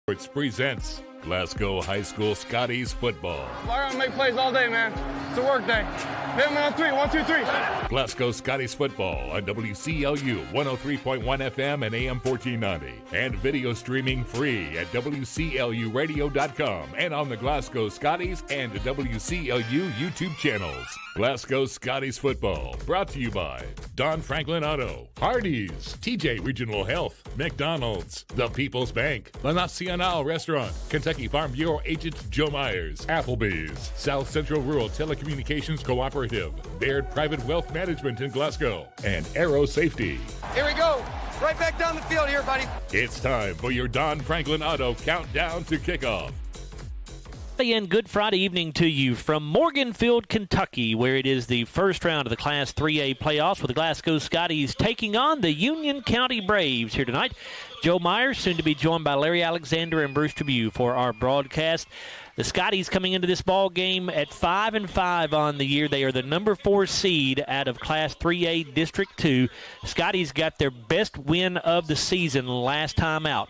Sports presents Glasgow High School Scotties football. Fly around and make plays all day, man. It's a work day. Hit him on 3. 1, 2, 3. Glasgow Scotties football on WCLU 103.1 FM and AM 1490. And video streaming free at WCLUradio.com and on the Glasgow Scotties and the WCLU YouTube channels. Glasgow Scotties football brought to you by Don Franklin Auto, Hardee's, TJ Regional Health, McDonald's, The People's Bank, La Nacional Restaurant, Kentucky Farm Bureau Agent Joe Myers, Applebee's, South Central Rural Telecommunications Cooperative, Baird Private Wealth Management in Glasgow, and Aero Safety. Here we go. Right back down the field here, buddy. It's time for your Don Franklin Auto countdown to kickoff. And good Friday evening to you from Morganfield, Kentucky, where it is the first round of the Class 3A playoffs with the Glasgow Scotties taking on the Union County Braves here tonight. Joe Myers, soon to be joined by Larry Alexander and Bruce Tribune for our broadcast. The Scotties coming into this ball game at 5-5 on the year. They are the number 4 seed out of Class 3A District 2. Scotties got their best win of the season last time out.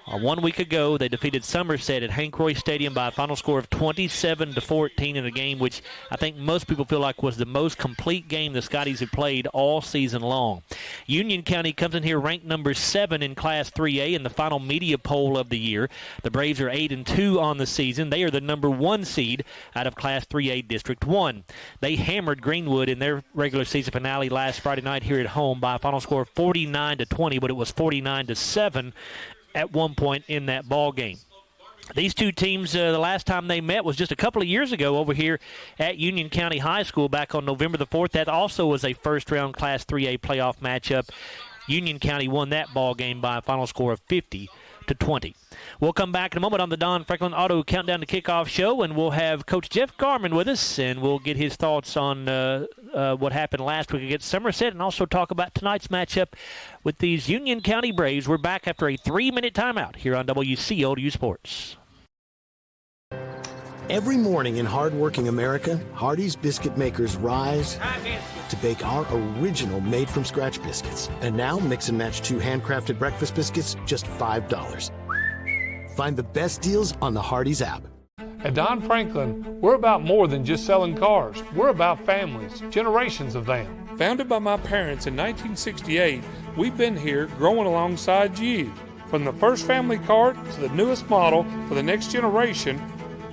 1 week ago, they defeated Somerset at Hank Roy Stadium by a final score of 27-14 in a game which I think most people feel like was the most complete game the Scotties have played all season long. Union County comes in here ranked number 7 in Class 3A in the final media poll of the year. The Braves are 8-2 on the season. They are the number 1 seed out of Class 3A District 1. They hammered Greenwood in their regular season finale last Friday night here at home by a final score of 49-20, but it was 49-7 at one point in that ball game. These two teams, the last time they met was just a couple of years ago over here at Union County High School back on November the 4th. That also was a first-round Class 3A playoff matchup. Union County won that ball game by a final score of 50-20. We'll come back in a moment on the Don Franklin Auto Countdown to Kickoff show, and we'll have Coach Jeff Garmin with us, and we'll get his thoughts on what happened last week against Somerset and also talk about tonight's matchup with these Union County Braves. We're back after a 3-minute timeout here on WCLU Sports. Every morning in hardworking America, Hardee's biscuit makers rise to bake our original made-from-scratch biscuits. And now, mix and match 2 handcrafted breakfast biscuits, just $5. Find the best deals on the Hardee's app. At Don Franklin, we're about more than just selling cars. We're about families, generations of them. Founded by my parents in 1968, we've been here growing alongside you. From the first family car to the newest model for the next generation,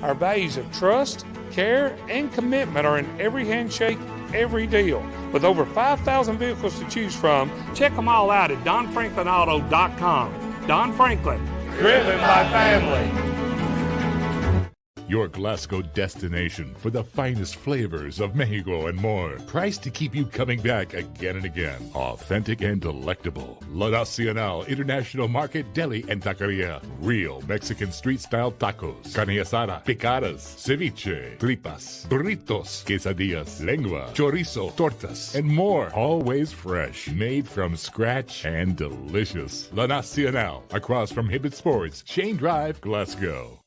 our values of trust, care, and commitment are in every handshake, every deal. With over 5,000 vehicles to choose from, check them all out at DonFranklinAuto.com. Don Franklin, driven by family. Your Glasgow destination for the finest flavors of Mexico and more. Priced to keep you coming back again and again. Authentic and delectable. La Nacional International Market Deli and Taqueria. Real Mexican street-style tacos. Carne asada, picadas, ceviche, tripas, burritos, quesadillas, lengua, chorizo, tortas, and more. Always fresh. Made from scratch and delicious. La Nacional. Across from Hibbett Sports, Shane Drive, Glasgow.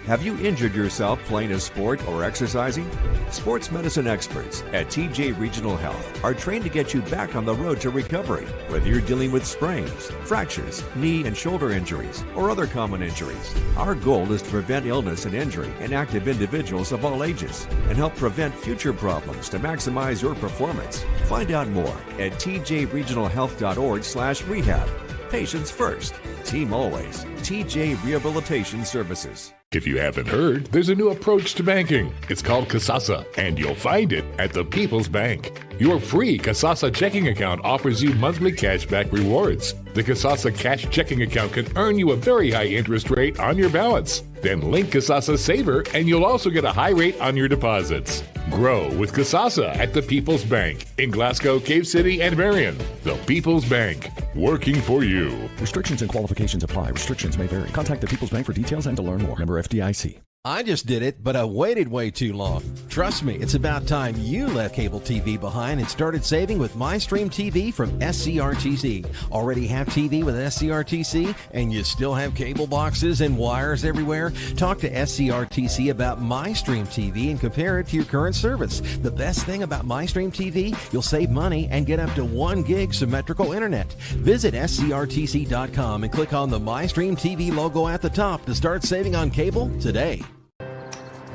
Have you injured yourself playing a sport or exercising? Sports medicine experts at TJ Regional Health are trained to get you back on the road to recovery, whether you're dealing with sprains, fractures, knee and shoulder injuries, or other common injuries. Our goal is to prevent illness and injury in active individuals of all ages and help prevent future problems to maximize your performance. Find out more at tjregionalhealth.org/rehab. Patients first. Team always. TJ Rehabilitation Services. If you haven't heard, there's a new approach to banking. It's called Kasasa, and you'll find it at the People's Bank. Your free Kasasa checking account offers you monthly cashback rewards. The Kasasa cash checking account can earn you a very high interest rate on your balance. Then link Kasasa Saver, and you'll also get a high rate on your deposits. Grow with Kasasa at the People's Bank in Glasgow, Cave City, and Marion. The People's Bank, working for you. Restrictions and qualifications apply. Restrictions may vary. Contact the People's Bank for details and to learn more. Member FDIC. I just did it, but I waited way too long. Trust me, it's about time you left cable TV behind and started saving with MyStream TV from SCRTC. Already have TV with SCRTC and you still have cable boxes and wires everywhere? Talk to SCRTC about MyStream TV and compare it to your current service. The best thing about MyStream TV, you'll save money and get up to 1 gig symmetrical internet. Visit scrtc.com and click on the MyStream TV logo at the top to start saving on cable today.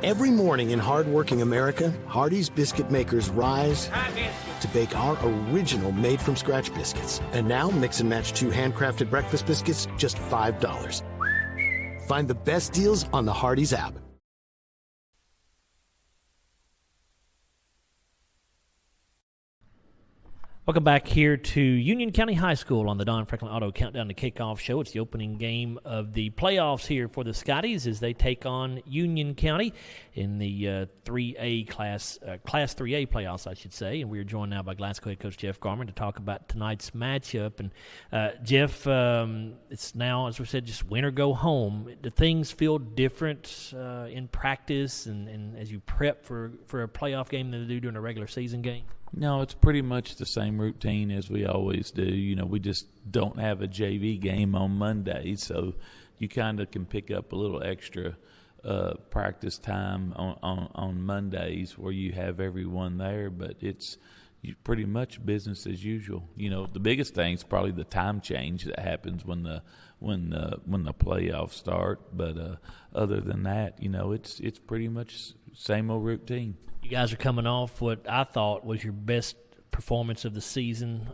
Every morning in hardworking America, Hardee's biscuit makers rise to bake our original made-from-scratch biscuits. And now, mix and match 2 handcrafted breakfast biscuits, just $5. Find the best deals on the Hardee's app. Welcome back here to Union County High School on the Don Franklin Auto Countdown to Kickoff Show. It's the opening game of the playoffs here for the Scotties as they take on Union County in the 3A class 3A playoffs, I should say. And we are joined now by Glasgow head coach Jeff Garmin to talk about tonight's matchup. And Jeff, it's now, as we said, just win or go home. Do things feel different in practice and as you prep for a playoff game than they do during a regular season game? No, it's pretty much the same routine as we always do. You know, we just don't have a JV game on Monday, so you kind of can pick up a little extra practice time on Mondays where you have everyone there, but it's pretty much business as usual. You know, the biggest thing is probably the time change that happens when the playoffs start, but other than that, you know, it's pretty much same old routine. You guys are coming off what I thought was your best performance of the season,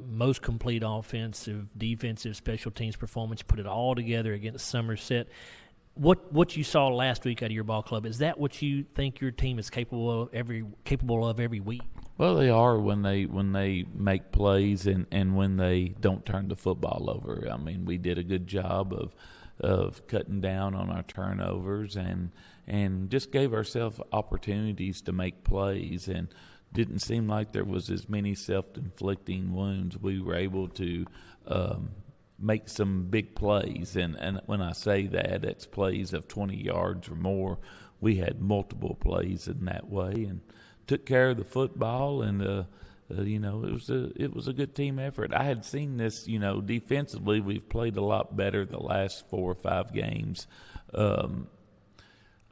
most complete offensive, defensive, special teams performance. Put it all together against Somerset. What you saw last week out of your ball club, is that what you think your team is capable of every week? Well, they are when they make plays and when they don't turn the football over. I mean, we did a good job of cutting down on our turnovers and just gave ourselves opportunities to make plays, and didn't seem like there was as many self-inflicting wounds. We were able to make some big plays, and when I say that, it's plays of 20 yards or more. We had multiple plays in that way and took care of the football, and you know, it was a good team effort. I had seen this, you know, defensively we've played a lot better the last 4 or 5 games.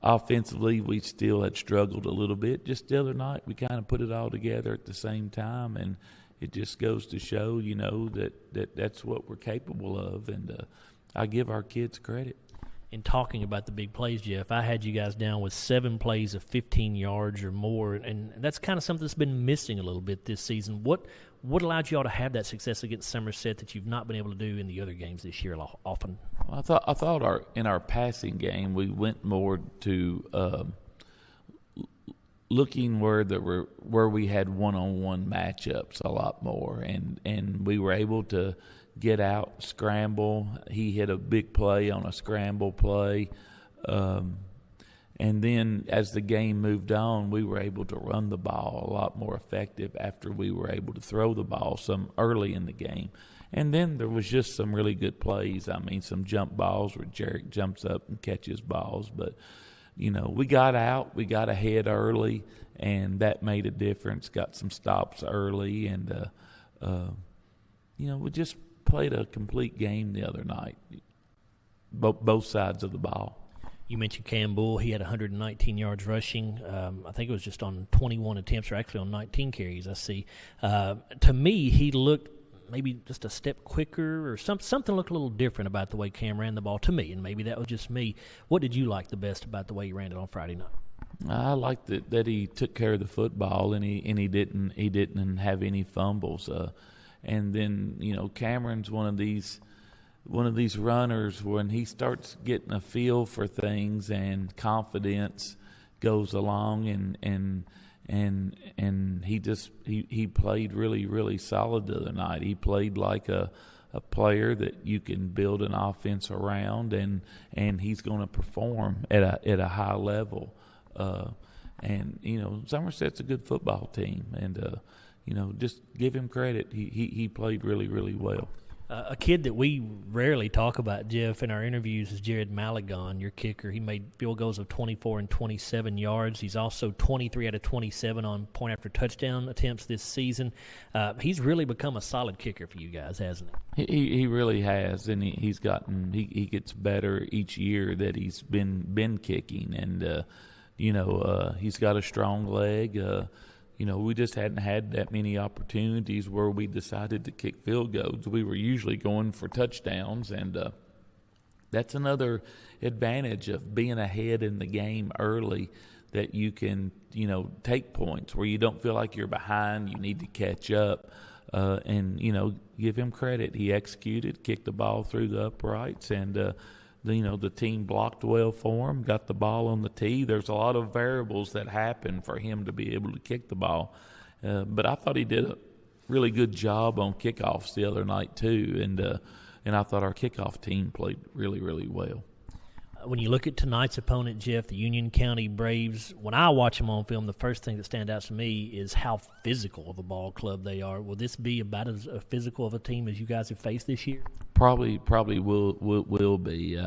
Offensively, we still had struggled a little bit. Just the other night, we kind of put it all together at the same time, and it just goes to show, you know, that's what we're capable of, and I give our kids credit. In talking about the big plays, Jeff, I had you guys down with 7 plays of 15 yards or more, and that's kind of something that's been missing a little bit this season. What allowed you all to have that success against Somerset that you've not been able to do in the other games this year often? Well, I thought in our passing game we went more to looking where we had one-on-one matchups a lot more, and we were able to get out, scramble. He hit a big play on a scramble play. And then as the game moved on, we were able to run the ball a lot more effective after we were able to throw the ball some early in the game. And then there was just some really good plays. I mean, some jump balls where Jarek jumps up and catches balls. But, you know, we got out, we got ahead early, and that made a difference. Got some stops early, and, you know, we just played a complete game the other night, both sides of the ball. You mentioned Cam Bull. He had 119 yards rushing. I think it was just on 21 attempts, or actually on 19 carries, I see. To me, he looked maybe just a step quicker, or something looked a little different about the way Cam ran the ball to me, and maybe that was just me. What did you like the best about the way he ran it on Friday night? I liked that he took care of the football, and he didn't have any fumbles. And then, you know, Cameron's one of these runners when he starts getting a feel for things and confidence goes along, and he played really, really solid the other night. He played like a player that you can build an offense around, and he's going to perform at a high level. And you know, Somerset's a good football team, and you know, just give him credit. He played really, really well. A kid that we rarely talk about, Jeff, in our interviews is Jared Malagon, your kicker. He made field goals of 24 and 27 yards. He's also 23 out of 27 on point-after-touchdown attempts this season. He's really become a solid kicker for you guys, hasn't he? He really has, and he gets better each year that he's been kicking, and he's got a strong leg. We just hadn't had that many opportunities where we decided to kick field goals. We were usually going for touchdowns, and that's another advantage of being ahead in the game early, that you can, take points where you don't feel like you're behind, you need to catch up, and give him credit. He executed, kicked the ball through the uprights, and the team blocked well for him, got the ball on the tee. There's a lot of variables that happen for him to be able to kick the ball. But I thought he did a really good job on kickoffs the other night too, and I thought our kickoff team played really, really well. When you look at tonight's opponent, Jeff, the Union County Braves, when I watch them on film, the first thing that stands out to me is how physical of a ball club they are. Will this be about as physical of a team as you guys have faced this year? Probably will be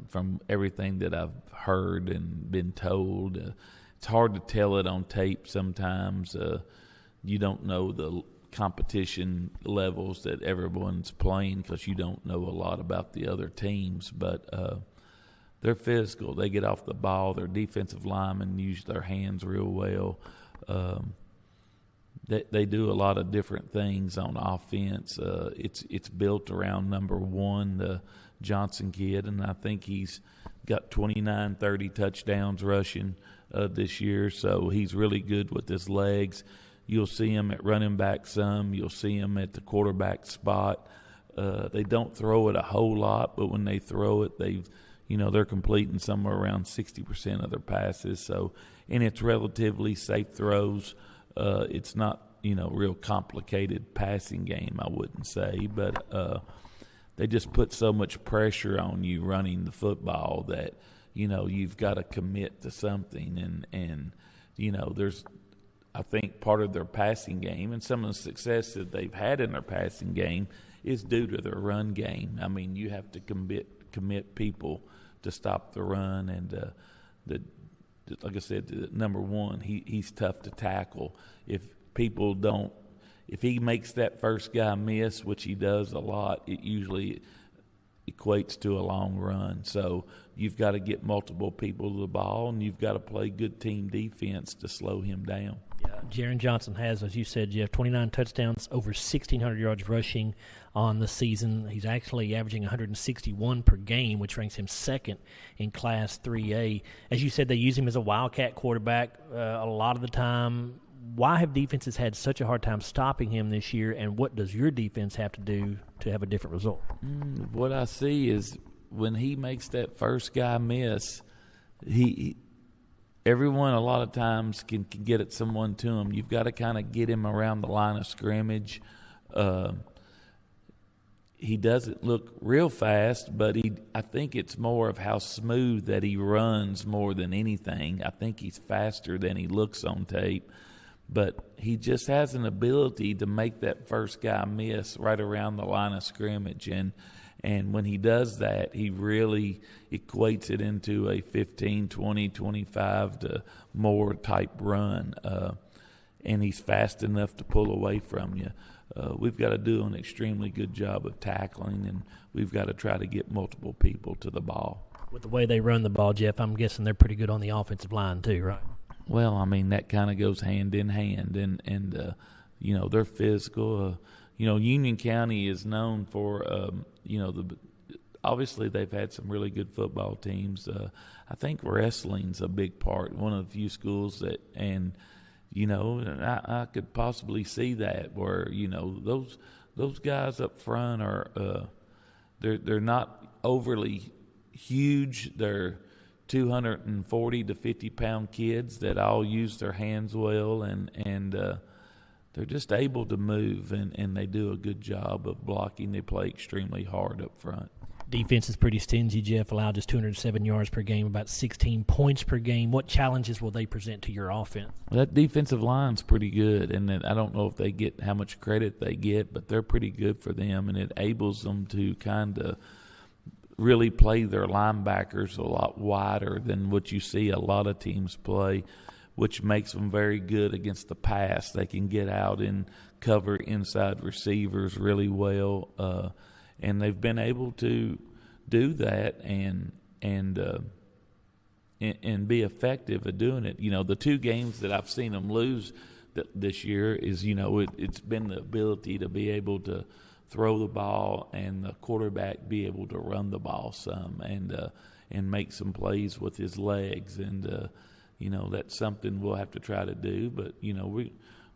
from everything that I've heard and been told. It's hard to tell it on tape sometimes. You don't know the competition levels that everyone's playing because you don't know a lot about the other teams, but they're physical. They get off the ball. Their defensive linemen use their hands real well. They do a lot of different things on offense. It's built around number one, the Johnson kid, and I think he's got 29, 30 touchdowns rushing this year, so he's really good with his legs. You'll see him at running back some. You'll see him at the quarterback spot. They don't throw it a whole lot, but when they throw it, they're completing somewhere around 60% of their passes. So, and it's relatively safe throws. It's not, real complicated passing game, I wouldn't say, but they just put so much pressure on you running the football that, you've got to commit to something. And there's, I think part of their passing game and some of the success that they've had in their passing game is due to their run game. I mean, you have to commit people to stop the run, and like I said, number one, he's tough to tackle. If he makes that first guy miss, which he does a lot, it usually equates to a long run. So you've got to get multiple people to the ball, and you've got to play good team defense to slow him down. Yeah, Jaron Johnson has, as you said, Jeff, 29 touchdowns, over 1,600 yards rushing on the season. He's actually averaging 161 per game, which ranks him second in Class 3A. As you said, they use him as a wildcat quarterback a lot of the time. Why have defenses had such a hard time stopping him this year, and what does your defense have to do to have a different result? What I see is when he makes that first guy miss, everyone a lot of times can get at someone to him. You've got to kind of get him around the line of scrimmage. He doesn't look real fast, but I think it's more of how smooth that he runs more than anything. I think he's faster than he looks on tape. But he just has an ability to make that first guy miss right around the line of scrimmage. And when he does that, he really equates it into a 15, 20, 25 to more type run. And he's fast enough to pull away from you. We've got to do an extremely good job of tackling, and we've got to try to get multiple people to the ball. With the way they run the ball, Jeff, I'm guessing they're pretty good on the offensive line too, right? Well, I mean, that kind of goes hand in hand, and they're physical. Union County is known for, obviously they've had some really good football teams. I think wrestling's a big part, one of the few schools that, and I could possibly see that where, those guys up front are, they're not overly huge. They're 240 to 50-pound kids that all use their hands well, and they're just able to move, and they do a good job of blocking. They play extremely hard up front. Defense is pretty stingy, Jeff. Allowed just 207 yards per game, about 16 points per game. What challenges will they present to your offense? That defensive line's pretty good, and I don't know if they get how much credit they get, but they're pretty good for them, and it enables them to kind of really play their linebackers a lot wider than what you see a lot of teams play, which makes them very good against the pass. They can get out and cover inside receivers really well, and they've been able to do that and be effective at doing it. You know, the two games that I've seen them lose this year is, you know, it's been the ability to be able to throw the ball and the quarterback be able to run the ball some and make some plays with his legs. And, you know, that's something we'll have to try to do. But, you know,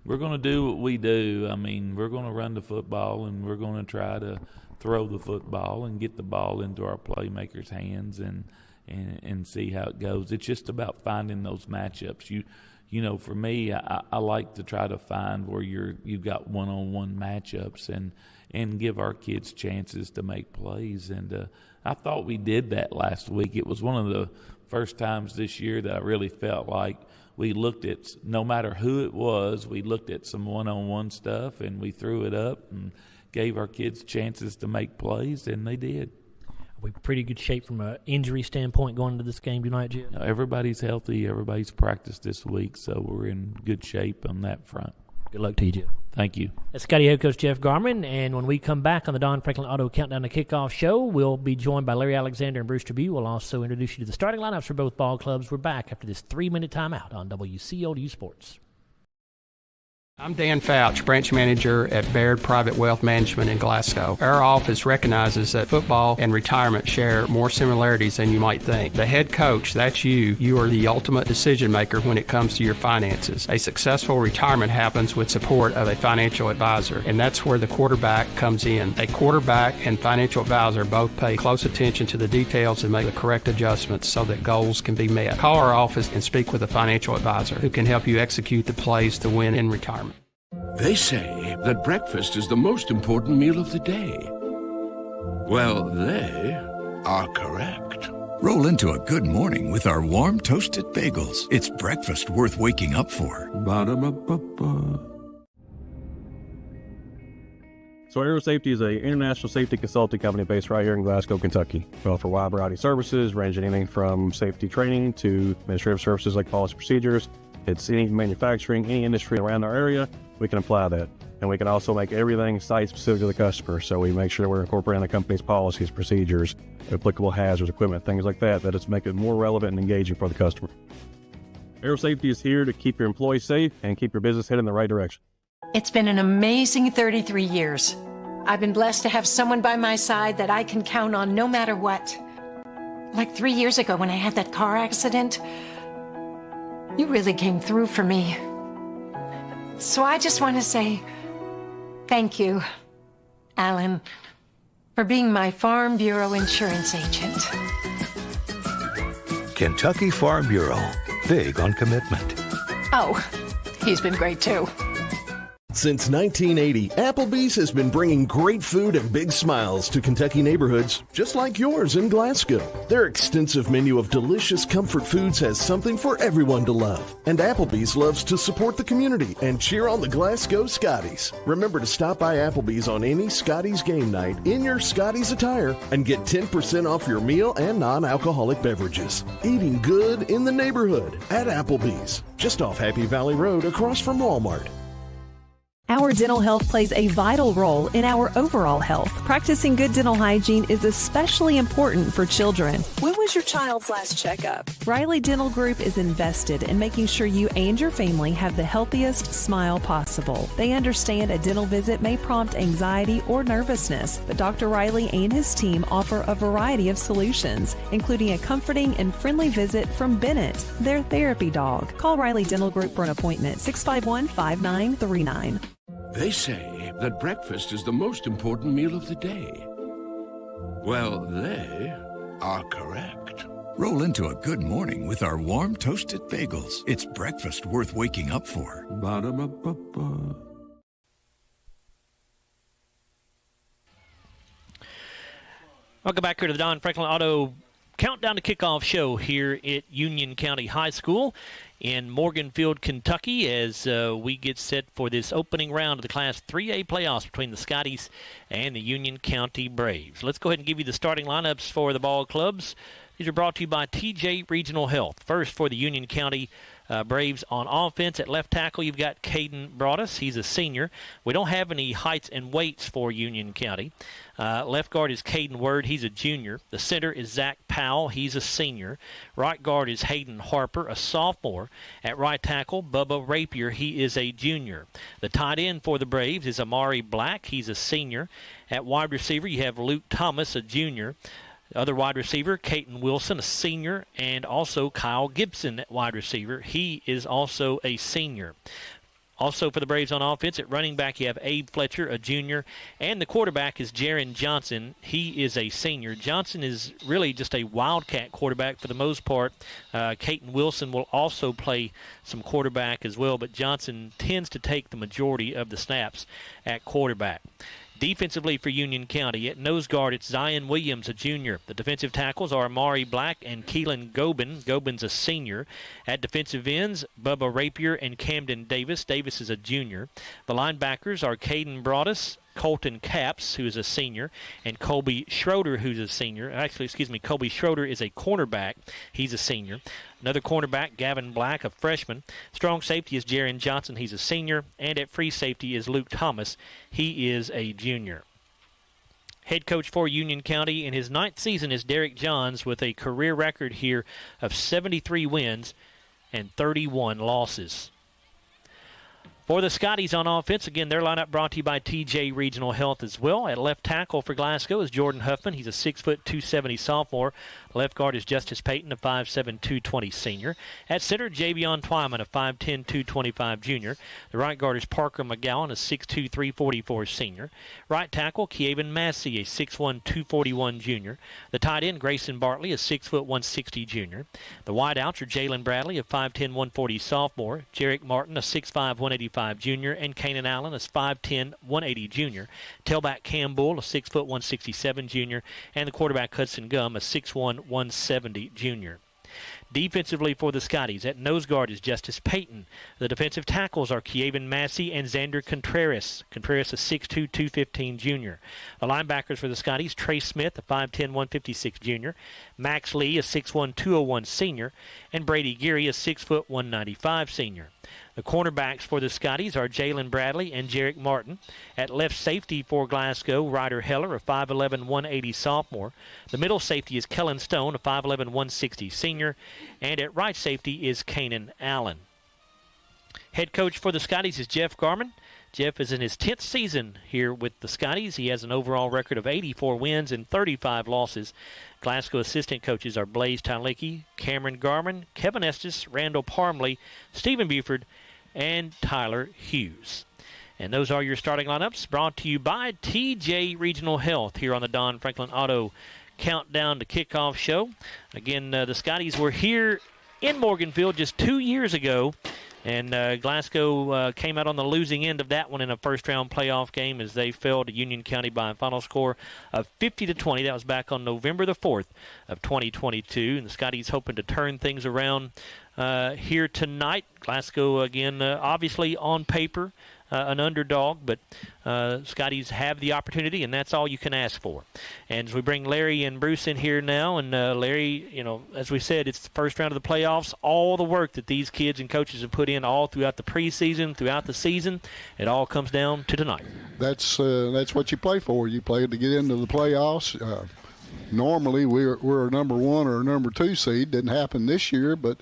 we're going to do what we do. I mean, we're going to run the football, and we're going to try to throw the football and get the ball into our playmakers' hands and see how it goes. It's just about finding those matchups. You know, for me, I like to try to find where you've got one-on-one matchups and give our kids chances to make plays. And I thought we did that last week. It was one of the first times this year that I really felt like we looked at, no matter who it was, we looked at some one-on-one stuff and we threw it up and gave our kids chances to make plays, and they did. Are we pretty good shape from an injury standpoint going into this game tonight, Jeff? Everybody's healthy. Everybody's practiced this week, so we're in good shape on that front. Good luck to you, Jeff. Thank you. That's Scotty head coach Jeff Garmin, and when we come back on the Don Franklin Auto Countdown to Kickoff show, we'll be joined by Larry Alexander and Bruce Tribute. We'll also introduce you to the starting lineups for both ball clubs. We're back after this 3-minute timeout on WCLU Sports. I'm Dan Fouch, branch manager at Baird Private Wealth Management in Glasgow. Our office recognizes that football and retirement share more similarities than you might think. The head coach, that's you. You are the ultimate decision maker when it comes to your finances. A successful retirement happens with support of a financial advisor, and that's where the quarterback comes in. A quarterback and financial advisor both pay close attention to the details and make the correct adjustments so that goals can be met. Call our office and speak with a financial advisor who can help you execute the plays to win in retirement. They say that breakfast is the most important meal of the day. Well, they are correct. Roll into a good morning with our warm toasted bagels. It's breakfast worth waking up for. Ba-da-ba-ba-ba. So Aerosafety is an international safety consulting company based right here in Glasgow, Kentucky. We offer a wide variety of services, ranging anything from safety training to administrative services like policy procedures. It's any manufacturing, any industry around our area, we can apply that. And we can also make everything site-specific to the customer. So we make sure we're incorporating the company's policies, procedures, applicable hazards, equipment, things like that it's make it more relevant and engaging for the customer. Aerosafety is here to keep your employees safe and keep your business headed in the right direction. It's been an amazing 33 years. I've been blessed to have someone by my side that I can count on no matter what. Like 3 years ago when I had that car accident, you really came through for me. So I just want to say thank you, Alan, for being my Farm Bureau insurance agent. Kentucky Farm Bureau, big on commitment. Oh, he's been great too. Since 1980, Applebee's has been bringing great food and big smiles to Kentucky neighborhoods, just like yours in Glasgow. Their extensive menu of delicious comfort foods has something for everyone to love. And Applebee's loves to support the community and cheer on the Glasgow Scotties. Remember to stop by Applebee's on any Scotties game night in your Scotties attire and get 10% off your meal and non-alcoholic beverages. Eating good in the neighborhood at Applebee's, just off Happy Valley Road across from Walmart. Our dental health plays a vital role in our overall health. Practicing good dental hygiene is especially important for children. When was your child's last checkup? Riley Dental Group is invested in making sure you and your family have the healthiest smile possible. They understand a dental visit may prompt anxiety or nervousness, but Dr. Riley and his team offer a variety of solutions, including a comforting and friendly visit from Bennett, their therapy dog. Call Riley Dental Group for an appointment, 651-5939. They say that breakfast is the most important meal of the day. Well, they are correct. Roll into a good morning with our warm toasted bagels. It's breakfast worth waking up for. Ba-da-ba-ba-ba. Welcome back here to the Don Franklin Auto Countdown to Kickoff show here at Union County High School in Morganfield, Kentucky, as we get set for this opening round of the Class 3A playoffs between the Scotties and the Union County Braves. Let's go ahead and give you the starting lineups for the ball clubs. These are brought to you by TJ Regional Health. First for the Union County Braves on offense. At left tackle, you've got Caden Broadus. He's a senior. We don't have any heights and weights for Union County. Left guard is Caden Word. He's a junior. The center is Zach Powell. He's a senior. Right guard is Hayden Harper, a sophomore. At right tackle, Bubba Rapier. He is a junior. The tight end for the Braves is Amari Black. He's a senior. At wide receiver, you have Luke Thomas, a junior. The other wide receiver, Caton Wilson, a senior, and also Kyle Gibson at wide receiver. He is also a senior. Also for the Braves on offense, at running back, you have Abe Fletcher, a junior, and the quarterback is Jaron Johnson. He is a senior. Johnson is really just a wildcat quarterback for the most part. Caton Wilson will also play some quarterback as well, but Johnson tends to take the majority of the snaps at quarterback. Defensively for Union County, at nose guard, it's Zion Williams, a junior. The defensive tackles are Amari Black and Keelan Gobin. Gobin's a senior. At defensive ends, Bubba Rapier and Camden Davis. Davis is a junior. The linebackers are Caden Broadus, Colton Capps, who is a senior, and Colby Schroeder, who's a senior. Colby Schroeder is a cornerback. He's a senior. Another cornerback, Gavin Black, a freshman. Strong safety is Jaron Johnson. He's a senior. And at free safety is Luke Thomas. He is a junior. Head coach for Union County in his 9th season is Derek Johns with a career record here of 73 wins and 31 losses. For the Scotties on offense, again, their lineup brought to you by TJ Regional Health as well. At left tackle for Glasgow is Jordan Huffman. He's a 6', 270 sophomore. Left guard is Justice Payton, a 5'7", 220 senior. At center, Javion Twyman, a 5'10", 225 junior. The right guard is Parker McGowan, a 6'2", 344 senior. Right tackle, Kievan Massey, a 6'1", 241 junior. The tight end, Grayson Bartley, a 6', 160 junior. The wideouts are Jalen Bradley, a 5'10", 140 sophomore. Jarek Martin, a 6'5", 185 junior. And Kanan Allen, a 5'10", 180 junior. Tailback Cam Bull, a 6', 167 junior. And the quarterback Hudson Gum, a 6'1", 170 junior. Defensively for the Scotties, at nose guard is Justice Payton. The defensive tackles are Kievan Massey and Xander Contreras. Contreras, a 6'2", 215 junior. The linebackers for the Scotties, Trey Smith, a 5'10", 156 junior. Max Lee, a 6'1", 201 senior. And Brady Geary, a 6', 195 senior. The cornerbacks for the Scotties are Jalen Bradley and Jarek Martin. At left safety for Glasgow, Ryder Heller, a 5'11", 180 sophomore. The middle safety is Kellen Stone, a 5'11", 160 senior. And at right safety is Kanan Allen. Head coach for the Scotties is Jeff Garmin. Jeff is in his 10th season here with the Scotties. He has an overall record of 84 wins and 35 losses. Glasgow assistant coaches are Blaze Tylicki, Cameron Garmin, Kevin Estes, Randall Parmley, Stephen Buford, and Tyler Hughes. And those are your starting lineups brought to you by TJ Regional Health here on the Don Franklin Auto Countdown to Kickoff show. Again, the Scotties were here in Morganfield just 2 years ago. And Glasgow came out on the losing end of that one in a first-round playoff game as they fell to Union County by a final score of 50-20. That was back on November the 4th of 2022. And the Scotties hoping to turn things around here tonight. Glasgow, again, obviously on paper, an underdog, but Scotties have the opportunity, and that's all you can ask for. And as we bring Larry and Bruce in here now, and Larry, you know, as we said, it's the first round of the playoffs. All the work that these kids and coaches have put in all throughout the preseason, throughout the season, it all comes down to tonight. That's what you play for. You play to get into the playoffs. Normally, we're a number 1 or a number 2 seed. Didn't happen this year, but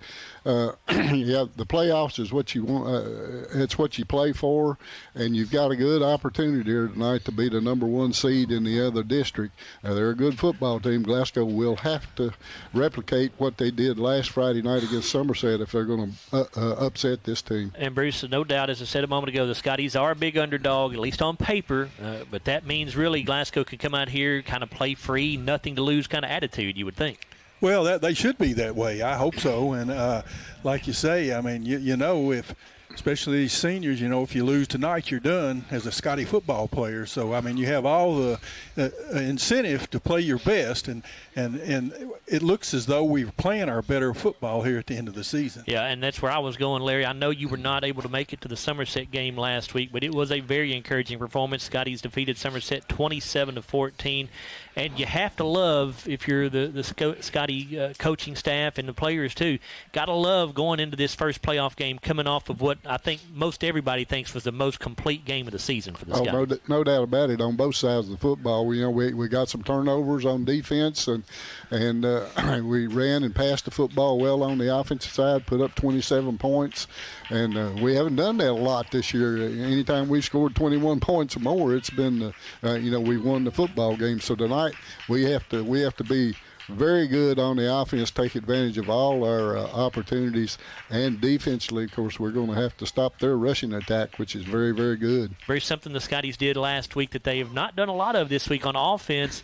yeah, the playoffs is what you want. It's what you play for, and you've got a good opportunity here tonight to be the number 1 seed in the other district. They're a good football team. Glasgow will have to replicate what they did last Friday night against Somerset if they're going to upset this team. And Bruce, no doubt, as I said a moment ago, the Scotties are a big underdog, at least on paper, but that means really Glasgow can come out here, kind of play free, nothing to lose kind of attitude, you would think. Well, they should be that way. I hope so. And like you say, I mean, you know, if especially these seniors, if you lose tonight, you're done as a Scottie football player. So, I mean, you have all the incentive to play your best, and it looks as though we're playing our better football here at the end of the season. Yeah, and that's where I was going, Larry. I know you were not able to make it to the Somerset game last week, but it was a very encouraging performance. Scotties defeated Somerset 27-14. And you have to love, if you're the Scottie coaching staff and the players too, got to love going into this first playoff game coming off of what I think most everybody thinks was the most complete game of the season for the Scotties. No doubt about it on both sides of the football. We got some turnovers on defense, and we ran and passed the football well on the offensive side, put up 27 points. And we haven't done that a lot this year. Anytime we've scored 21 points or more, it's been, we've won the football game. So tonight we have to be very good on the offense, take advantage of all our opportunities, and defensively, of course, we're going to have to stop their rushing attack, which is very, very good. Very something the Scotties did last week that they have not done a lot of this week on offense.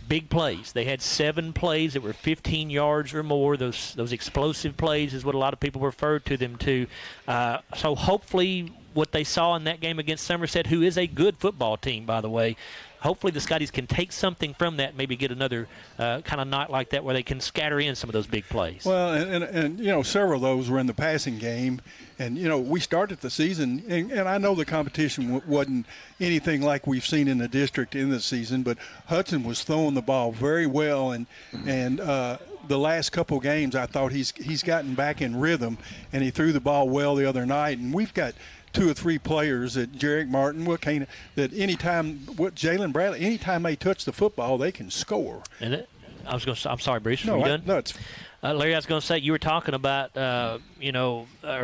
Big plays. They had 7 plays that were 15 yards or more. Those explosive plays is what a lot of people refer to them to. So hopefully what they saw in that game against Somerset, who is a good football team, by the way, hopefully the Scotties can take something from that, maybe get another kind of night like that where they can scatter in some of those big plays. Well, and several of those were in the passing game. And, we started the season, and I know the competition wasn't anything like we've seen in the district in the season, but Hudson was throwing the ball very well. And the last couple games, I thought he's gotten back in rhythm, and he threw the ball well the other night. And we've got 2 or 3 players that Jarek Martin, Jalen Bradley, anytime they touch the football, they can score. And I'm sorry, Bruce. No, are you done? No, it's Larry, I was going to say, you were talking about, or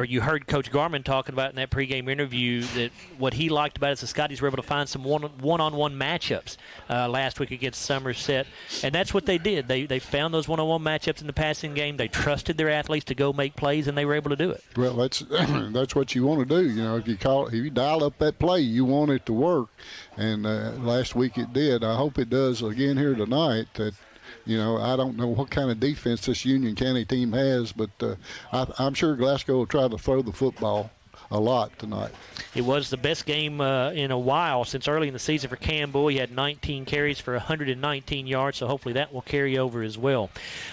you heard Coach Garmin talking about in that pregame interview that what he liked about it is the Scotties were able to find some one-on-one matchups last week against Somerset, and that's what they did. They found those one-on-one matchups in the passing game. They trusted their athletes to go make plays, and they were able to do it. Well, that's what you want to do. If you dial up that play, you want it to work, and last week it did. I hope it does again here tonight. That. I don't know what kind of defense this Union County team has, but I'm sure Glasgow will try to throw the football a lot tonight. It was the best game in a while since early in the season for Campbell. He had 19 carries for 119 yards, so hopefully that will carry over as well.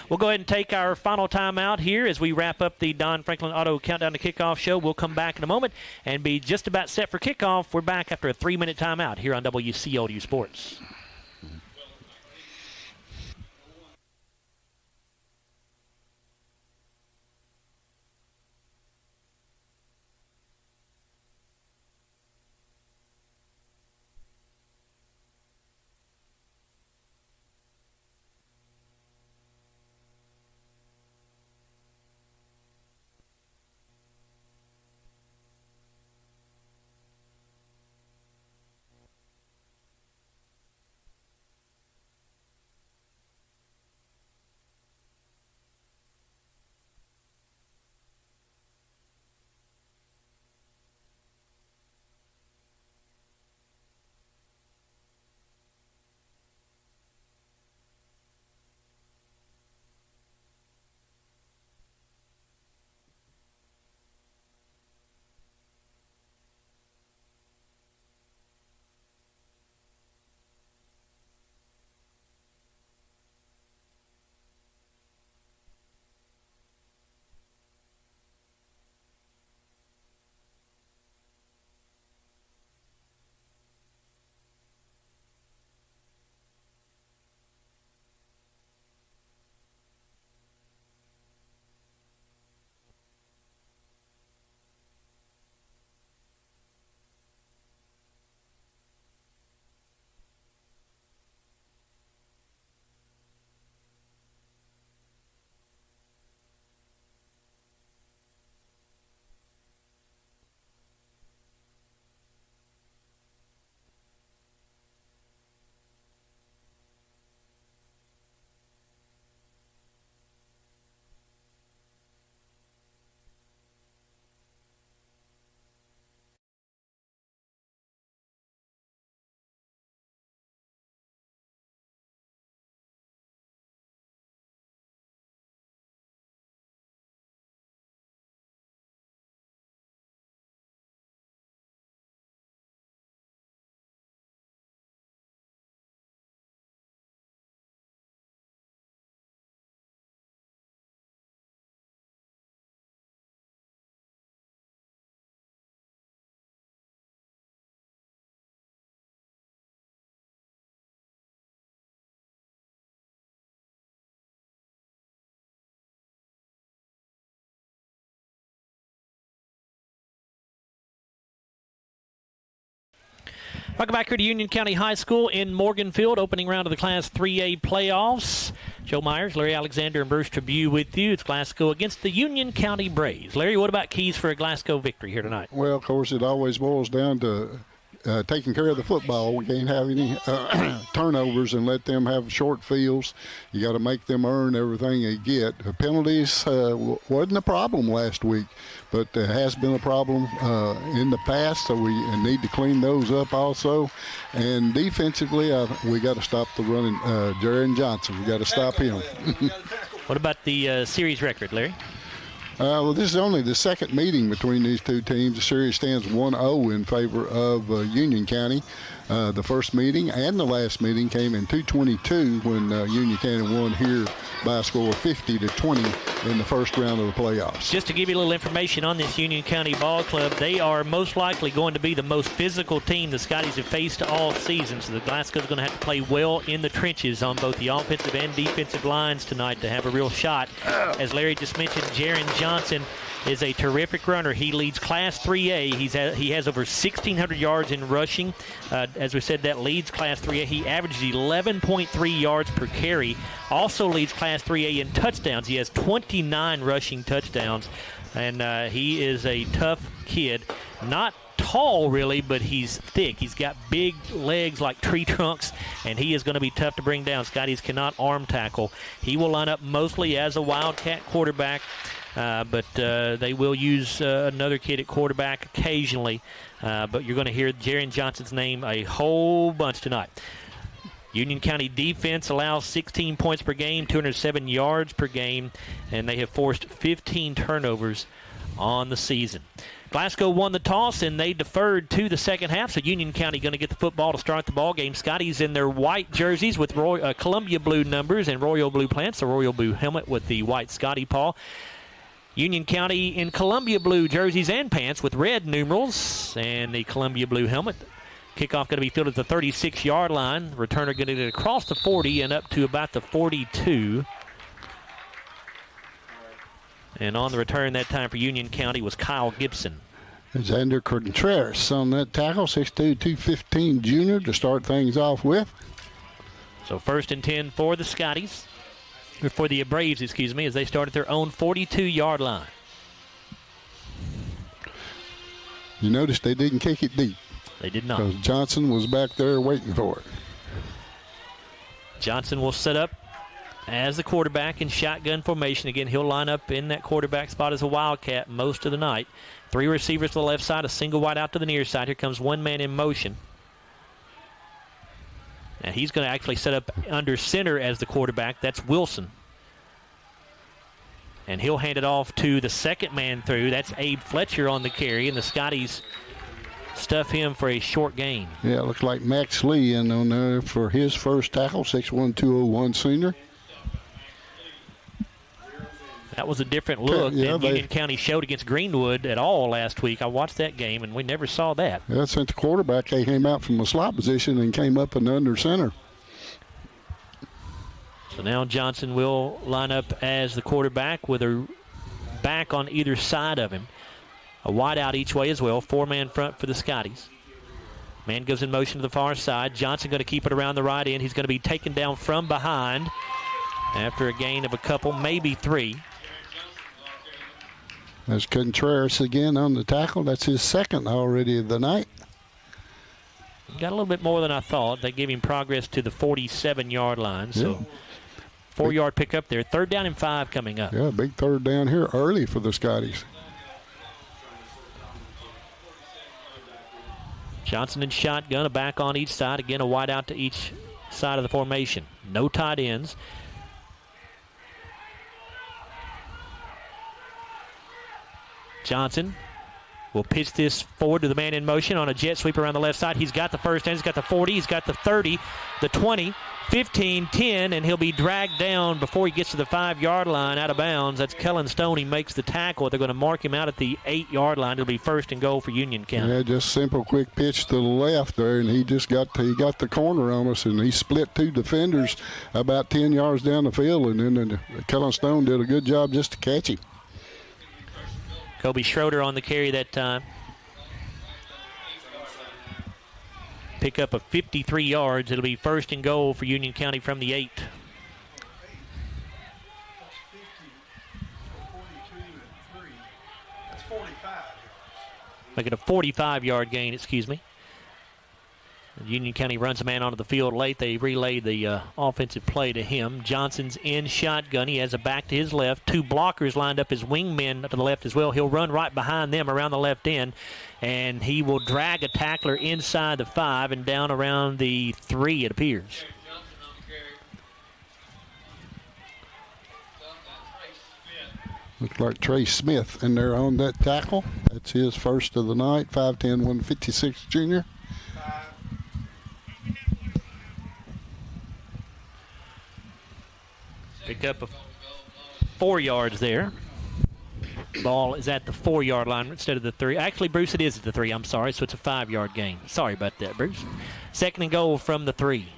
We'll go ahead and take our final timeout here as we wrap up the Don Franklin Auto Countdown to Kickoff show. We'll come back in a moment and be just about set for kickoff. We're back after a 3-minute timeout here on WCLU Sports. Welcome back here to Union County High School in Morganfield, opening round of the Class 3A playoffs. Joe Myers, Larry Alexander, and Bruce Trabue with you. It's Glasgow against the Union County Braves. Larry, what about keys for a Glasgow victory here tonight? Well, of course, it always boils down to taking care of the football. We can't have any turnovers and let them have short fields. You got to make them earn everything they get. The penalties wasn't a problem last week, but it has been a problem in the past, so we need to clean those up also. And defensively, we got to stop the running Jaron Johnson. We got to stop him. What about the series record, Larry? Well, this is only the second meeting between these two teams. The series stands 1-0 in favor of Union County. The first meeting and the last meeting came in 2:22 when Union County won here by a score of 50-20 in the first round of the playoffs. Just to give you a little information on this Union County ball club, they are most likely going to be the most physical team the Scotties have faced all season. So the Glasgow's going to have to play well in the trenches on both the offensive and defensive lines tonight to have a real shot. As Larry just mentioned, Jaron Johnson is a terrific runner. He leads Class 3A. He has over 1,600 yards in rushing. As we said, that leads Class 3A. He averages 11.3 yards per carry. Also leads Class 3A in touchdowns. He has 29 rushing touchdowns, and he is a tough kid. Not tall, really, but he's thick. He's got big legs like tree trunks, and he is going to be tough to bring down. Scotties cannot arm tackle. He will line up mostly as a Wildcat quarterback. But they will use another kid at quarterback occasionally. But you're going to hear Jaron Johnson's name a whole bunch tonight. Union County defense allows 16 points per game, 207 yards per game, and they have forced 15 turnovers on the season. Glasgow won the toss, and they deferred to the second half, so Union County going to get the football to start the ball game. Scotties in their white jerseys with Columbia blue numbers and royal blue pants, the royal blue helmet with the white Scottie paw. Union County in Columbia blue jerseys and pants with red numerals and the Columbia blue helmet. Kickoff going to be fielded at the 36-yard line. Returner going to get across the 40 and up to about the 42. And on the return that time for Union County was Kyle Gibson. Xander Contreras on that tackle, 6'2", 215 junior to start things off with. So 1st and 10 for the Scotties. Or for the Braves, excuse me, as they start at their own 42-yard line. You notice they didn't kick it deep. They did not. Because Johnson was back there waiting for it. Johnson will set up as the quarterback in shotgun formation. Again, he'll line up in that quarterback spot as a Wildcat most of the night. 3 receivers to the left side, a single wide out to the near side. Here comes one man in motion. And he's going to actually set up under center as the quarterback. That's Wilson. And he'll hand it off to the second man through. That's Abe Fletcher on the carry, and the Scotties stuff him for a short gain. Yeah, it looks like Max Lee in on there for his first tackle, 6'1", 201 senior. That was a different look than Union County showed against Greenwood at all last week. I watched that game, and we never saw that. Yeah, since the quarterback, they came out from a slot position and came up and under center. So now Johnson will line up as the quarterback with a back on either side of him. A wide out each way as well. 4-man front for the Scotties. Man goes in motion to the far side. Johnson going to keep it around the right end. He's going to be taken down from behind after a gain of a couple, maybe 3. There's Contreras again on the tackle. That's his second already of the night. Got a little bit more than I thought. They gave him progress to the 47-yard line. So 4-yard pickup there. 3rd down and 5 coming up. Yeah, big 3rd down here early for the Scotties. Johnson in shotgun, a back on each side. Again, a wide out to each side of the formation. No tight ends. Johnson will pitch this forward to the man in motion on a jet sweep around the left side. He's got the first down. He's got the 40. He's got the 30, the 20, 15, 10, and he'll be dragged down before he gets to the 5-yard line out of bounds. That's Kellen Stone. He makes the tackle. They're going to mark him out at the 8-yard line. It'll be 1st and goal for Union County. Yeah, just simple, quick pitch to the left there, and he got the corner on us, and he split 2 defenders about 10 yards down the field, and then Kellen Stone did a good job just to catch him. Kobe Schroeder on the carry that time. pick up a 53 yards. It'll be first and goal for Union County from the 8. Making a 45-yard gain, excuse me. Union County runs a man onto the field late. They relay the offensive play to him. Johnson's in shotgun. He has a back to his left. 2 blockers lined up as wingmen to the left as well. He'll run right behind them around the left end, and he will drag a tackler inside the 5 and down around the 3, it appears. Looks like Trey Smith in there on that tackle. That's his first of the night, 5'10", 156 junior. Picked up a 4 yards there. Ball is at the 4-yard line instead of the 3. Actually, Bruce, it is at the 3. I'm sorry, so it's a 5-yard gain. Sorry about that, Bruce. Second and goal from the 3.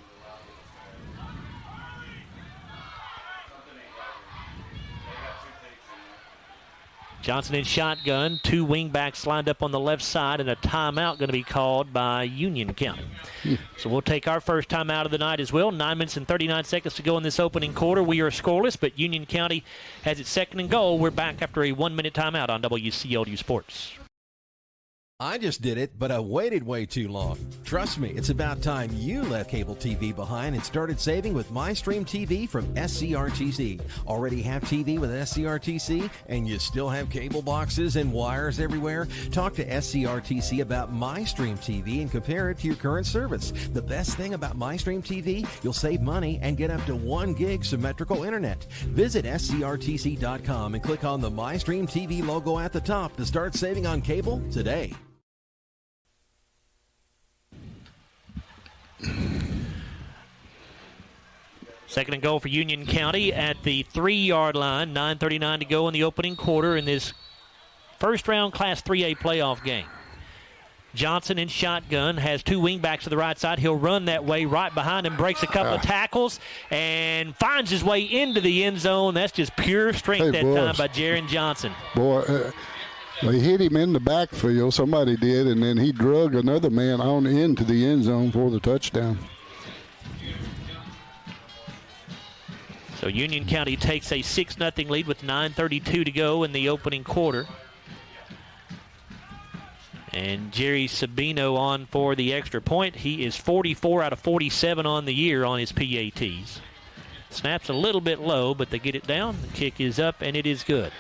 Johnson in shotgun, 2 wingbacks lined up on the left side, and a timeout going to be called by Union County. So we'll take our first timeout of the night as well. 9 minutes and 39 seconds to go in this opening quarter. We are scoreless, but Union County has its second and goal. We're back after a 1-minute timeout on WCLU Sports. I just did it, but I waited way too long. Trust me, it's about time you left cable TV behind and started saving with MyStream TV from SCRTC. Already have TV with SCRTC and you still have cable boxes and wires everywhere? Talk to SCRTC about MyStream TV and compare it to your current service. The best thing about MyStream TV, you'll save money and get up to 1 gig symmetrical internet. Visit SCRTC.com and click on the MyStream TV logo at the top to start saving on cable today. Second and goal for Union County at the 3-yard line. 9:39 to go in the opening quarter in this first-round Class 3A playoff game. Johnson in shotgun has 2 wingbacks to the right side. He'll run that way right behind him, breaks a couple of tackles, and finds his way into the end zone. That's just pure strength time by Jaron Johnson. Boy, they hit him in the backfield, somebody did, and then he drug another man on into the end zone for the touchdown. So Union County takes a 6-0 lead with 9:32 to go in the opening quarter. And Jerry Sabino on for the extra point. He is 44 out of 47 on the year on his PATs. Snaps a little bit low, but they get it down. The kick is up, and it is good.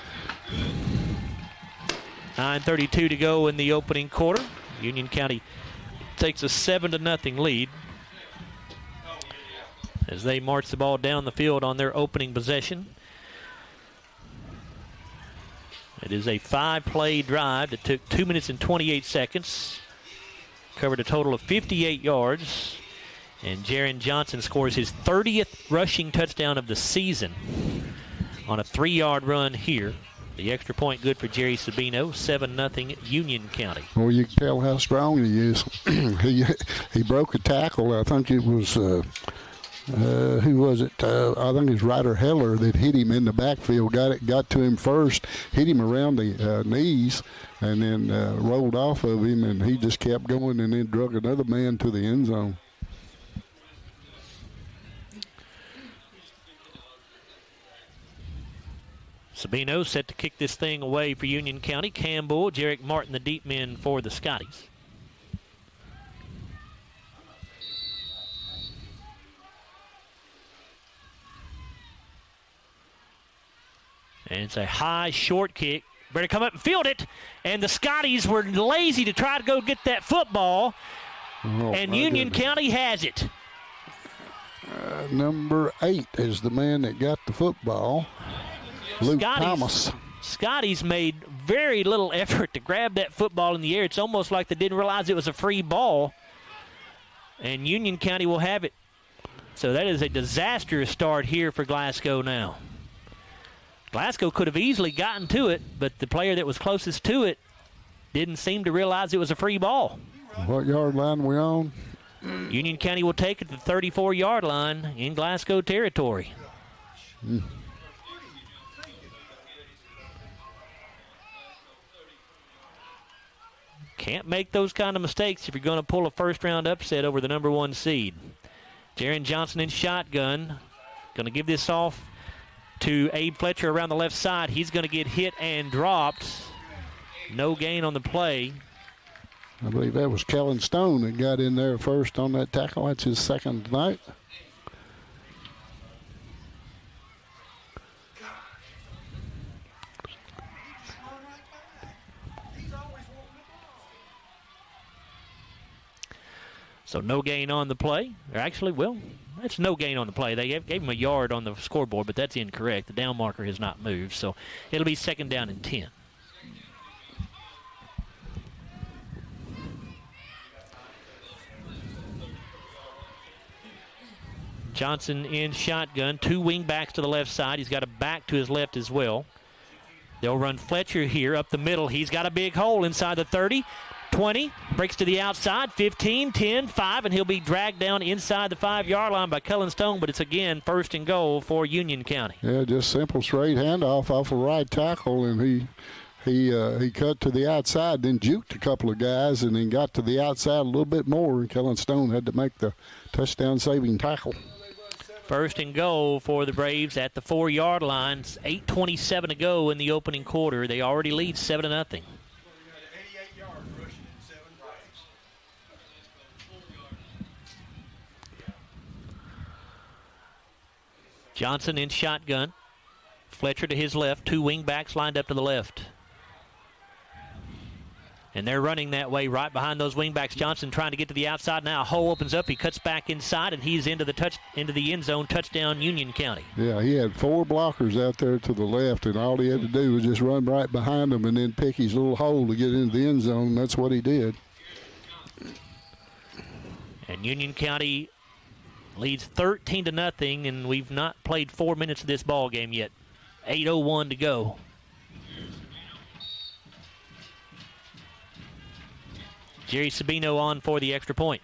9:32 to go in the opening quarter. Union County takes a 7-0 lead as they march the ball down the field on their opening possession. It is a 5-play drive that took 2 minutes and 28 seconds, covered a total of 58 yards, and Jaron Johnson scores his 30th rushing touchdown of the season on a 3-yard run here. The extra point good for Jerry Sabino, 7-0 Union County. Well, you can tell how strong he is. he broke a tackle. I think it was... who was it? I think it's Ryder Heller that hit him in the backfield. Got to him first, hit him around the knees, and then rolled off of him, and he just kept going and then drug another man to the end zone. Sabino set to kick this thing away for Union County. Campbell, Jarek Martin, the deep men for the Scotties. And it's a high, short kick. Better come up and field it. And the Scotties were lazy to try to go get that football. And Union County has it. Number 8 is the man that got the football. Luke Thomas. Scotties made very little effort to grab that football in the air. It's almost like they didn't realize it was a free ball. And Union County will have it. So that is a disastrous start here for Glasgow now. Glasgow could have easily gotten to it, but the player that was closest to it didn't seem to realize it was a free ball. What yard line are we on? Union County will take it to the 34-yard line in Glasgow territory. Can't make those kind of mistakes if you're going to pull a first-round upset over the number 1 seed. Jaron Johnson in shotgun. Going to give this off to Abe Fletcher around the left side. He's going to get hit and dropped. No gain on the play. I believe that was Kellen Stone that got in there first on that tackle. That's his second tonight. So no gain on the play. Or actually, well, that's no gain on the play. They gave him a yard on the scoreboard, but that's incorrect. The down marker has not moved, so it'll be 2nd down and 10. Johnson in shotgun. 2 wing backs to the left side. He's got a back to his left as well. They'll run Fletcher here up the middle. He's got a big hole inside the 30. 20, breaks to the outside, 15, 10, 5, and he'll be dragged down inside the 5-yard line by Cullen Stone, but it's again 1st and goal for Union County. Yeah, just simple straight handoff off a right tackle, and he cut to the outside, then juked a couple of guys, and then got to the outside a little bit more, and Cullen Stone had to make the touchdown-saving tackle. 1st and goal for the Braves at the 4-yard line. 8:27 to go in the opening quarter. They already lead 7-0. Johnson in shotgun. Fletcher to his left. 2 wing backs lined up to the left. And they're running that way right behind those wing backs. Johnson trying to get to the outside. Now a hole opens up. He cuts back inside, and he's into the end zone. Touchdown, Union County. Yeah, he had 4 blockers out there to the left, and all he had to do was just run right behind them and then pick his little hole to get into the end zone, and that's what he did. And Union County leads 13-0, and we've not played 4 minutes of this ball game yet. 8:01 to go. Jerry Sabino on for the extra point.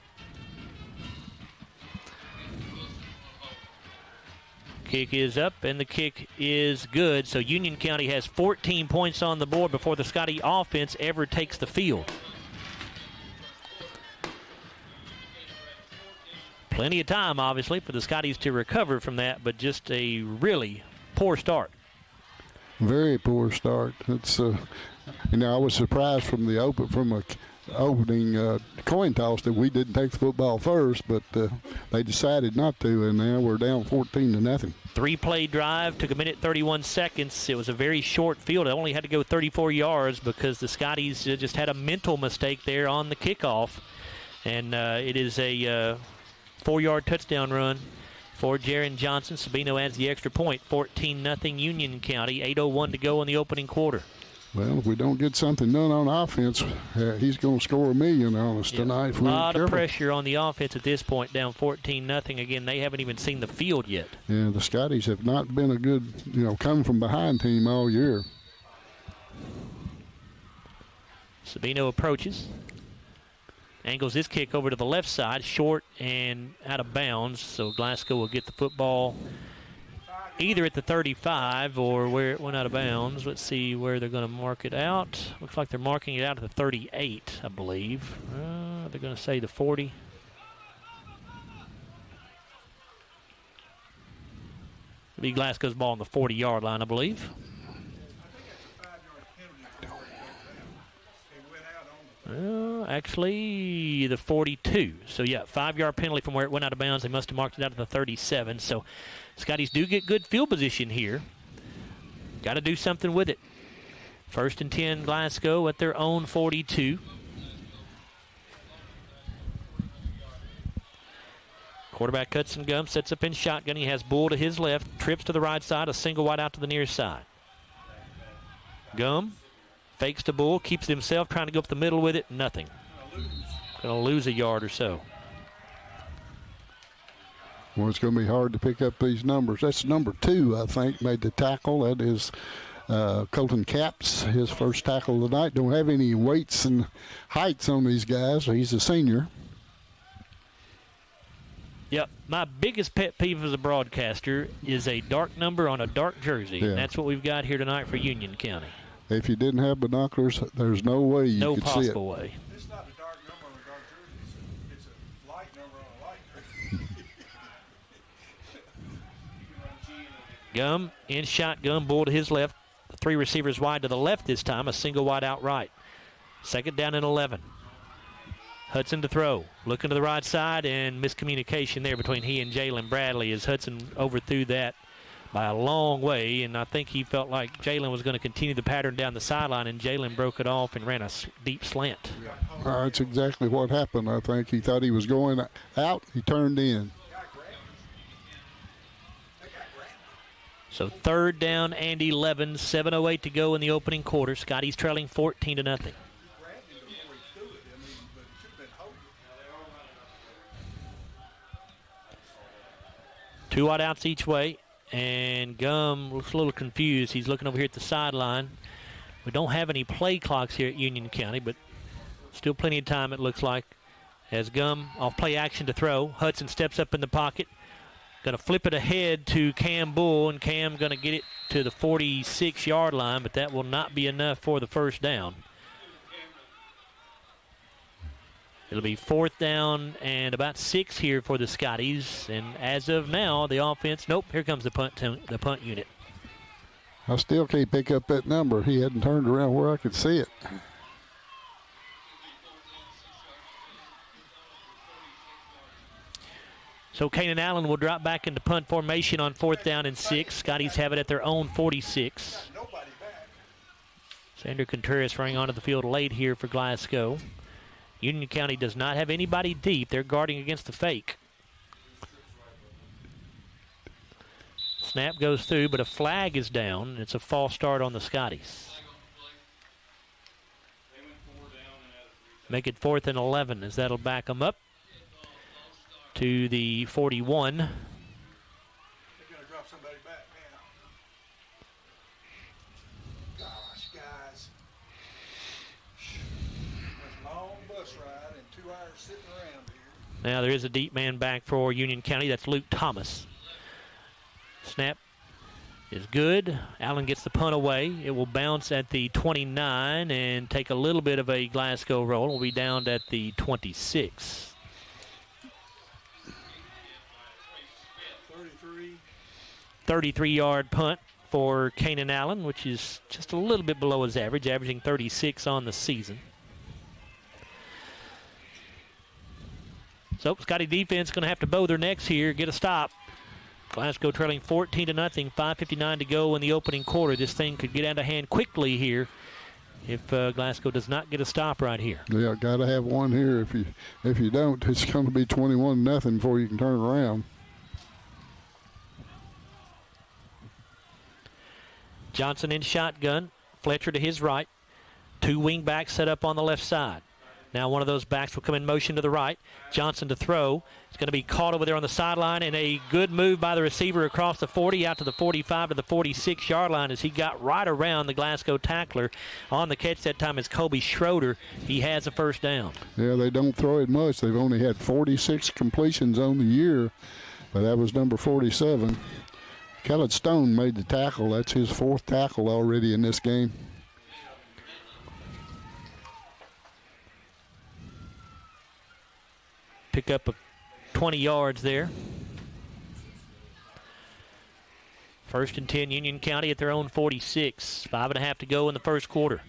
Kick is up, and the kick is good. So Union County has 14 points on the board before the Scottie offense ever takes the field. Plenty of time, obviously, for the Scotties to recover from that, but just a really poor start. Very poor start. It's I was surprised from the opening coin toss that we didn't take the football first, but they decided not to, and now we're down 14-0. 3-play drive, took 1:31 seconds. It was a very short field. It only had to go 34 yards because the Scotties just had a mental mistake there on the kickoff, and it is a 4-yard touchdown run for Jaron Johnson. Sabino adds the extra point. 14-0 Union County. 8:01 to go in the opening quarter. Well, if we don't get something done on offense, he's going to score $1 million on us tonight. A lot of pressure on the offense at this point, down 14-0. Again, they haven't even seen the field yet. Yeah, the Scotties have not been a good, come from behind team all year. Sabino approaches. Angles his kick over to the left side, short and out of bounds. So Glasgow will get the football either at the 35 or where it went out of bounds. Let's see where they're going to mark it out. Looks like they're marking it out at the 38, I believe. They're going to say the 40. It'll be Glasgow's ball on the 40-yard line, I believe. Actually, the 42. So, yeah, 5-yard penalty from where it went out of bounds. They must have marked it out at the 37. So, Scotties do get good field position here. Got to do something with it. 1st and 10, Glasgow at their own 42. Quarterback cuts and gums, sets up in shotgun. He has Bull to his left, trips to the right side, a single wide out to the near side. Gum fakes to Bull, keeps it himself, trying to go up the middle with it. Nothing. Going to lose a yard or so. Well, it's going to be hard to pick up these numbers. That's number 2, I think, made the tackle. That is Colton Capps, his first tackle of the night. Don't have any weights and heights on these guys. So he's a senior. Yep. My biggest pet peeve as a broadcaster is a dark number on a dark jersey. Yeah. And that's what we've got here tonight for Union County. if you didn't have binoculars, there's no way you could see it. No possible way. It's not a dark number on a dark jersey. It's a light number on a light jersey. Gum in shotgun, Bull to his left. The 3 receivers wide to the left this time, a single wide out right. 2nd down and 11. Hudson to throw. Looking to the right side, and miscommunication there between he and Jalen Bradley as Hudson overthrew that by a long way, and I think he felt like Jalen was going to continue the pattern down the sideline, and Jalen broke it off and ran a deep slant. That's exactly what happened. I think he thought he was going out. He turned in. So 3rd down and 11, 7:08 to go in the opening quarter. Scotty's trailing 14-0. Two wide outs each way, and Gum looks a little confused. He's looking over here at the sideline. We don't have any play clocks here at Union County, but still plenty of time, it looks like. As Gum off play action to throw, Hudson steps up in the pocket. Going to flip it ahead to Cam Bull, and Cam going to get it to the 46-yard line, but that will not be enough for the first down. It'll be 4th down and about 6 here for the Scotties, and as of now, the offense, nope, here comes the punt unit. I still can't pick up that number. He hadn't turned around where I could see it. So Kanan Allen will drop back into punt formation on 4th down and 6. Scotties have it at their own 46. Sander Contreras running onto the field late here for Glasgow. Union County does not have anybody deep. They're guarding against the fake. Snap goes through, but a flag is down, and it's a false start on the Scotties. Make it 4th and 11 as that'll back them up to the 41. They're going to drop somebody back now. Gosh, guys. That's a long bus ride and 2 hours sitting around here. Now there is a deep man back for Union County. That's Luke Thomas. Snap is good. Allen gets the punt away. It will bounce at the 29 and take a little bit of a Glasgow roll. It will be down at the 26. 33-yard punt for Kanan Allen, which is just a little bit below his average, averaging 36 on the season. So Scotty defense going to have to bow their necks here, get a stop. Glasgow trailing 14-0, 5:59 to go in the opening quarter. This thing could get out of hand quickly here if Glasgow does not get a stop right here. Yeah, got to have one here. If you don't, it's going to be 21-0 before you can turn around. Johnson in shotgun, Fletcher to his right. 2 wing backs set up on the left side. Now one of those backs will come in motion to the right. Johnson to throw. It's going to be caught over there on the sideline, and a good move by the receiver across the 40 out to the 45 to the 46-yard line as he got right around the Glasgow tackler. On the catch that time is Kobe Schroeder. He has a first down. Yeah, they don't throw it much. They've only had 46 completions on the year, but that was number 47. Kellen Stone made the tackle. That's his 4th tackle already in this game. Pick up 20 yards there. 1st and 10, Union County at their own 46. 5.5 to go in the first quarter.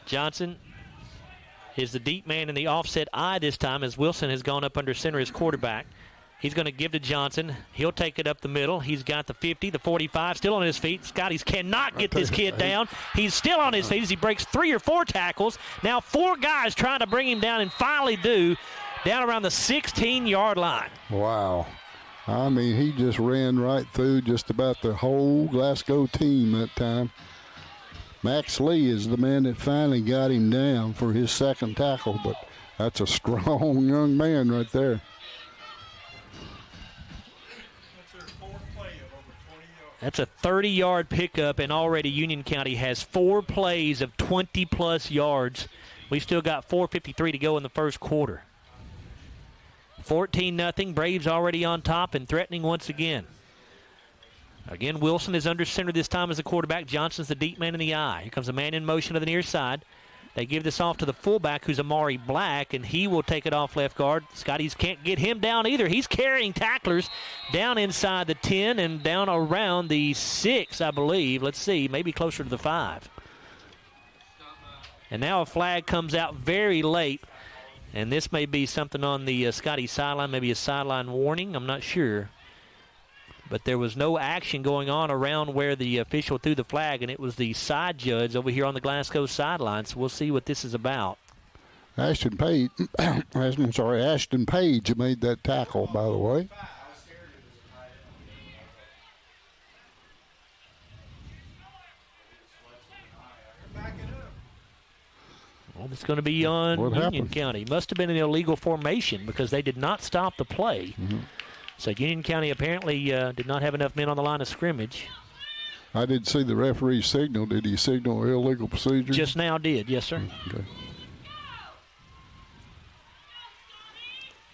Johnson is the deep man in the offset eye this time as Wilson has gone up under center as quarterback. He's going to give to Johnson. He'll take it up the middle. He's got the 50, the 45, still on his feet. Scotties cannot get this kid down. He's still on his feet as he breaks 3 or 4 tackles. Now 4 guys trying to bring him down and finally do, down around the 16-yard line. Wow. I mean, he just ran right through just about the whole Glasgow team that time. Max Lee is the man that finally got him down for his 2nd tackle, but that's a strong young man right there. That's a 30-yard pickup, and already Union County has 4 plays of 20-plus yards. We've still got 4:53 to go in the first quarter. 14-0, Braves already on top and threatening once again. Again, Wilson is under center this time as the quarterback. Johnson's the deep man in the eye. Here comes a man in motion to the near side. They give this off to the fullback, who's Amari Black, and he will take it off left guard. Scotties can't get him down either. He's carrying tacklers down inside the 10 and down around the 6, I believe. Let's see, maybe closer to the 5. And now a flag comes out very late, and this may be something on the Scotty sideline, maybe a sideline warning. I'm not sure. But there was no action going on around where the official threw the flag, and it was the side judge over here on the Glasgow sideline. So we'll see what this is about. Ashton Page made that tackle, by the way. Well, it's going to be on Union County. Must have been an illegal formation because they did not stop the play. Mm-hmm. So Union County apparently did not have enough men on the line of scrimmage. I did see the referee signal. Did he signal illegal procedure? Just now did, yes, sir. Okay.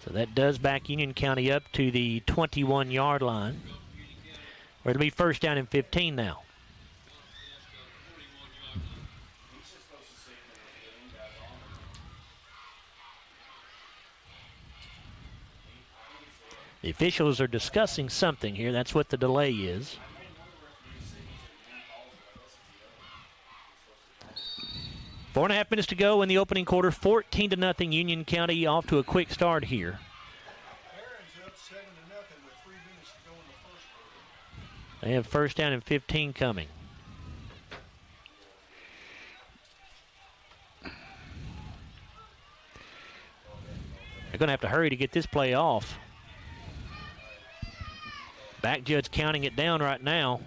So that does back Union County up to the 21-yard line, where it'll be first down and 15 now. The officials are discussing something here. That's what the delay is. Four and a half minutes to go in the opening quarter. 14-0 Union County, off to a quick start here. They have first down and 15 coming. They're going to have to hurry to get this play off. Back judge counting it down right now.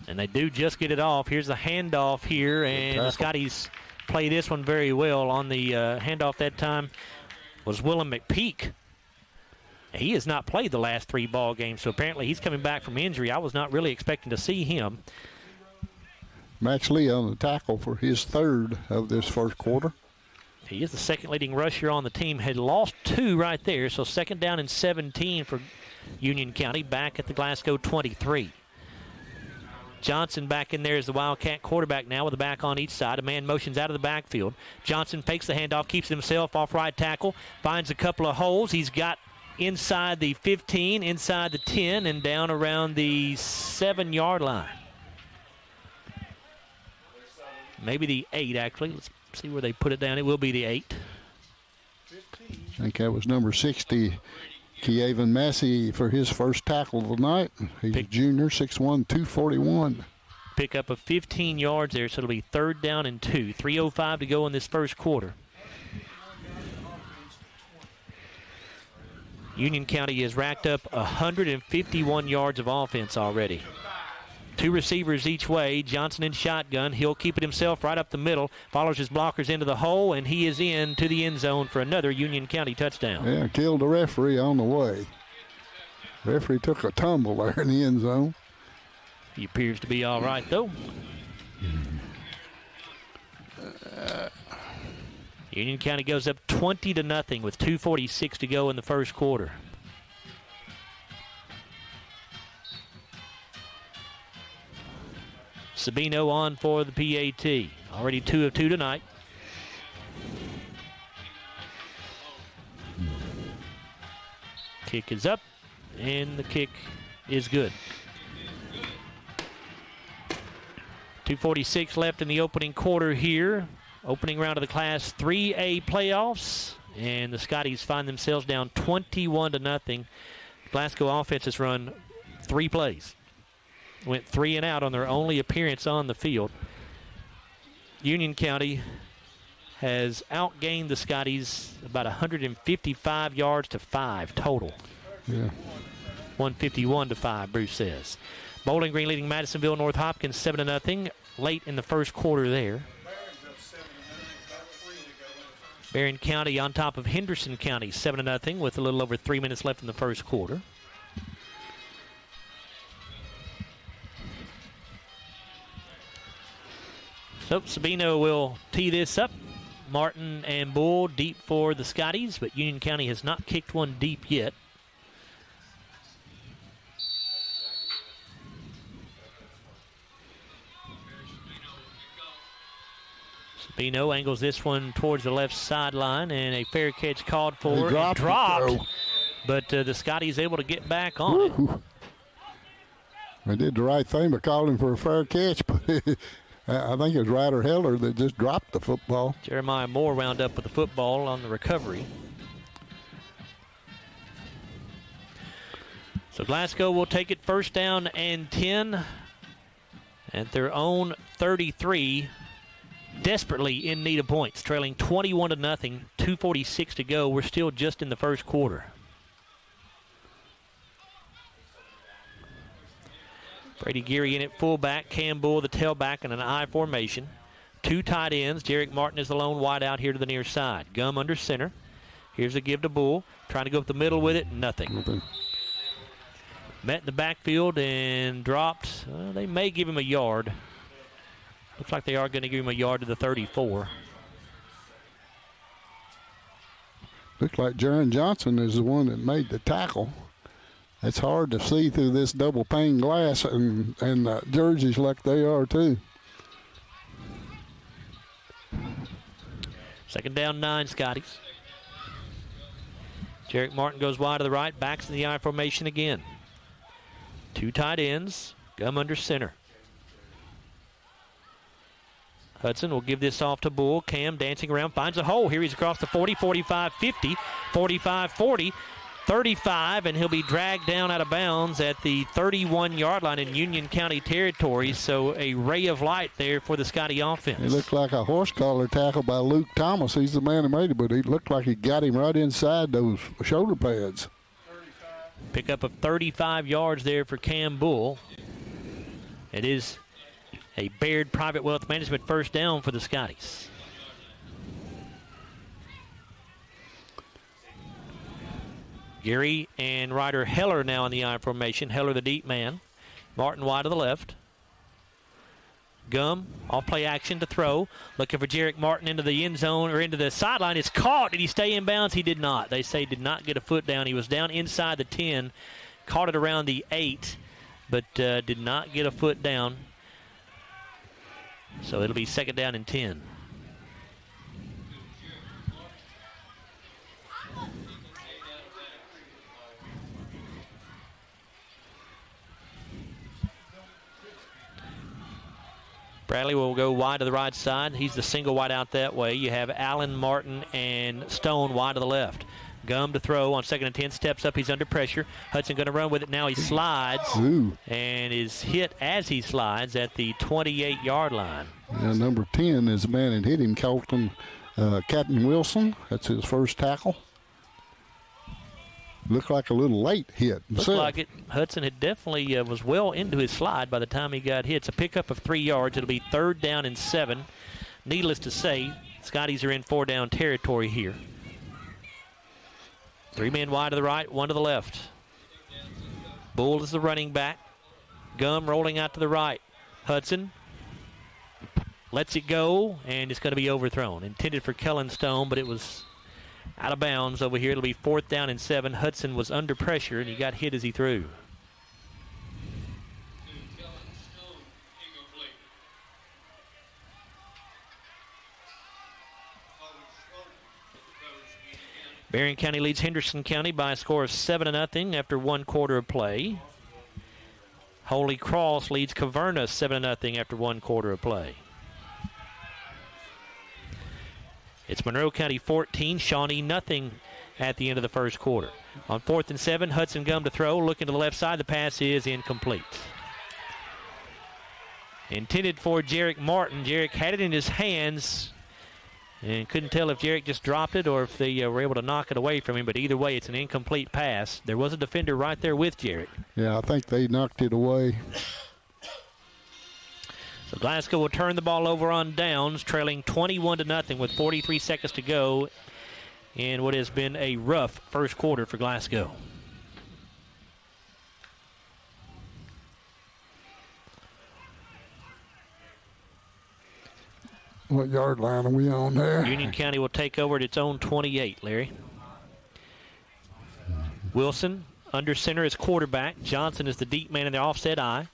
And they do just get it off. Here's the handoff here, and the Scotties play this one very well. On the handoff that time was Willem McPeak. He has not played the last 3 ball games, so apparently he's coming back from injury. I was not really expecting to see him. Max Lee on the tackle for his 3rd of this first quarter. He is the second leading rusher on the team. Had lost 2 right there, so second down and 17 for Union County, back at the Glasgow 23. Johnson back in there as the Wildcat quarterback now with the back on each side. A man motions out of the backfield. Johnson fakes the handoff, keeps himself off right tackle, finds a couple of holes. He's got inside the 15, inside the 10, and down around the 7-yard line. Maybe the 8, actually. Let's see where they put it down. It will be the 8. I think that was number 60. Keaven Massey for his first tackle of the night. He's a junior, 6'1", 241. Pick up of 15 yards there, so it'll be 3rd down and 2. 3:05 to go in this first quarter. Union County has racked up 151 yards of offense already. 2 receivers each way. Johnson in shotgun. He'll keep it himself right up the middle. Follows his blockers into the hole, and he is in to the end zone for another Union County touchdown. Yeah, killed the referee on the way. Referee took a tumble there in the end zone. He appears to be all right, though. Union County goes up 20-0 with 2:46 to go in the first quarter. Sabino on for the PAT. Already 2 of 2 tonight. Kick is up, and the kick is good. 2:46 left in the opening quarter here. Opening round of the Class 3A playoffs, and the Scotties find themselves down 21-0. Glasgow offense has run 3 plays. Went 3 and out on their only appearance on the field. Union County has outgained the Scotties about 155 yards to 5 total. Yeah. 151 to 5, Bruce says. Bowling Green leading Madisonville North Hopkins 7-0 late in the first quarter there. Barron County on top of Henderson County 7-0 with a little over 3 minutes left in the first quarter. So Sabino will tee this up. Martin and Bull deep for the Scotties, but Union County has not kicked one deep yet. Bino angles this one towards the left sideline, and a fair catch called for. Dropped. But the Scotties able to get back on it. They did the right thing by calling for a fair catch, but I think it was Ryder Heller that just dropped the football. Jeremiah Moore wound up with the football on the recovery. So Glasgow will take it first down and 10 at their own 33. Desperately in need of points, trailing 21-0, 2:46 to go. We're still just in the first quarter. Brady Geary in at fullback, Cam Bull the tailback in an I formation. Two tight ends. Jarek Martin is the lone wide out here to the near side. Gum under center. Here's a give to Bull. Trying to go up the middle with it. Nothing. Met in the backfield and dropped. They may give him a yard. Looks like they are going to give him a yard to the 34. Looks like Jaron Johnson is the one that made the tackle. It's hard to see through this double pane glass, and jerseys like they are too. Second down, 9 Scotties. Jarek Martin goes wide to the right, backs in the I formation again. Two tight ends, Gum under center. Hudson will give this off to Bull. Cam dancing around, finds a hole. Here he's across the 40, 45, 50, 45, 40, 35, and he'll be dragged down out of bounds at the 31-yard line in Union County territory. So a ray of light there for the Scottie offense. It looked like a horse collar tackle by Luke Thomas. He's the man who made it, but he looked like he got him right inside those shoulder pads. Pickup of 35 yards there for Cam Bull. It is a Baird Private Wealth Management first down for the Scotties. Geary and Ryder Heller now in the I formation. Heller the deep man. Martin wide to the left. Gum off play action to throw. Looking for Jarek Martin into the end zone or into the sideline. It's caught. Did he stay in bounds? He did not. They say did not get a foot down. He was down inside the 10. Caught it around the 8, but did not get a foot down. So it'll be second down and 10. Bradley will go wide to the right side. He's the single wide out that way. You have Allen, Martin, and Stone wide to the left. Gum to throw on second and 10. Steps up. He's under pressure. Hudson going to run with it now. He slides and is hit as he slides at the 28-yard line. Yeah, number 10 is the man that hit him, Captain Wilson. That's his first tackle. Looked like a little late hit. Looked like it. Hudson had definitely was well into his slide by the time he got hit. It's a pickup of 3 yards. It'll be third down and 7. Needless to say, Scotties are in 4-down territory here. 3 men wide to the right, 1 to the left. Bull is the running back. Gum rolling out to the right. Hudson lets it go, and it's going to be overthrown. Intended for Kellen Stone, but it was out of bounds over here. It'll be fourth down and 7. Hudson was under pressure, and he got hit as he threw. Marion County leads Henderson County by a score of 7-0 after 1 quarter of play. Holy Cross leads Caverna 7-0 after 1 quarter of play. It's Monroe County 14, Shawnee nothing at the end of the first quarter. On 4th and 7, Hudson Gum to throw. Looking to the left side, the pass is incomplete. Intended for Jarek Martin. Jarek had it in his hands and couldn't tell if Jarek just dropped it or if they were able to knock it away from him, but either way, it's an incomplete pass. There was a defender right there with Jarek. Yeah, I think they knocked it away. So Glasgow will turn the ball over on downs, trailing 21-0 with 43 seconds to go in what has been a rough first quarter for Glasgow. What yard line are we on there? Union County will take over at its own 28, Larry. Wilson under center is quarterback. Johnson is the deep man in the offset eye.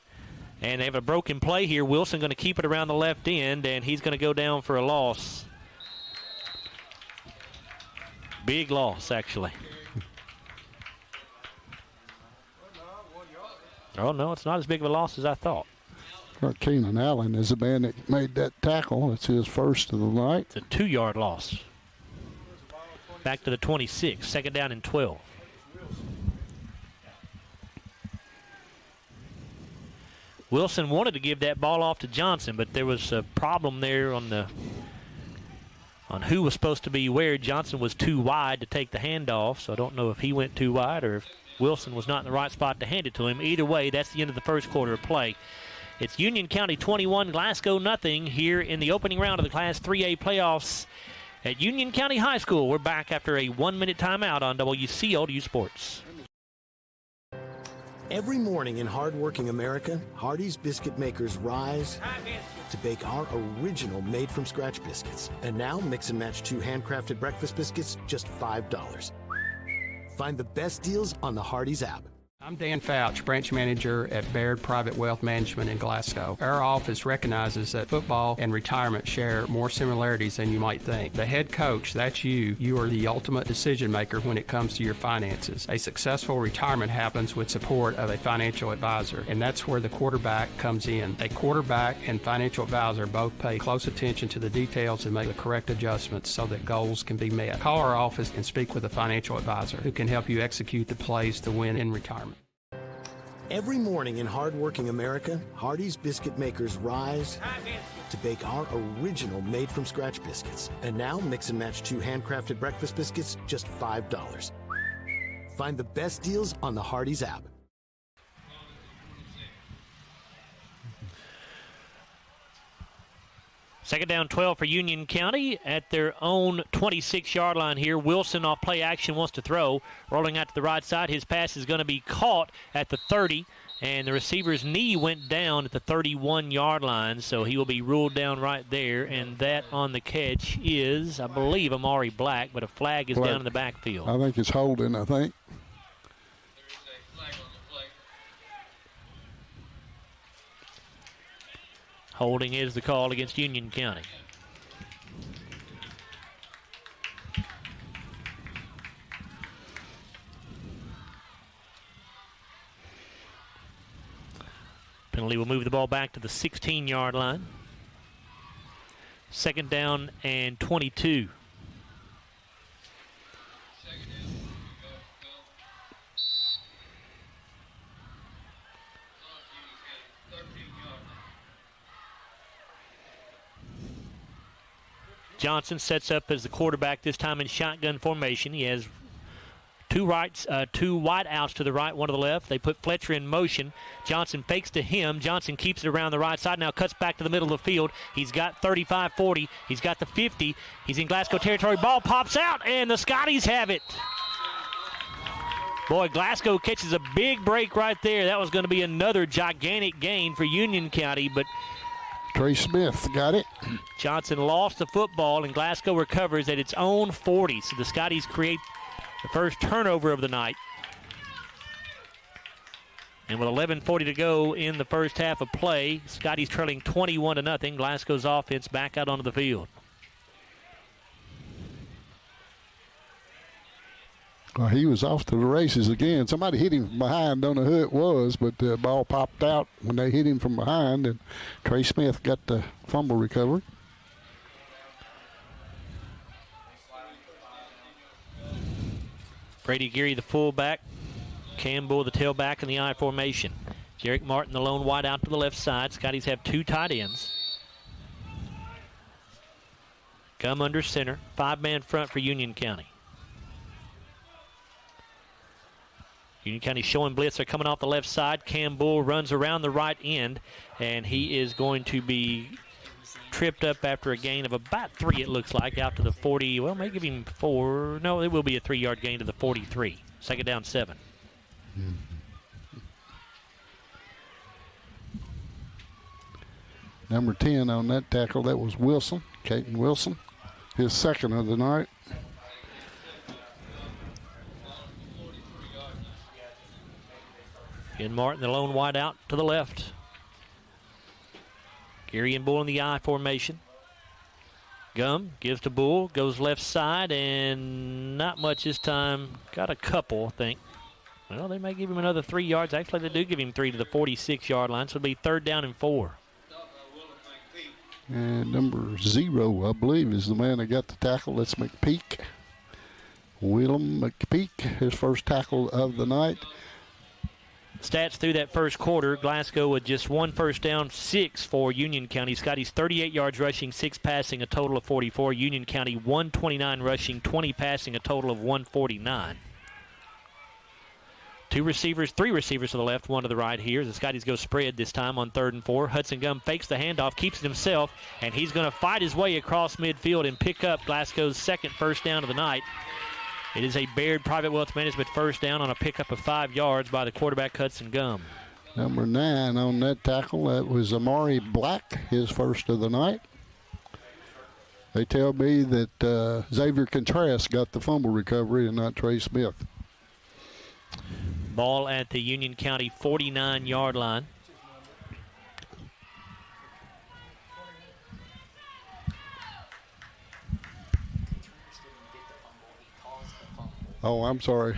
And they have a broken play here. Wilson going to keep it around the left end, and he's going to go down for a loss. Big loss, actually. Oh, no, it's not as big of a loss as I thought. Keenan Allen is the man that made that tackle. It's his first of the night. It's a 2-yard loss. Back to the 26, second down and 12. Wilson wanted to give that ball off to Johnson, but there was a problem there on who was supposed to be where. Johnson was too wide to take the handoff, so I don't know if he went too wide or if Wilson was not in the right spot to hand it to him. Either way, that's the end of the first quarter of play. It's Union County 21, Glasgow nothing here in the opening round of the Class 3A playoffs at Union County High School. We're back after a 1-minute timeout on WCLU Sports. Every morning in hardworking America, Hardee's biscuit makers rise to bake our original made-from-scratch biscuits. And now, mix and match 2 handcrafted breakfast biscuits, just $5. Find the best deals on the Hardee's app. I'm Dan Fouch, branch manager at Baird Private Wealth Management in Glasgow. Our office recognizes that football and retirement share more similarities than you might think. The head coach, that's you. You are the ultimate decision maker when it comes to your finances. A successful retirement happens with support of a financial advisor, and that's where the quarterback comes in. A quarterback and financial advisor both pay close attention to the details and make the correct adjustments so that goals can be met. Call our office and speak with a financial advisor who can help you execute the plays to win in retirement. Every morning in hardworking America, Hardee's biscuit makers rise to bake our original made-from-scratch biscuits. And now, mix and match 2 handcrafted breakfast biscuits, just $5. Find the best deals on the Hardee's app. Second down 12 for Union County at their own 26-yard line here. Wilson off play action wants to throw. Rolling out to the right side. His pass is going to be caught at the 30, and the receiver's knee went down at the 31-yard line, so he will be ruled down right there. And that on the catch is, I believe, Amari Black, but a flag is down in the backfield. I think it's holding, I think. Holding is the call against Union County. Penalty will move the ball back to the 16-yard line. Second down and 22. Johnson sets up as the quarterback, this time in shotgun formation. He has two wide outs to the right, one to the left. They put Fletcher in motion. Johnson fakes to him. Johnson keeps it around the right side, now cuts back to the middle of the field. He's got 35-40. He's got the 50. He's in Glasgow territory. Ball pops out, and the Scotties have it. Boy, Glasgow catches a big break right there. That was going to be another gigantic gain for Union County, but Trey Smith got it. Johnson lost the football, and Glasgow recovers at its own 40. So the Scotties create the first turnover of the night. And with 11:40 to go in the first half of play, Scotties trailing 21-0. Glasgow's offense back out onto the field. Well, he was off to the races again. Somebody hit him from behind. Don't know who it was, but the ball popped out when they hit him from behind, and Trey Smith got the fumble recovery. Brady Geary, the fullback. Campbell, the tailback in the I formation. Jarek Martin, the lone wide out to the left side. Scotties have 2 tight ends. Come under center. 5-man front for Union County. Union County showing blitz. They're coming off the left side. Campbell runs around the right end, and he is going to be tripped up after a gain of about 3, it looks like, out to the 40. Well, may give him 4. No, it will be a 3-yard gain to the 43. Second down 7. Number 10 on that tackle, that was Wilson, Caden Wilson, his second of the night. And Martin, the lone wide out to the left. Geary and Bull in the I formation. Gum gives to Bull, goes left side, and not much this time. Got a couple, I think. Well, they may give him another 3 yards. Actually, they do give him 3 to the 46-yard line, so it'll be 3rd down and 4. And number 0, I believe, is the man that got the tackle. That's McPeak. Willem McPeak, his first tackle of the night. Stats through that first quarter, Glasgow with just 1 first down, 6 for Union County. Scotties 38 yards rushing, 6 passing, a total of 44. Union County 129 rushing, 20 passing, a total of 149. 3 receivers to the left, 1 to the right here. The Scotties go spread this time on 3rd and 4. Hudson Gum fakes the handoff, keeps it himself, and he's going to fight his way across midfield and pick up Glasgow's 2nd first down of the night. It is a Baird Private Wealth Management first down on a pickup of 5 yards by the quarterback, Hudson Gum. Number 9 on that tackle, that was Amari Black, his first of the night. They tell me that Xavier Contreras got the fumble recovery and not Trey Smith. Ball at the Union County 49-yard line. Oh, I'm sorry.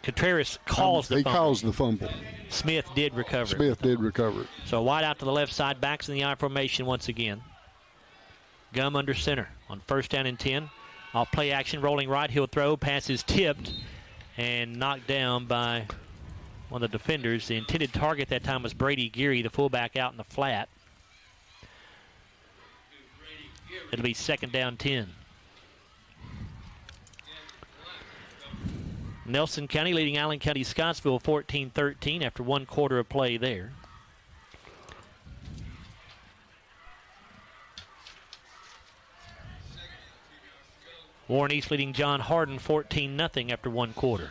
Contreras calls the fumble. He calls the fumble. Smith did recover. Smith did recover it. So wide out to the left side, backs in the I formation once again. Gum under center on 1st down and 10. Off play action, rolling right, he'll throw. Pass is tipped and knocked down by one of the defenders. The intended target that time was Brady Geary, the fullback, out in the flat. It'll be 2nd down 10. Nelson County leading Allen County Scottsville 14-13 after 1 quarter of play there. Warren East leading John Hardin 14-0 after 1 quarter.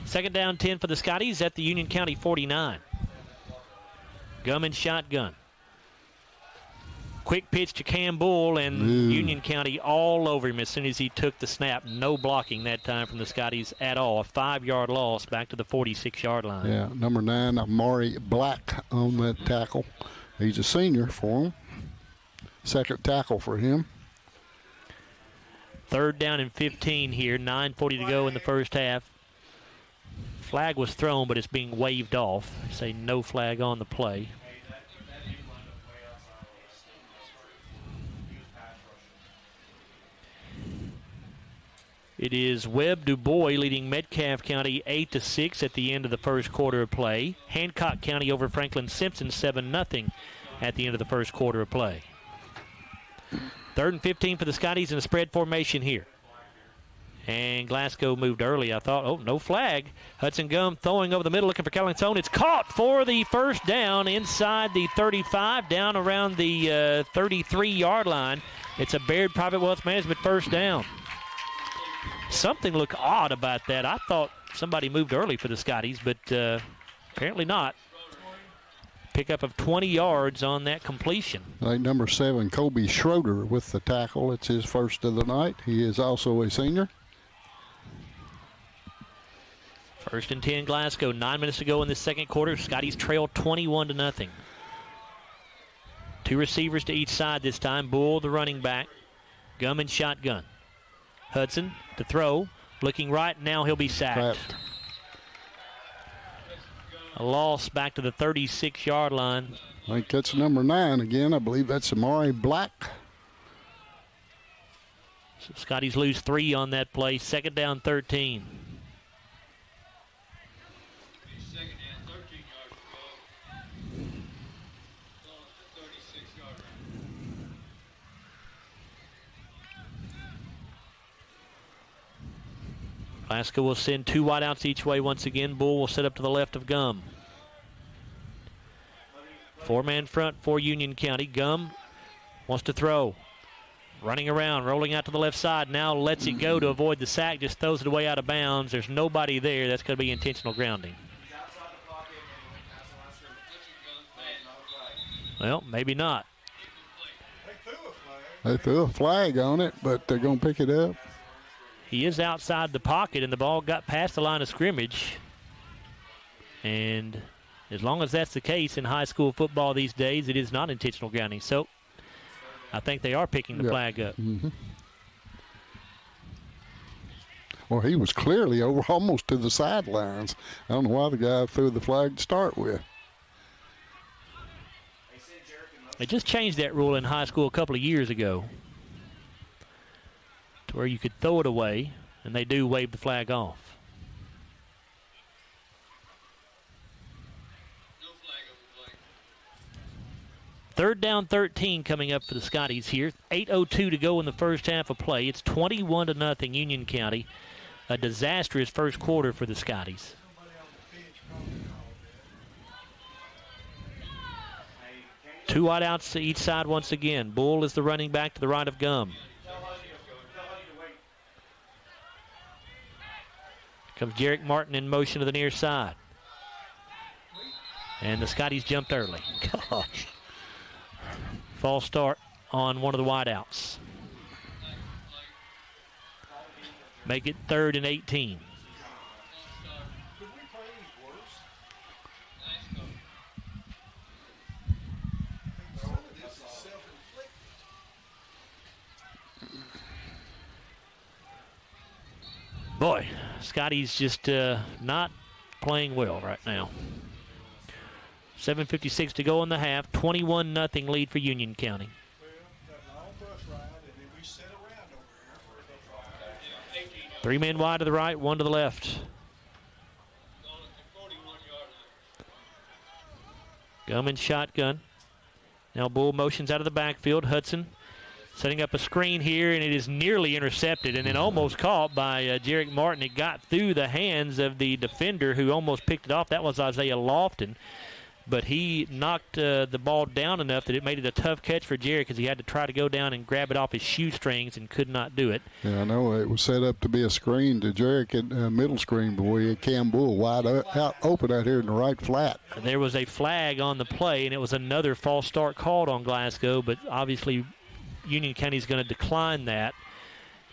2nd down 10 for the Scotties at the Union County 49. Gum and shotgun. Quick pitch to Cam Bull, and Union County all over him as soon as he took the snap. No blocking that time from the Scotties at all. A 5-yard loss back to the 46-yard line. Yeah, number 9, Amari Black on that tackle. He's a senior for him. 2nd tackle for him. 3rd down and 15 here. 9:40 to go in the first half. Flag was thrown, but it's being waved off. Say no flag on the play. It is Webb DuBois leading Metcalfe County 8-6 at the end of the first quarter of play. Hancock County over Franklin Simpson 7-0 at the end of the first quarter of play. 3rd and 15 for the Scotties in a spread formation here. And Glasgow moved early. I thought, oh, no flag. Hudson Gum throwing over the middle, looking for Callington. It's caught for the first down inside the 35, down around the 33-yard line. It's a Baird Private Wealth Management first down. Something looked odd about that. I thought somebody moved early for the Scotties, but apparently not. Pickup of 20 yards on that completion. Like number 7, Kobe Schroeder with the tackle. It's his first of the night. He is also a senior. 1st and 10 Glasgow. 9 minutes to go in the second quarter. Scotties trail 21-0. 2 receivers to each side this time. Bull, the running back. Gum and shotgun. Hudson to throw. Looking right. Now he'll be sacked. A loss back to the 36-yard line. I think that's number 9 again. I believe that's Amari Black. So Scotties lose 3 on that play. 2nd down 13. Glasgow will send 2 wideouts each way once again. Bull will set up to the left of Gum. 4-man front for Union County. Gum wants to throw. Running around, rolling out to the left side. Now lets it go to avoid the sack. Just throws it away out of bounds. There's nobody there. That's going to be intentional grounding. Well, maybe not. They threw a flag on it, but they're going to pick it up. He is outside the pocket, and the ball got past the line of scrimmage. And as long as that's the case in high school football these days, it is not intentional grounding. So I think they are picking the flag up. Mm-hmm. Well, he was clearly over almost to the sidelines. I don't know why the guy threw the flag to start with. They just changed that rule in high school a couple of years ago to where you could throw it away, and they do wave the flag off. Third down 13 coming up for the Scotties here. 8:02 to go in the first half of play. It's 21-0 Union County. A disastrous first quarter for the Scotties. Two wideouts to each side once again. Bull is the running back to the right of Gum. Comes Jarek Martin in motion to the near side. And the Scotties jumped early. Gosh. False start on one of the wideouts. Make it 3rd and 18. Boy, Scotty's just not playing well right now. 7:56 to go in the half. 21-0 lead for Union County. Three men wide to the right, one to the left. Gum in shotgun. Now Bull motions out of the backfield. Hudson setting up a screen here, and it is nearly intercepted and then almost caught by Jarek Martin. It got through the hands of the defender who almost picked it off. That was Isaiah Lofton. But he knocked the ball down enough that it made it a tough catch for Jarek because he had to try to go down and grab it off his shoestrings and could not do it. Yeah, I know it was set up to be a screen to Jarek at middle screen, but we had Cam Bull wide out open out here in the right flat. And there was a flag on the play, and it was another false start called on Glasgow, but obviously Union County is going to decline that.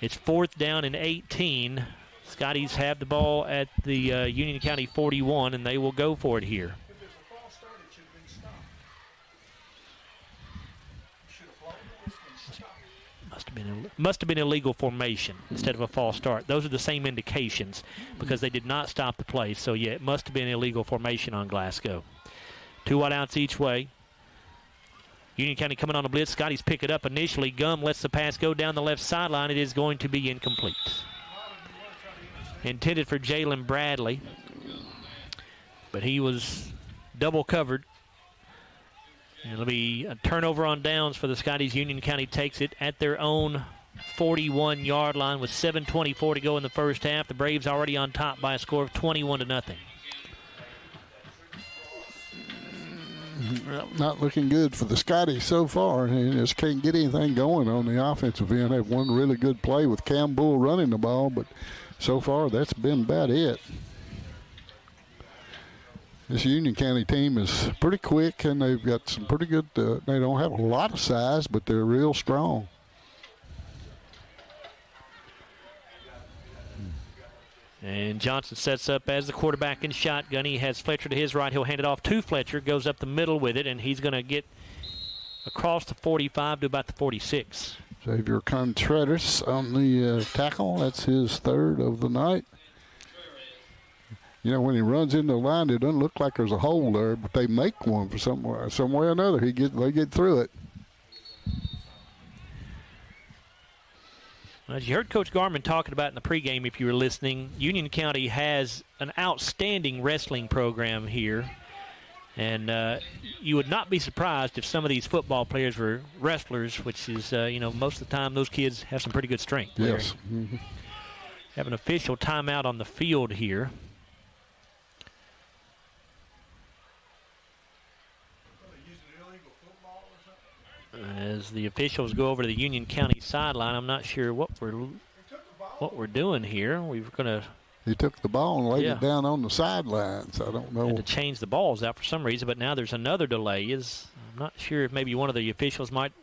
It's 4th down and 18. Scotties have the ball at the Union County 41, and they will go for it here. Must have been illegal formation instead of a false start. Those are the same indications because they did not stop the play. So, yeah, it must have been illegal formation on Glasgow. Two wideouts each way. Union County coming on a blitz. Scotties pick it up initially. Gum lets the pass go down the left sideline. It is going to be incomplete. Intended for Jalen Bradley, but he was double covered. And it'll be a turnover on downs for the Scotties. Union County takes it at their own 41-yard line with 7:24 to go in the first half. The Braves already on top by a score of 21-0. Not looking good for the Scotties so far. They just can't get anything going on the offensive end. They've one really good play with Cam Bull running the ball, but so far that's been about it. This Union County team is pretty quick, and they've got some pretty good, they don't have a lot of size, but they're real strong. And Johnson sets up as the quarterback in shotgun. He has Fletcher to his right. He'll hand it off to Fletcher, goes up the middle with it, and he's going to get across the 45 to about the 46. Xavier Contreras on the tackle. That's his 3rd of the night. You know, when he runs into the line, it doesn't look like there's a hole there, but they make one for some way or another. They get through it. As you heard Coach Garmin talking about in the pregame, if you were listening, Union County has an outstanding wrestling program here. And you would not be surprised if some of these football players were wrestlers, which is, most of the time those kids have some pretty good strength. Yes. Have an official timeout on the field here. As the officials go over to the Union County sideline, I'm not sure what we're doing here. He took the ball and laid it down on the sidelines. I don't know. Had to change the balls out for some reason, but now there's another delay. I'm not sure if maybe one of the officials might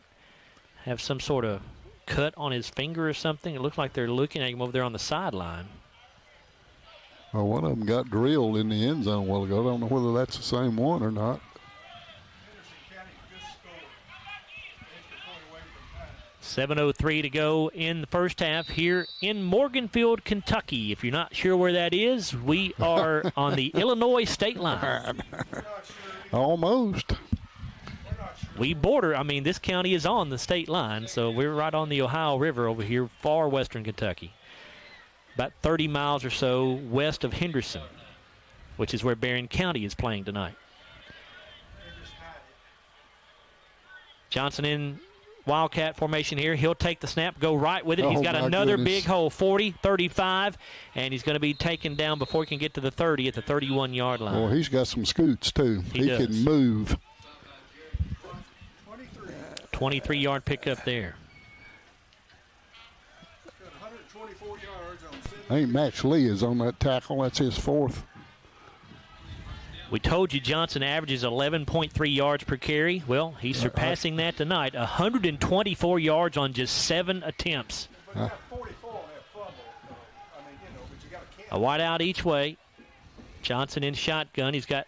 have some sort of cut on his finger or something. It looks like they're looking at him over there on the sideline. Well, one of them got drilled in the end zone a while ago. I don't know whether that's the same one or not. 7:03 to go in the first half here in Morganfield, Kentucky. If you're not sure where that is, we are on the Illinois state line. Almost. We border, this county is on the state line, so we're right on the Ohio River over here, far western Kentucky. About 30 miles or so west of Henderson, which is where Barron County is playing tonight. Johnson in Wildcat formation here. He'll take the snap, go right with it. He's got another big hole, 40, 35, and he's going to be taken down before he can get to the 30 at the 31-yard line. Well, he's got some scoots, too. He does. can move. 23-yard pickup there. I think Max Lee is on that tackle. That's his fourth. We told you Johnson averages 11.3 yards per carry. Well, he's surpassing that tonight. 124 yards on just 7 attempts. A wide out each way. Johnson in shotgun. He's got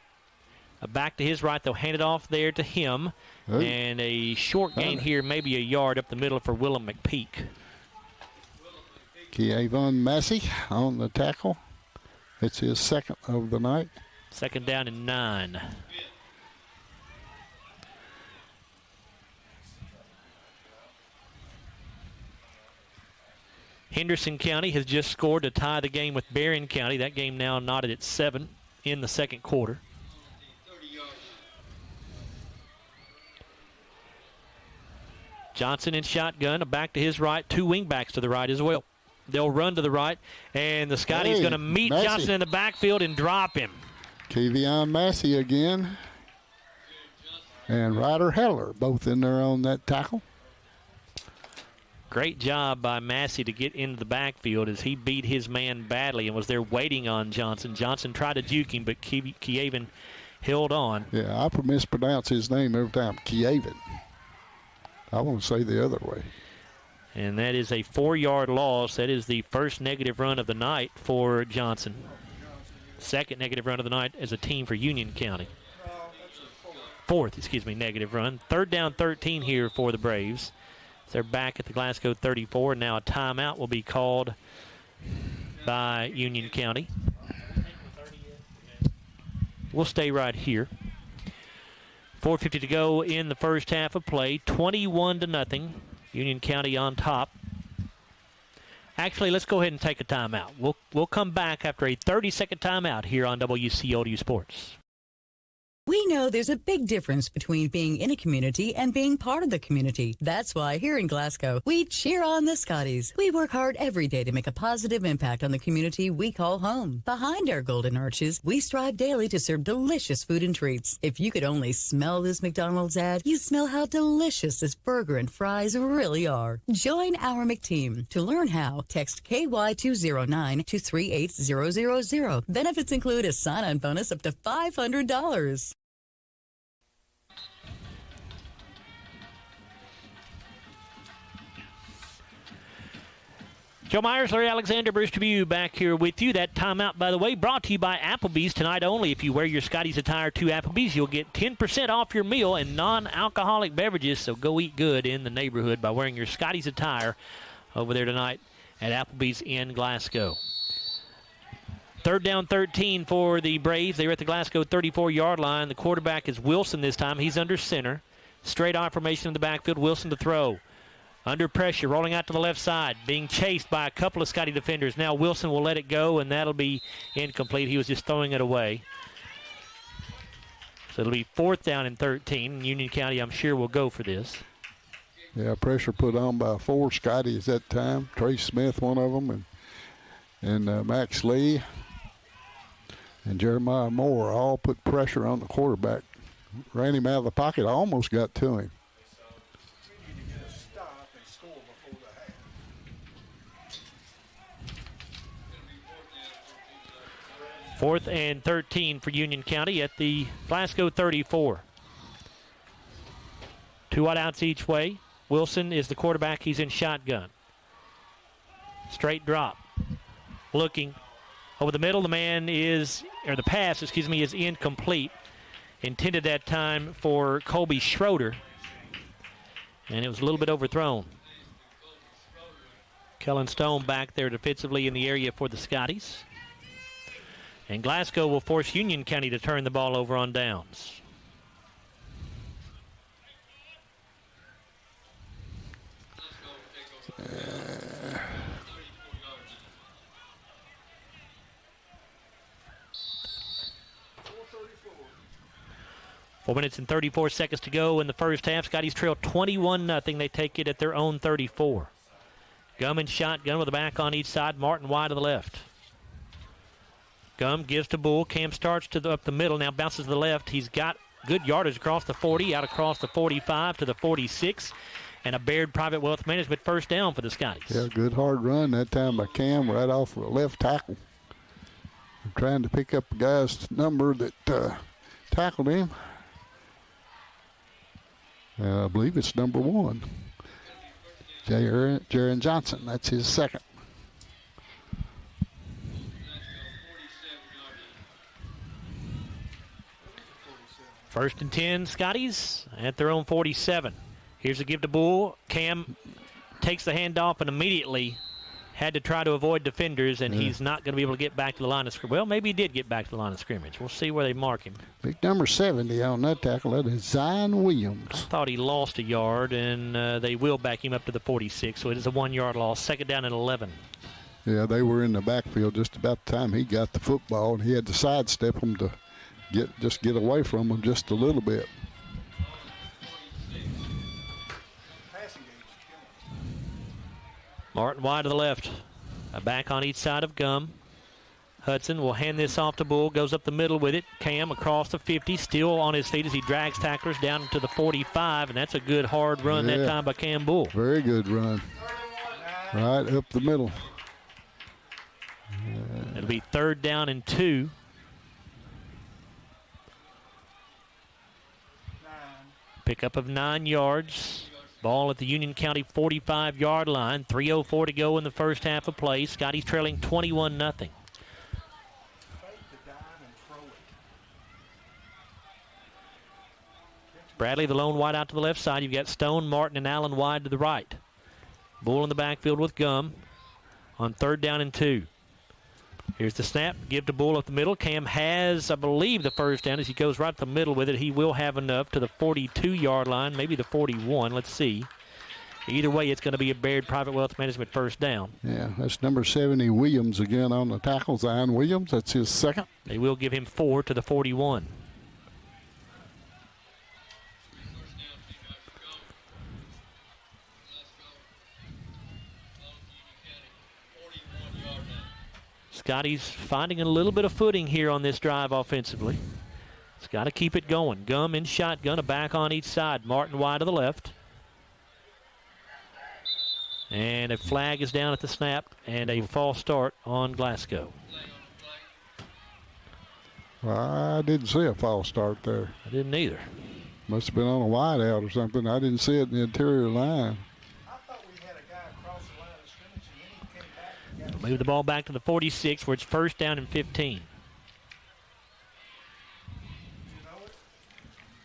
a back to his right. They'll hand it off there to him. And a short gain here, maybe a yard up the middle for Willem McPeak. Kiavon Massey on the tackle. It's his second of the night. Second down and 9. Henderson County has just scored to tie the game with Barron County. That game now knotted at 7 in the second quarter. Johnson in shotgun, a back to his right, 2 wingbacks to the right as well. They'll run to the right, and the Scotties going to meet Massey. Johnson in the backfield and drop him. Kevion Massey again. And Ryder Heller both in there on that tackle. Great job by Massey to get into the backfield as he beat his man badly and was there waiting on Johnson. Johnson tried to juke him, but Kiavon held on. Yeah, I mispronounce his name every time. Kiavon. I want to say the other way. And that is a 4-yard loss. That is the first negative run of the night for Johnson. Second negative run of the night as a team for Union County. Fourth, negative run. Third down 13 here for the Braves. They're back at the Glasgow 34. Now a timeout will be called by Union County. We'll stay right here. 4:50 to go in the first half of play. 21-0. Union County on top. Actually, let's go ahead and take a timeout. We'll come back after a 30-second timeout here on WCOU Sports. We know there's a big difference between being in a community and being part of the community. That's why here in Glasgow, we cheer on the Scotties. We work hard every day to make a positive impact on the community we call home. Behind our golden arches, we strive daily to serve delicious food and treats. If you could only smell this McDonald's ad, you'd smell how delicious this burger and fries really are. Join our McTeam. To learn how, text KY209 to 38000. Benefits include a sign-on bonus up to $500. Joe Myers, Larry Alexander, Bruce Tribune back here with you. That timeout, by the way, brought to you by Applebee's tonight only. If you wear your Scotties attire to Applebee's, you'll get 10% off your meal and non-alcoholic beverages. So go eat good in the neighborhood by wearing your Scotties attire over there tonight at Applebee's in Glasgow. Third down 13 for the Braves. They're at the Glasgow 34-yard line. The quarterback is Wilson this time. He's under center. Straight eye formation in the backfield. Wilson to throw. Under pressure, rolling out to the left side, being chased by a couple of Scotty defenders. Now Wilson will let it go, and that'll be incomplete. He was just throwing it away. So it'll be 4th down and 13. Union County, I'm sure, will go for this. Yeah, pressure put on by 4 Scotties that time. Trey Smith, one of them, and Max Lee and Jeremiah Moore all put pressure on the quarterback. Ran him out of the pocket, almost got to him. 4th and 13 for Union County at the Glasgow 34. 2 wideouts each way. Wilson is the quarterback. He's in shotgun. Straight drop. Looking. Over the middle, the pass is incomplete. Intended that time for Colby Schroeder, and it was a little bit overthrown. Kellen Stone back there defensively in the area for the Scotties. And Glasgow will force Union County to turn the ball over on downs. Four minutes and 34 seconds to go in the first half. Scotties trail 21-0. They take it at their own 34. Gum and shotgun with a back on each side. Martin wide to the left. Gum gives to Bull. Cam starts up the middle. Now bounces to the left. He's got good yardage across the 40, out across the 45 to the 46. And a Baird Private Wealth Management first down for the Scotties. Yeah, good hard run that time by Cam right off the left tackle. Trying to pick up the guy's number that tackled him. I believe it's number 1. Jaron Johnson. That's his second. First and 10, Scotties at their own 47. Here's a give to Bull. Cam takes the handoff and immediately had to try to avoid defenders, and he's not going to be able to get back to the line of scrimmage. Well, maybe he did get back to the line of scrimmage. We'll see where they mark him. Big number 70 on that tackle. That is Zion Williams. I thought he lost a yard, and they will back him up to the 46, so it is a 1-yard loss. Second down and 11. Yeah, they were in the backfield just about the time he got the football, and he had to sidestep him to get away from him just a little bit. Martin wide to the left. A back on each side of Gum. Hudson will hand this off to Bull. Goes up the middle with it. Cam across the 50. Still on his feet as he drags tacklers down to the 45. And that's a good hard run that time by Cam Bull. Very good run. Right up the middle. It'll be third down and 2. Pickup of 9 yards. Ball at the Union County 45-yard line. 3:04 to go in the first half of play. Scotty's trailing 21-0. Bradley, the lone wide out to the left side. You've got Stone, Martin, and Allen wide to the right. Bull in the backfield with Gum on third down and 2. Here's the snap. Give to Bull up the middle. Cam has, I believe, the first down as he goes right up the middle with it. He will have enough to the 42-yard line, maybe the 41. Let's see. Either way, it's going to be a Baird Private Wealth Management first down. Yeah, that's number 70, Williams, again on the tackle. Zion Williams, that's his second. They will give him 4 to the 41. Scotty's finding a little bit of footing here on this drive offensively. It's got to keep it going. Gum in shotgun, a back on each side. Martin wide to the left. And a flag is down at the snap and a false start on Glasgow. Well, I didn't see a false start there. I didn't either. Must have been on a wide out or something. I didn't see it in the interior line. Move the ball back to the 46 where it's first down and 15.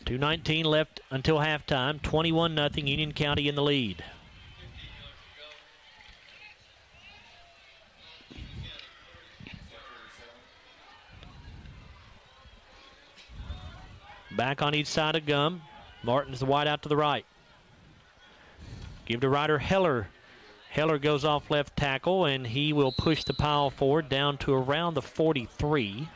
2:19 left until halftime. 21-0 Union County in the lead. Back on each side of Gum. Martin's the wide out to the right. Give to Ryder Heller. Heller goes off left tackle, and he will push the pile forward down to around the 43.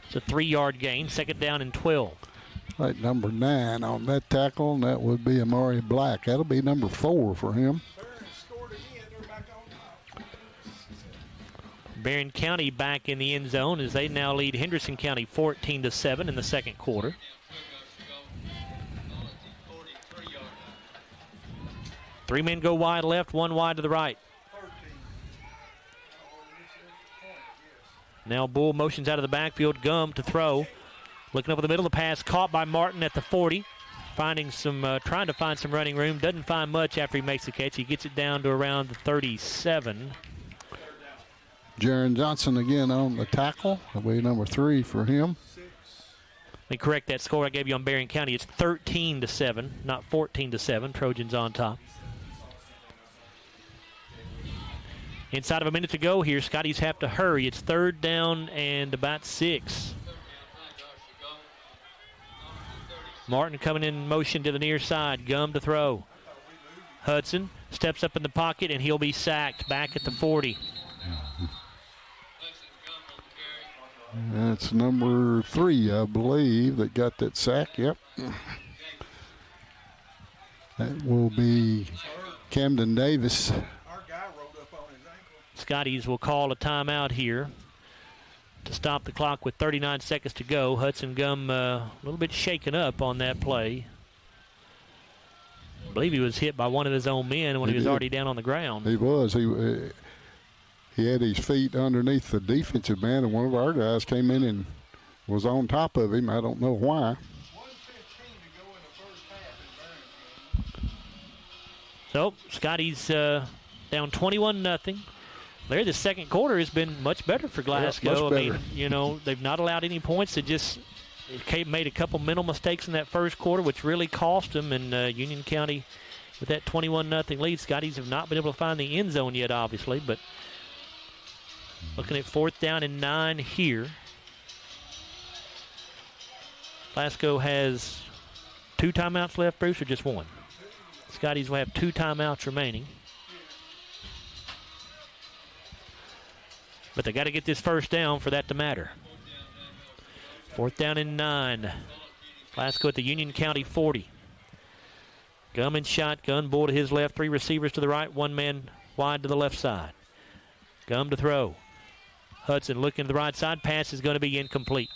It's a 3-yard gain, second down and 12. Right, number 9 on that tackle, and that would be Amari Black. That'll be number 4 for him. Barron County back in the end zone as they now lead Henderson County 14-7 in the second quarter. Three men go wide left, one wide to the right. Now Bull motions out of the backfield. Gum to throw. Looking over the middle, the pass caught by Martin at the 40. trying to find some running room. Doesn't find much after he makes the catch. He gets it down to around the 37. Jaron Johnson again on the tackle. That'll be number 3 for him. Let me correct that score I gave you on Berrien County. It's 13-7, not 14-7. Trojans on top. Inside of a minute to go here. Scotties have to hurry. It's 3rd down and about 6. Martin coming in motion to the near side. Gum to throw. Hudson steps up in the pocket, and he'll be sacked back at the 40. That's number 3, I believe, that got that sack. Yep. That will be Camden Davis. Scotties will call a timeout here to stop the clock with 39 seconds to go. Hudson Gum a little bit shaken up on that play. I believe he was hit by one of his own men when he was already down on the ground. He was. He had his feet underneath the defensive man, and one of our guys came in and was on top of him. I don't know why. So, Scotty's down 21-0. Larry, the second quarter has been much better for Glasgow. Yeah, I mean, you know, they've not allowed any points. They just made a couple mental mistakes in that first quarter, which really cost them. And Union County, with that 21-0 lead, Scotties have not been able to find the end zone yet, obviously. But looking at 4th down and 9 here. Glasgow has 2 timeouts left, Bruce, or just 1? Scotties will have 2 timeouts remaining. But they got to get this first down for that to matter. 4th down and 9. Glasgow at the Union County 40. Gum and shotgun. Bull to his left. 3 receivers to the right. 1 man wide to the left side. Gum to throw. Hudson looking to the right side. Pass is going to be incomplete.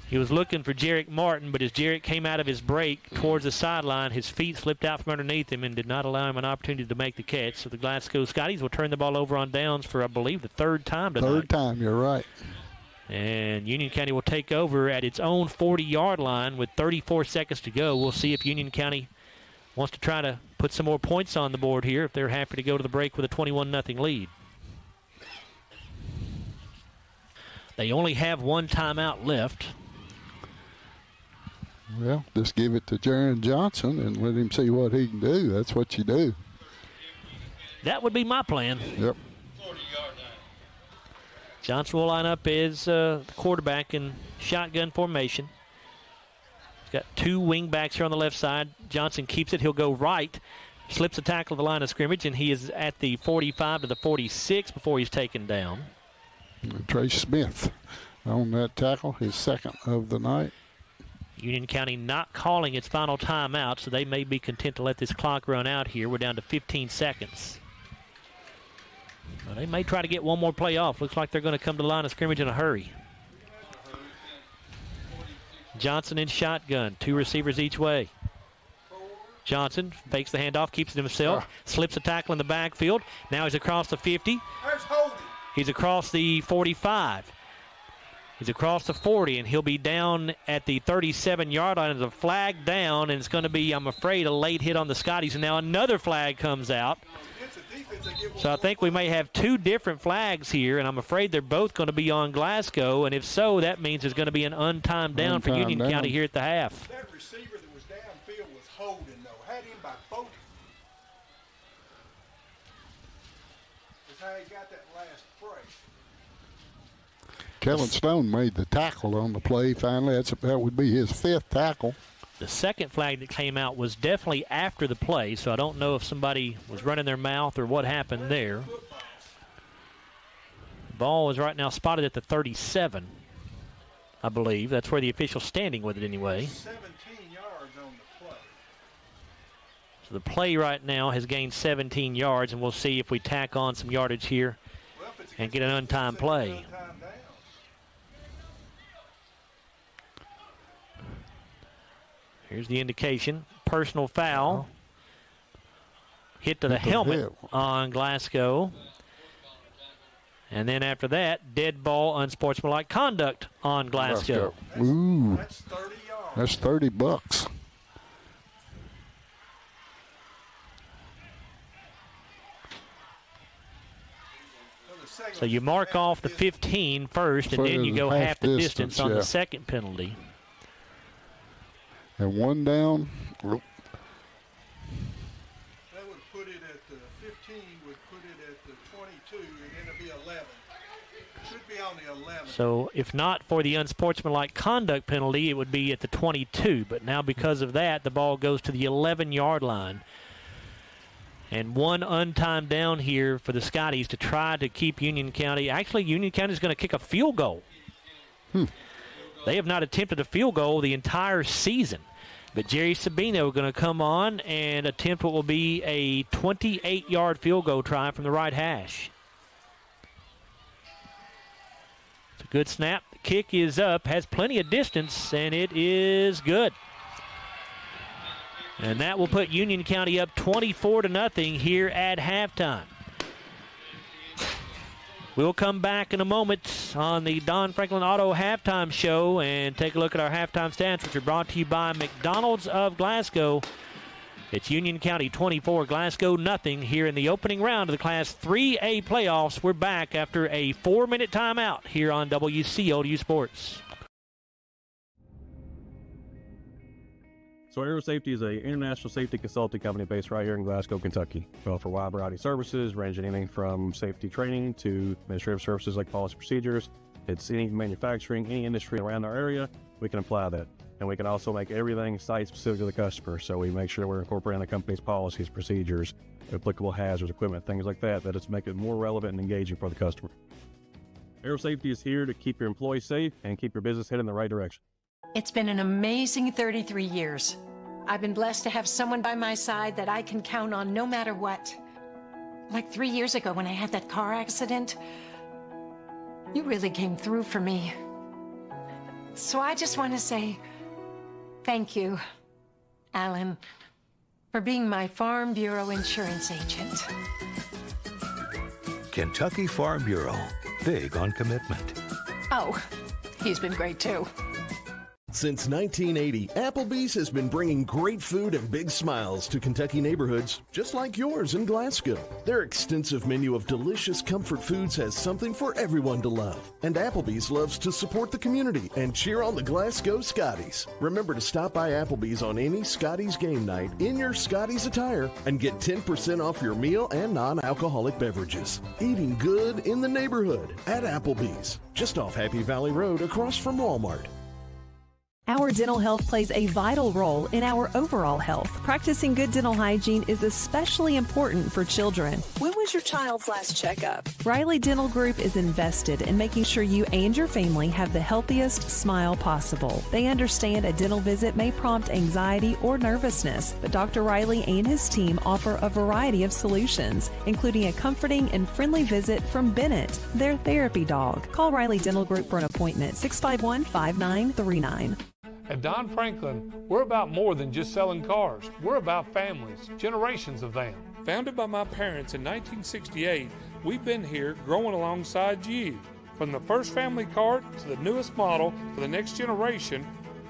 He was looking for Jarek Martin, but as Jarek came out of his break towards the sideline, his feet slipped out from underneath him and did not allow him an opportunity to make the catch. So the Glasgow Scotties will turn the ball over on downs for, I believe, the 3rd time tonight. 3rd time, you're right. And Union County will take over at its own 40-yard line with 34 seconds to go. We'll see if Union County wants to try to put some more points on the board here if they're happy to go to the break with a 21-0 lead. They only have 1 timeout left. Well, just give it to Jaron Johnson and let him see what he can do. That's what you do. That would be my plan. Yep. Johnson will line up as the quarterback in shotgun formation. He's got 2 wing backs here on the left side. Johnson keeps it. He'll go right, slips a tackle at the line of scrimmage, and he is at the 45 to the 46 before he's taken down. Trey Smith on that tackle, his 2nd of the night. Union County not calling its final timeout, so they may be content to let this clock run out here. We're down to 15 seconds. Well, they may try to get one more play off. Looks like they're going to come to the line of scrimmage in a hurry. Johnson in shotgun. 2 receivers each way. Johnson fakes the handoff, keeps it himself, slips a tackle in the backfield. Now he's across the 50. He's across the 45. He's across the 40, and he'll be down at the 37-yard line. There's a flag down, and it's going to be, I'm afraid, a late hit on the Scotties. And now another flag comes out. So I think we may have 2 different flags here, and I'm afraid they're both going to be on Glasgow. And if so, that means there's going to be an untimed down for Union County here at the half. That receiver that was downfield was holding, though. Had him by both. That's how he got that last break. Kevin Stone made the tackle on the play finally. That would be his 5th tackle. The second flag that came out was definitely after the play, so I don't know if somebody was running their mouth or what happened there. The ball is right now spotted at the 37, I believe. That's where the official's standing with it anyway. 17 yards on the play. So the play right now has gained 17 yards, and we'll see if we tack on some yardage here and get an untimed play. Here's the indication. Personal foul. Hit to the helmet on Glasgow. And then after that, dead ball, unsportsmanlike conduct on Glasgow. Ooh. That's $30. So you mark off the 15 first, and then you go half the distance on the second penalty. And one down. That would put it at the 15, would put it at the 22, and then it'd be 11. Should be on the 11. So if not for the unsportsmanlike conduct penalty, it would be at the 22. But now because of that, the ball goes to the 11-yard line. And one untimed down here for the Scotties to try to keep Union County. Actually, Union County is going to kick a field goal. They have not attempted a field goal the entire season. But Jerry Sabino going to come on and attempt what will be a 28-yard field goal try from the right hash. It's a good snap. The kick is up, has plenty of distance, and it is good. And that will put Union County up 24-0 here at halftime. We'll come back in a moment on the Don Franklin Auto Halftime Show and take a look at our halftime stats, which are brought to you by McDonald's of Glasgow. It's Union County 24, Glasgow nothing here in the opening round of the Class 3A playoffs. We're back after a 4-minute timeout here on WCOU Sports. So Aero Safety is an international safety consulting company based right here in Glasgow, Kentucky. We offer a wide variety of services, ranging anything from safety training to administrative services like policy procedures. It's any manufacturing, any industry around our area, we can apply that. And we can also make everything site-specific to the customer. So we make sure we're incorporating the company's policies, procedures, applicable hazards, equipment, things like that, that it's make it more relevant and engaging for the customer. Aero Safety is here to keep your employees safe and keep your business headed in the right direction. It's been an amazing 33 years. I've been blessed to have someone by my side that I can count on no matter what. Like 3 years ago when I had that car accident, you really came through for me. So I just want to say thank you, Alan, for being my Farm Bureau insurance agent. Kentucky Farm Bureau, big on commitment. Oh, he's been great too. Since 1980, Applebee's has been bringing great food and big smiles to Kentucky neighborhoods, just like yours in Glasgow. Their extensive menu of delicious comfort foods has something for everyone to love. And Applebee's loves to support the community and cheer on the Glasgow Scotties. Remember to stop by Applebee's on any Scotties game night in your Scotties attire and get 10% off your meal and non-alcoholic beverages. Eating good in the neighborhood at Applebee's, just off Happy Valley Road across from Walmart. Our dental health plays a vital role in our overall health. Practicing good dental hygiene is especially important for children. When was your child's last checkup? Riley Dental Group is invested in making sure you and your family have the healthiest smile possible. They understand a dental visit may prompt anxiety or nervousness, but Dr. Riley and his team offer a variety of solutions, including a comforting and friendly visit from Bennett, their therapy dog. Call Riley Dental Group for an appointment, 651-5939. At Don Franklin, we're about more than just selling cars. We're about families, generations of them. Founded by my parents in 1968, we've been here growing alongside you. From the first family car to the newest model for the next generation,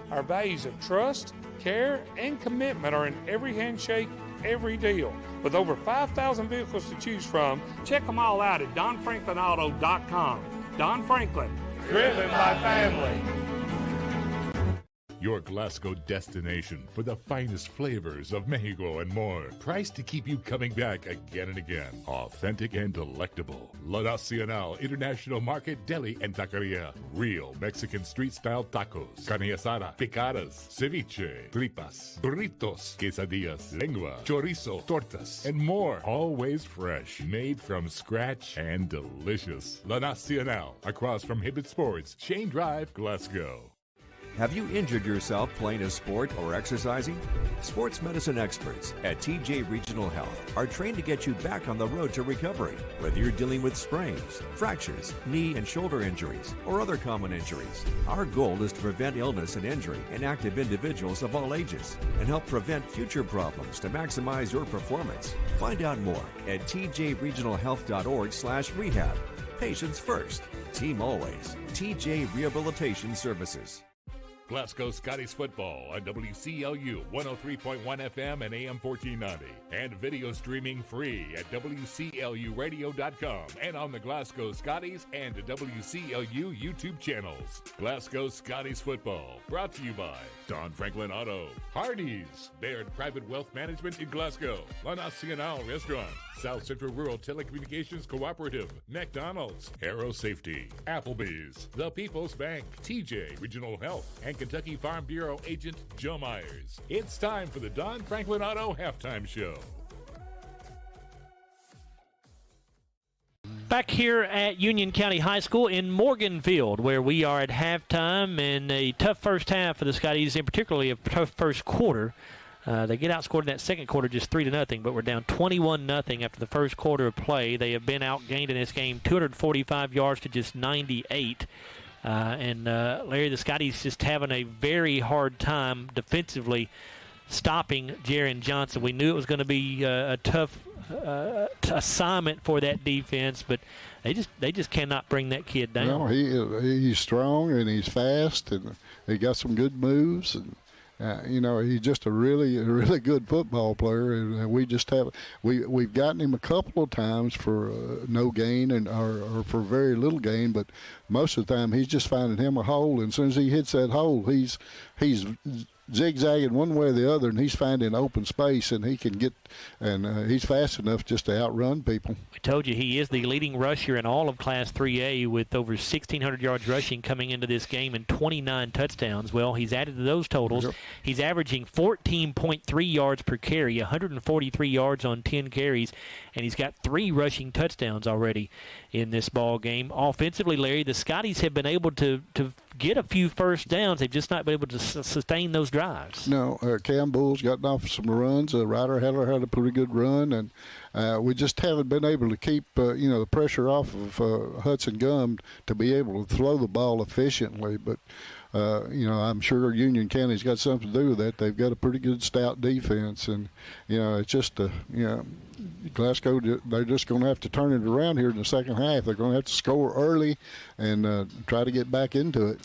our values of trust, care, and commitment are in every handshake, every deal. With over 5,000 vehicles to choose from, check them all out at DonFranklinAuto.com. Don Franklin, driven by family. Your Glasgow destination for the finest flavors of Mexico and more. Priced to keep you coming back again and again. Authentic and delectable. La Nacional International Market Deli and Taqueria. Real Mexican street-style tacos. Carne asada, picadas, ceviche, tripas, burritos, quesadillas, lengua, chorizo, tortas, and more. Always fresh. Made from scratch and delicious. La Nacional. Across from Hibbett Sports, Shane Drive, Glasgow. Have you injured yourself playing a sport or exercising? Sports medicine experts at TJ Regional Health are trained to get you back on the road to recovery, whether you're dealing with sprains, fractures, knee and shoulder injuries, or other common injuries. Our goal is to prevent illness and injury in active individuals of all ages and help prevent future problems to maximize your performance. Find out more at tjregionalhealth.org/rehab. Patients first, team always. TJ Rehabilitation Services. Glasgow Scotties football on WCLU 103.1 FM and AM 1490. And video streaming free at WCLUradio.com and on the Glasgow Scotties and WCLU YouTube channels. Glasgow Scotties football brought to you by Don Franklin Auto, Hardee's, Baird Private Wealth Management in Glasgow, La Nacional Restaurant, South Central Rural Telecommunications Cooperative, McDonald's, Aero Safety, Applebee's, The People's Bank, TJ Regional Health, and Kentucky Farm Bureau agent Joe Myers. It's time for the Don Franklin Auto Halftime Show. Back here at Union County High School in Morganfield, where we are at halftime, and a tough first half for the Scotties, and particularly a tough first quarter. They get outscored in that second quarter just 3-0, but we're down 21-0 after the first quarter of play. They have been outgained in this game 245 yards to just 98. Larry, the Scotties just having a very hard time defensively stopping Jaron Johnson. We knew it was going to be a tough assignment for that defense, but they just cannot bring that kid down. No, he's strong and he's fast and he got some good moves and. He's just a really good football player, and we've gotten him a couple of times for no gain or for very little gain, but most of the time he's just finding him a hole, and as soon as he hits that hole, he's zigzagging one way or the other, and he's finding open space, and he can get, and he's fast enough just to outrun people. We told you he is the leading rusher in all of Class 3A with over 1,600 yards rushing coming into this game and 29 touchdowns. Well, he's added to those totals. Yep. He's averaging 14.3 yards per carry, 143 yards on 10 carries, and he's got 3 rushing touchdowns already in this ball game. Offensively, Larry, the Scotties have been able to get a few first downs. They've just not been able to sustain those drives. No, Cam Bull's gotten off some runs. Ryder Heller had a pretty good run, and we just haven't been able to keep the pressure off of Hudson Gum to be able to throw the ball efficiently. But I'm sure Union County's got something to do with that. They've got a pretty good stout defense, and it's just Glasgow, they're just going to have to turn it around here in the second half. They're going to have to score early and try to get back into it.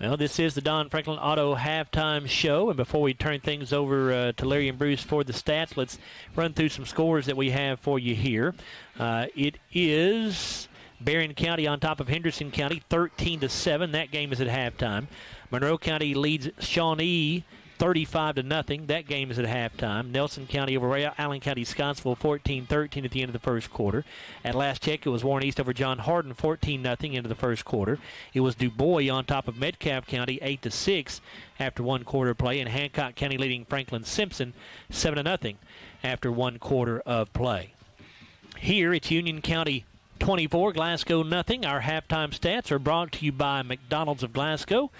Well, this is the Don Franklin Auto Halftime Show, and before we turn things over to Larry and Bruce for the stats, let's run through some scores that we have for you here. It is Barron County on top of Henderson County, 13-7. That game is at halftime. Monroe County leads Shawnee 35-0. That game is at halftime. Nelson County over Allen County Scottsville 14-13 at the end of the first quarter. At last check, it was Warren East over John Hardin 14-0 into the first quarter. It was Du Bois on top of Metcalfe County 8-6 after one quarter play, and Hancock County leading Franklin Simpson 7-0 after one quarter of play. Here it's Union County 24, Glasgow nothing. Our halftime stats are brought to you by McDonald's of Glasgow.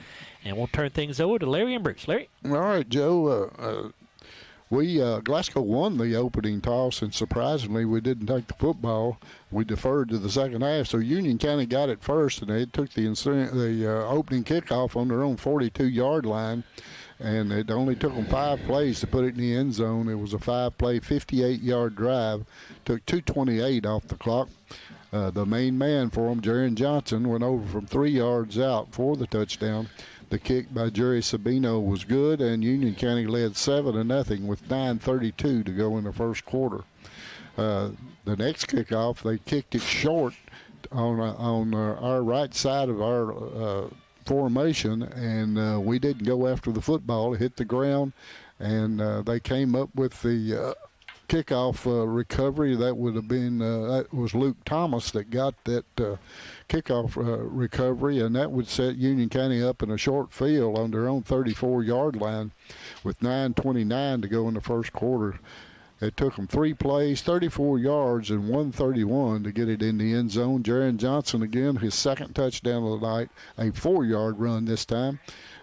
And we'll turn things over to Larry and Bruce. Larry? All right, Joe. Glasgow won the opening toss, and surprisingly, we didn't take the football. We deferred to the second half, so Union County got it first, and they took the opening kickoff on their own 42-yard line, and it only took them 5 plays to put it in the end zone. It was a 5-play, 58-yard drive. Took 2:28 off the clock. The main man for them, Jaron Johnson, went over from 3 yards out for the touchdown. The kick by Jerry Sabino was good, and Union County led 7-0 with 9:32 to go in the first quarter. The next kickoff, they kicked it short on our right side of our formation, and we didn't go after the football. It hit the ground, and they came up with the kickoff recovery. That would have been that was Luke Thomas that got that kickoff recovery, and that would set Union County up in a short field on their own 34-yard line with 9:29 to go in the first quarter. It took them 3 plays, 34 yards, and 131 to get it in the end zone. Jaron Johnson, again, his second touchdown of the night, a 4-yard run this time.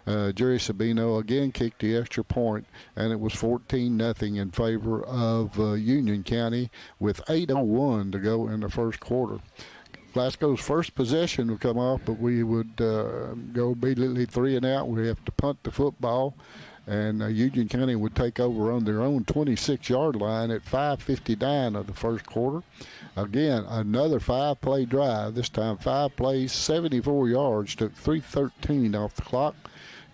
Jerry Sabino again kicked the extra point, and it was 14-0 in favor of Union County with 8:01 to go in the first quarter. Glasgow's first possession would come off, but we would go immediately 3 and out. We have to punt the football, and Union County would take over on their own 26-yard line at 5:59 of the first quarter. Again, another 5-play drive. This time 5 plays, 74 yards, took 3:13 off the clock.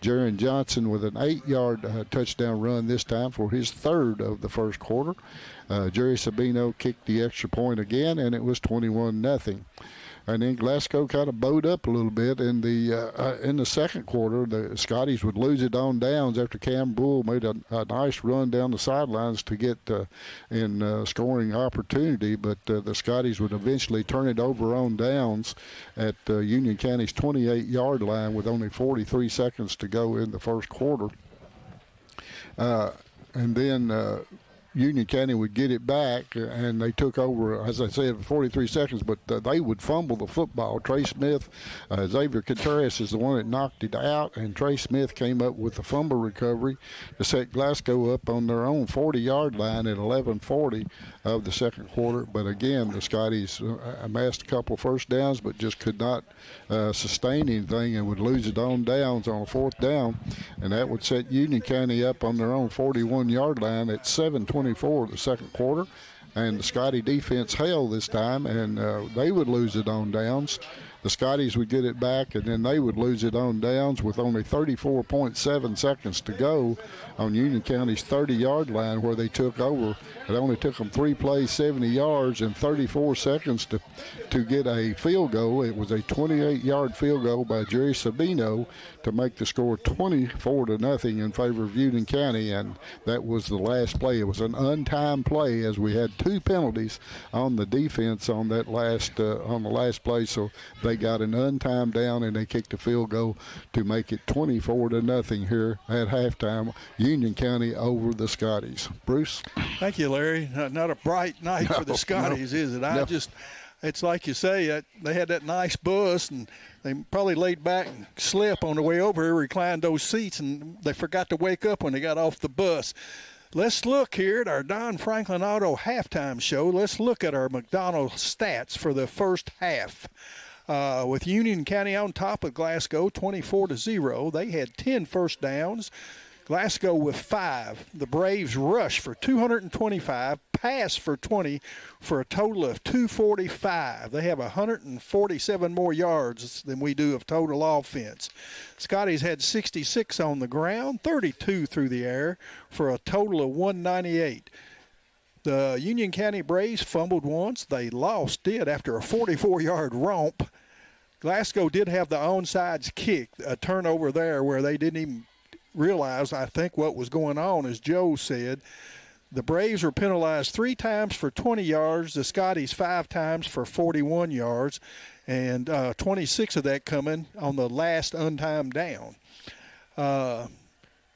Jaron Johnson with an 8-yard touchdown run this time for his third of the first quarter. Jerry Sabino kicked the extra point again, and it was 21-0. And then Glasgow kind of bowed up a little bit in the second quarter. The Scotties would lose it on downs after Cam Bull made a nice run down the sidelines to get in scoring opportunity. But the Scotties would eventually turn it over on downs at Union County's 28-yard line with only 43 seconds to go in the first quarter. And then Union County would get it back, and they took over, as I said, 43 seconds, but they would fumble the football. Trey Smith, Xavier Contreras is the one that knocked it out, and Trey Smith came up with the fumble recovery to set Glasgow up on their own 40-yard line at 11:40 of the second quarter. But again, the Scotties amassed a couple of first downs, but just could not sustain anything and would lose it on downs on a fourth down, and that would set Union County up on their own 41-yard line at 7:24 of the second quarter. And the Scottie defense held this time, and they would lose it on downs. The Scotties would get it back, and then they would lose it on downs with only 34.7 seconds to go on Union County's 30-yard line, where they took over. It only took them 3 plays, 70 yards, and 34 seconds to get a field goal. It was a 28-yard field goal by Jerry Sabino to make the score 24-0 in favor of Union County, and that was the last play. It was an untimed play, as we had 2 penalties on the defense on that last on the last play. So they got an untimed down, and they kicked a field goal to make it 24-0 here at halftime. Union County over the Scotties. Bruce? Thank you, Larry. Not a bright night for the Scotties, is it? It's like you say, they had that nice bus, and they probably laid back and slept on the way over here, reclined those seats, and they forgot to wake up when they got off the bus. Let's look here at our Don Franklin Auto halftime show. Let's look at our McDonald's stats for the first half. With Union County on top of Glasgow, 24-0. They had 10 first downs. Glasgow with 5. The Braves rushed for 225, passed for 20 for a total of 245. They have 147 more yards than we do of total offense. Scotties had 66 on the ground, 32 through the air for a total of 198. The Union County Braves fumbled once. They lost it after a 44-yard romp. Glasgow did have the onside kick, a turnover there where they didn't even realize, I think, what was going on, as Joe said. The Braves were penalized 3 times for 20 yards, the Scotties 5 times for 41 yards, and 26 of that coming on the last untimed down.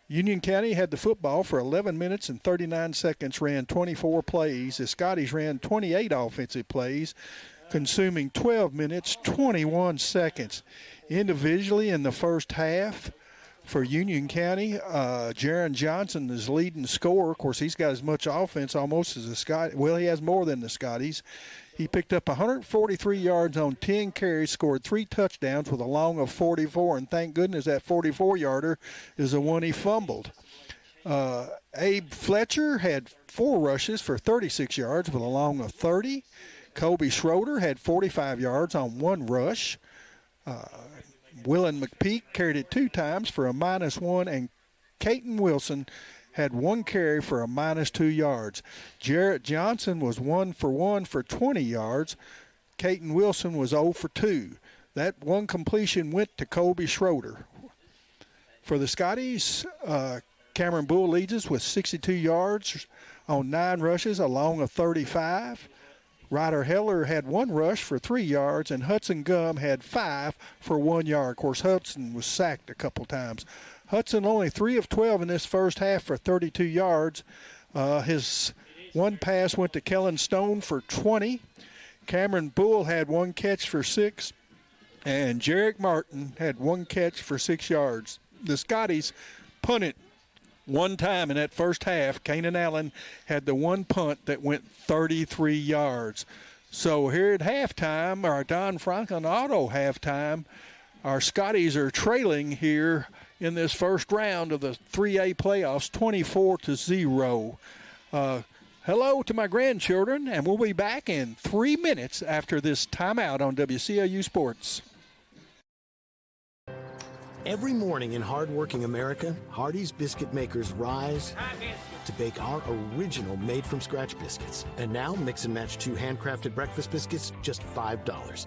Union County had the football for 11 minutes and 39 seconds, ran 24 plays. The Scotties ran 28 offensive plays, consuming 12 minutes, 21 seconds. Individually in the first half, for Union County, Jaron Johnson is leading scorer. Of course, he's got as much offense almost as the Scotties. Well, he has more than the Scotties. He picked up 143 yards on 10 carries, scored 3 touchdowns with a long of 44, and thank goodness that 44-yarder is the one he fumbled. Abe Fletcher had 4 rushes for 36 yards with a long of 30. Kobe Schroeder had 45 yards on 1 rush. Willen McPeak carried it 2 times for a -1, and Caton Wilson had 1 carry for a -2 yards. Jarrett Johnson was 1 for 1 for 20 yards. Caton Wilson was 0 for 2. That 1 completion went to Kobe Schroeder. For the Scotties, Cameron Bull leads us with 62 yards on 9 rushes, a long of 35. Ryder Heller had 1 rush for 3 yards, and Hudson Gum had 5 for 1 yard. Of course, Hudson was sacked a couple times. Hudson only 3 of 12 in this first half for 32 yards. His 1 pass went to Kellen Stone for 20. Cameron Bull had 1 catch for 6, and Jarek Martin had 1 catch for 6 yards. The Scotties punted 1 time in that first half. Kanan Allen had the 1 punt that went 33 yards. So here at halftime, our Don Franklin Auto halftime, our Scotties are trailing here in this first round of the 3A playoffs, 24-0. Hello to my grandchildren, and we'll be back in 3 minutes after this timeout on WCLU Sports. Every morning in hardworking America, Hardee's biscuit makers rise to bake our original made-from-scratch biscuits. And now, mix and match 2 handcrafted breakfast biscuits, just $5.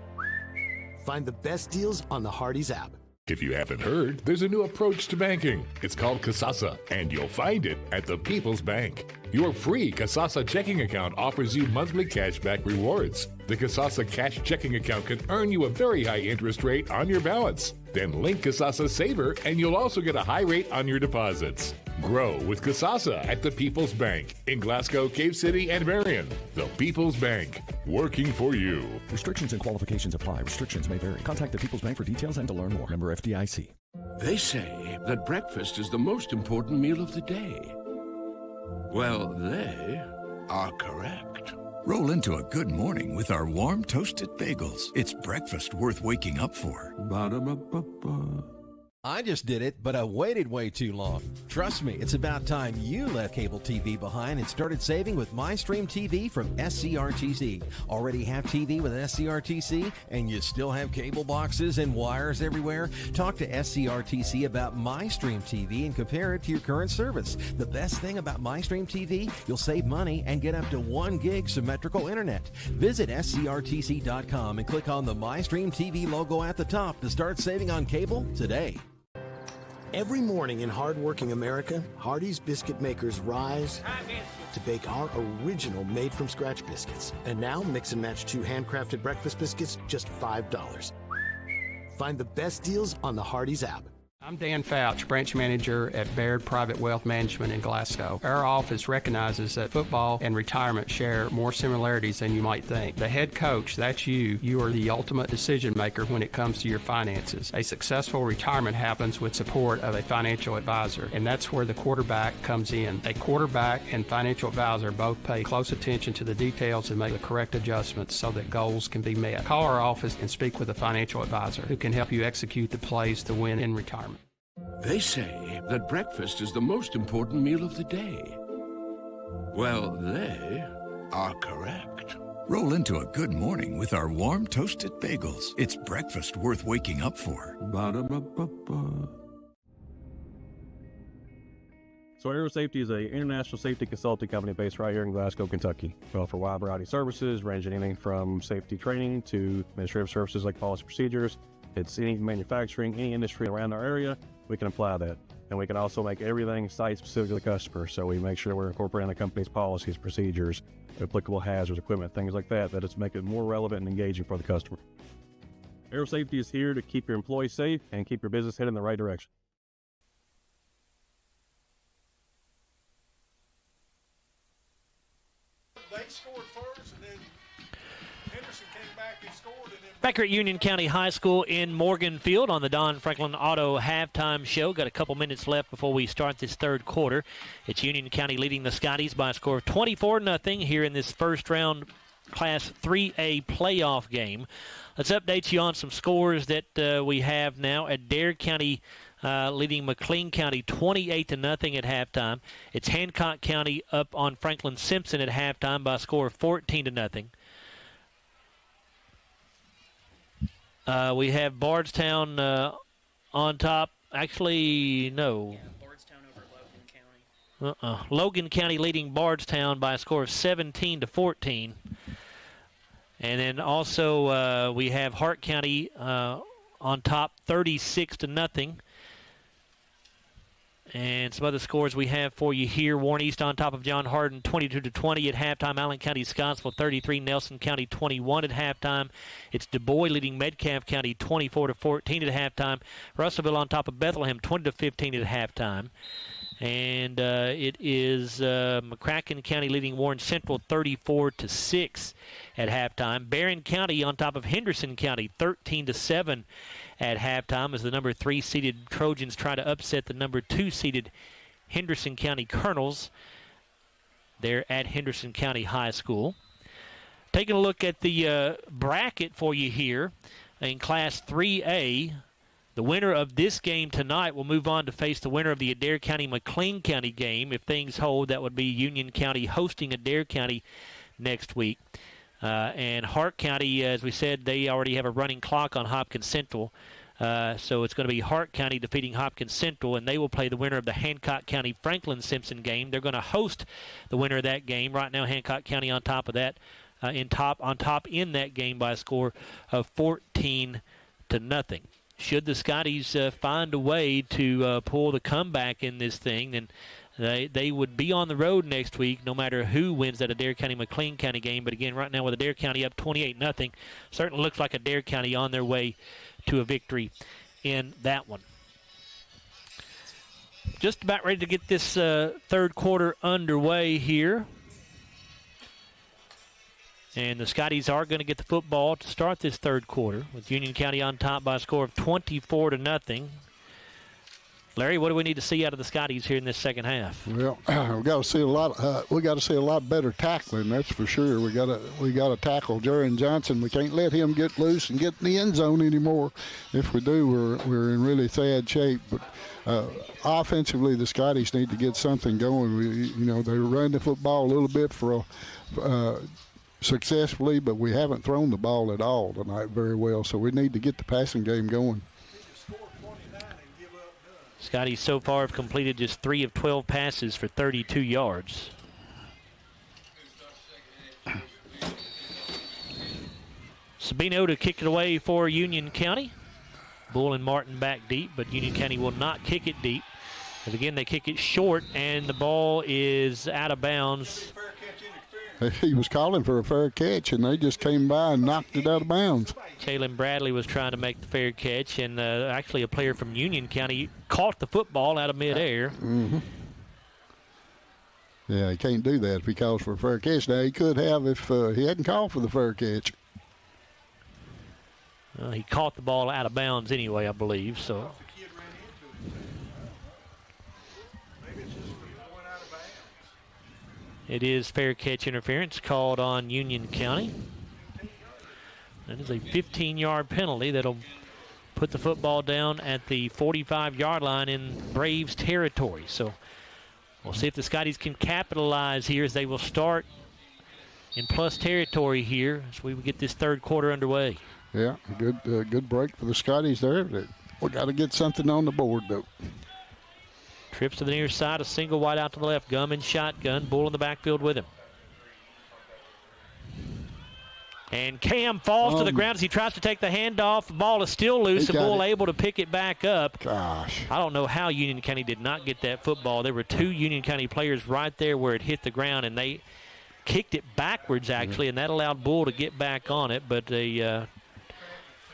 Find the best deals on the Hardee's app. If you haven't heard, there's a new approach to banking. It's called Kasasa, and you'll find it at the People's Bank. Your free Kasasa checking account offers you monthly cashback rewards. The Kasasa cash checking account can earn you a very high interest rate on your balance. Then link Kasasa Saver, and you'll also get a high rate on your deposits. Grow with Kasasa at the People's Bank in Glasgow, Cave City, and Marion. The People's Bank, working for you. Restrictions and qualifications apply. Restrictions may vary. Contact the People's Bank for details and to learn more. Member FDIC. They say that breakfast is the most important meal of the day. Well, they are correct. Roll into a good morning with our warm toasted bagels. It's breakfast worth waking up for. Ba-da-ba-ba-ba. I just did it, but I waited way too long. Trust me, it's about time you left cable TV behind and started saving with MyStream TV from SCRTC. Already have TV with SCRTC and you still have cable boxes and wires everywhere? Talk to SCRTC about MyStream TV and compare it to your current service. The best thing about MyStream TV, you'll save money and get up to 1 gig symmetrical internet. Visit scrtc.com and click on the MyStream TV logo at the top to start saving on cable today. Every morning in hardworking America, Hardee's biscuit makers rise to bake our original made-from-scratch biscuits. And now, mix and match 2 handcrafted breakfast biscuits, just $5. Find the best deals on the Hardee's app. I'm Dan Fouch, branch manager at Baird Private Wealth Management in Glasgow. Our office recognizes that football and retirement share more similarities than you might think. The head coach, that's you. You are the ultimate decision maker when it comes to your finances. A successful retirement happens with support of a financial advisor, and that's where the quarterback comes in. A quarterback and financial advisor both pay close attention to the details and make the correct adjustments so that goals can be met. Call our office and speak with a financial advisor who can help you execute the plays to win in retirement. They say that breakfast is the most important meal of the day. Well, they are correct. Roll into a good morning with our warm toasted bagels. It's breakfast worth waking up for. Ba-da-ba-ba-ba. So Aero Safety is an international safety consulting company based right here in Glasgow, Kentucky. We offer a wide variety of services, ranging anything from safety training to administrative services like policy procedures. It's any manufacturing, any industry around our area, we can apply that. And we can also make everything site-specific to the customer. So we make sure we're incorporating the company's policies, procedures, applicable hazards, equipment, things like that, that it's make it more relevant and engaging for the customer. Aero Safety is here to keep your employees safe and keep your business headed in the right direction. They scored first, and then Henderson came back and scored. And then Back here at Union County High School in Morganfield on the Don Franklin Auto halftime show. Got a couple minutes left before we start this third quarter. It's Union County leading the Scotties by a score of 24-0 here in this first round Class 3A playoff game. Let's update you on some scores that we have now. Adair County leading McLean County 28-0 at halftime. It's Hancock County up on Franklin Simpson at halftime by a score of 14-0. We have Bardstown on top. Actually, no. Yeah, Bardstown over Logan County. Logan County leading Bardstown by a score of 17-14. And then also we have Hart County on top 36-0. And some other scores we have for you here. Warren East on top of John Hardin 22-20 at halftime. Allen County Scottsville 33, Nelson County 21 at halftime. It's Du Bois leading Metcalfe County 24-14 at halftime. Russellville on top of Bethlehem 20-15 at halftime. And it is McCracken County leading Warren Central 34-6 at halftime. Barron County on top of Henderson County 13-7 at halftime as the number 3 seeded Trojans try to upset the number 2 seeded Henderson County Colonels. They're at Henderson County High School. Taking a look at the bracket for you here in Class 3A. The winner of this game tonight will move on to face the winner of the Adair County-McLean County game. If things hold, that would be Union County hosting Adair County next week. And Hart County, as we said, they already have a running clock on Hopkins Central. So it's going to be Hart County defeating Hopkins Central, and they will play the winner of the Hancock County-Franklin-Simpson game. They're going to host the winner of that game. Right now, Hancock County on top of that, on top in that game by a score of 14-0. Should the Scotties find a way to pull the comeback in this thing, then they would be on the road next week no matter who wins that Adair County-McLean County game. But again, right now with Adair County up 28-0, certainly looks like Adair County on their way to a victory in that one. Just about ready to get this third quarter underway here. And the Scotties are going to get the football to start this third quarter with Union County on top by a score of 24-0. Larry, what do we need to see out of the Scotties here in this second half? Well, we got to see a lot. We got to see a lot better tackling. That's for sure. We got to tackle Jaron Johnson. We can't let him get loose and get in the end zone anymore. If we do, we're in really sad shape. But offensively, the Scotties need to get something going. They run the football a little bit for successfully, but we haven't thrown the ball at all tonight very well. So we need to get the passing game going. Scotties so far have completed just 3 of 12 passes for 32 yards. Sabino to kick it away for Union County. Bull and Martin back deep, but Union County will not kick it deep. But again, they kick it short, and the ball is out of bounds. He was calling for a fair catch, and they just came by and knocked it out of bounds. Jalen Bradley was trying to make the fair catch, and actually a player from Union County caught the football out of midair. Mm-hmm. Yeah, he can't do that if he calls for a fair catch. Now, he could have if he hadn't called for the fair catch. He caught the ball out of bounds anyway, I believe. So. It is fair catch interference called on Union County. That is a 15-yard penalty that'll put the football down at the 45-yard line in Braves territory. So we'll see if the Scotties can capitalize here as they will start in plus territory here as we get this third quarter underway. Yeah, good break for the Scotties there. We got to get something on the board, though. Trips to the near side, a single wide out to the left. Gum in shotgun, Bull in the backfield with him. And Cam falls to the ground as he tries to take the handoff. The ball is still loose, and Bull able to pick it back up. Gosh. I don't know how Union County did not get that football. There were 2 Union County players right there where it hit the ground, and they kicked it backwards, actually, and that allowed Bull to get back on it. But a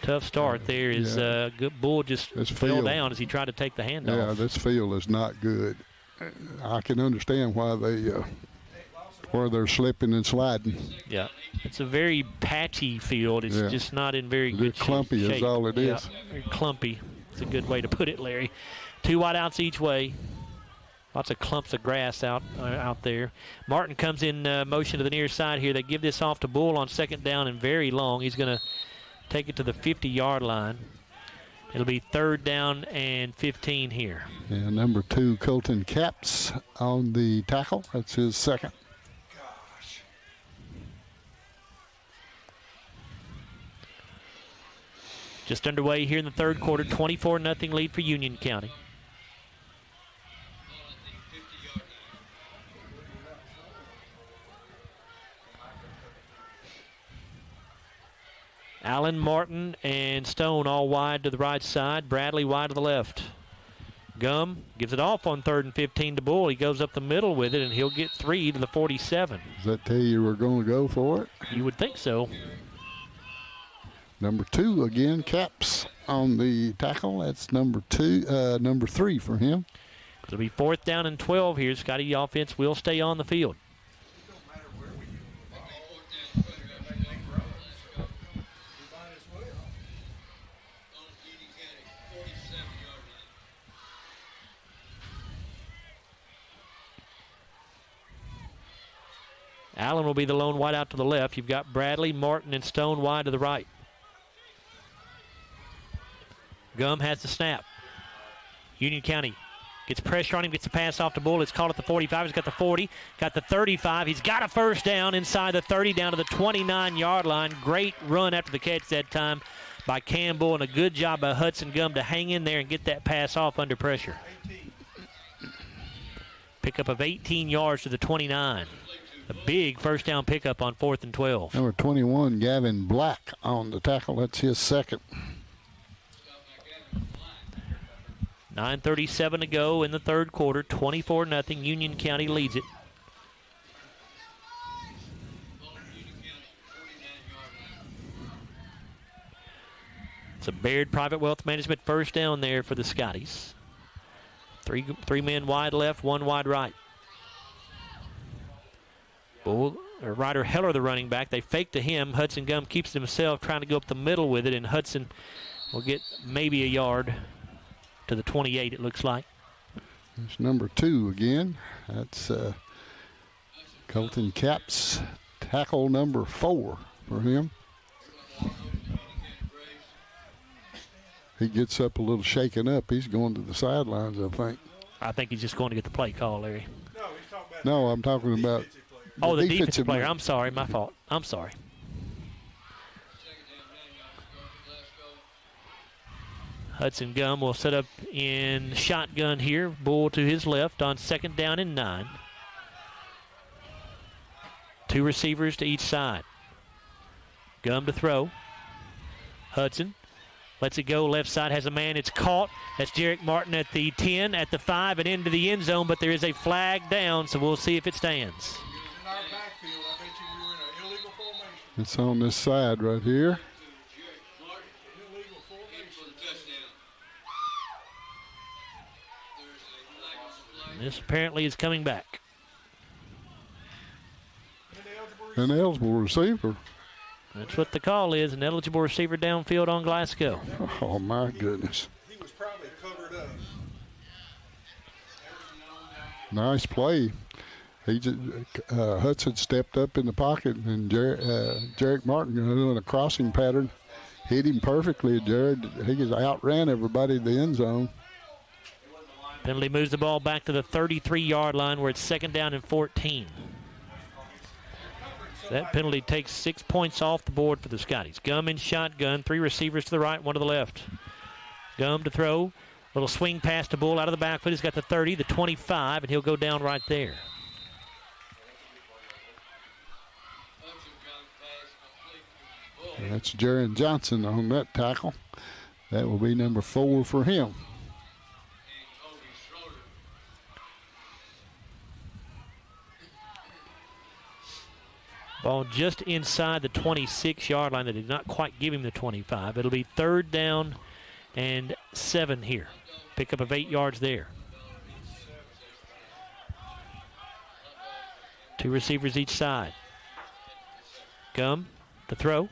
tough start there is good. Bull just fell down as he tried to take the handoff. Yeah, this field is not good. I can understand why they're slipping and sliding. Yeah, it's a very patchy field. It's just not in very good shape. Clumpy is all it is. Yeah, very clumpy. It's a good way to put it, Larry. 2 wideouts each way. Lots of clumps of grass out there. Martin comes in motion to the near side here. They give this off to Bull on second down and very long. He's going to take it to the 50-yard line. It'll be 3rd down and 15 here. Yeah, number 2, Colton Capps on the tackle. That's his second. Just underway here in the third quarter. 24-0 lead for Union County. Allen, Martin, and Stone all wide to the right side. Bradley wide to the left. Gum gives it off on 3rd and 15 to Bull. He goes up the middle with it, and he'll get 3 to the 47. Does that tell you we're going to go for it? You would think so. Number 2 again, Caps on the tackle. That's number 3 for him. It'll be 4th down and 12 here. Scotty offense will stay on the field. Allen will be the lone wide out to the left. You've got Bradley, Martin, and Stone wide to the right. Gum has the snap. Union County gets pressure on him, gets the pass off to Bull. It's called at the 45. He's got the 40, got the 35. He's got a first down inside the 30, down to the 29-yard line. Great run after the catch that time by Campbell and a good job by Hudson Gum to hang in there and get that pass off under pressure. Pickup of 18 yards to the 29. A big first down pickup on 4th and 12. Number 21, Gavin Black on the tackle. That's his second. 9:37 to go in the third quarter. 24-0. Union County leads it. It's a Baird Private Wealth Management first down there for the Scotties. Three men wide left, one wide right. Ryder Heller, the running back. They fake to him. Hudson Gum keeps it himself, trying to go up the middle with it, and Hudson will get maybe a yard to the 28, it looks like. It's number 2 again. That's Colton Capps, tackle number 4 for him. He gets up a little shaken up. He's going to the sidelines, I think. I think he's just going to get the play call, Larry. No, I'm talking about the defensive player. I'm sorry, my fault. I'm sorry. Hudson Gum will set up in shotgun here. Bull to his left on 2nd down and 9. 2 receivers to each side. Gum to throw. Hudson lets it go. Left side has a man. It's caught. That's Jarek Martin at the 10, at the 5, and into the end zone, but there is a flag down, so we'll see if it stands. It's on this side right here. This apparently is coming back. An eligible receiver. That's what the call is, an eligible receiver downfield on Glasgow. Oh, my goodness. He was probably covered up. Nice play. Hudson stepped up in the pocket, and Jarek Martin doing a crossing pattern. Hit him perfectly. He outran everybody in the end zone. Penalty moves the ball back to the 33-yard line where it's 2nd down and 14. That penalty takes 6 points off the board for the Scotties. Gum in shotgun, 3 receivers to the right, 1 to the left. Gum to throw. Little swing pass to Bull out of the backfield. He's got the 30, the 25, and he'll go down right there. That's Jaron Johnson on that tackle. That will be number 4 for him. Ball just inside the 26-yard line. They did not quite give him the 25. It'll be 3rd down and 7 here. Pickup of 8 yards there. 2 receivers each side. Gum to throw.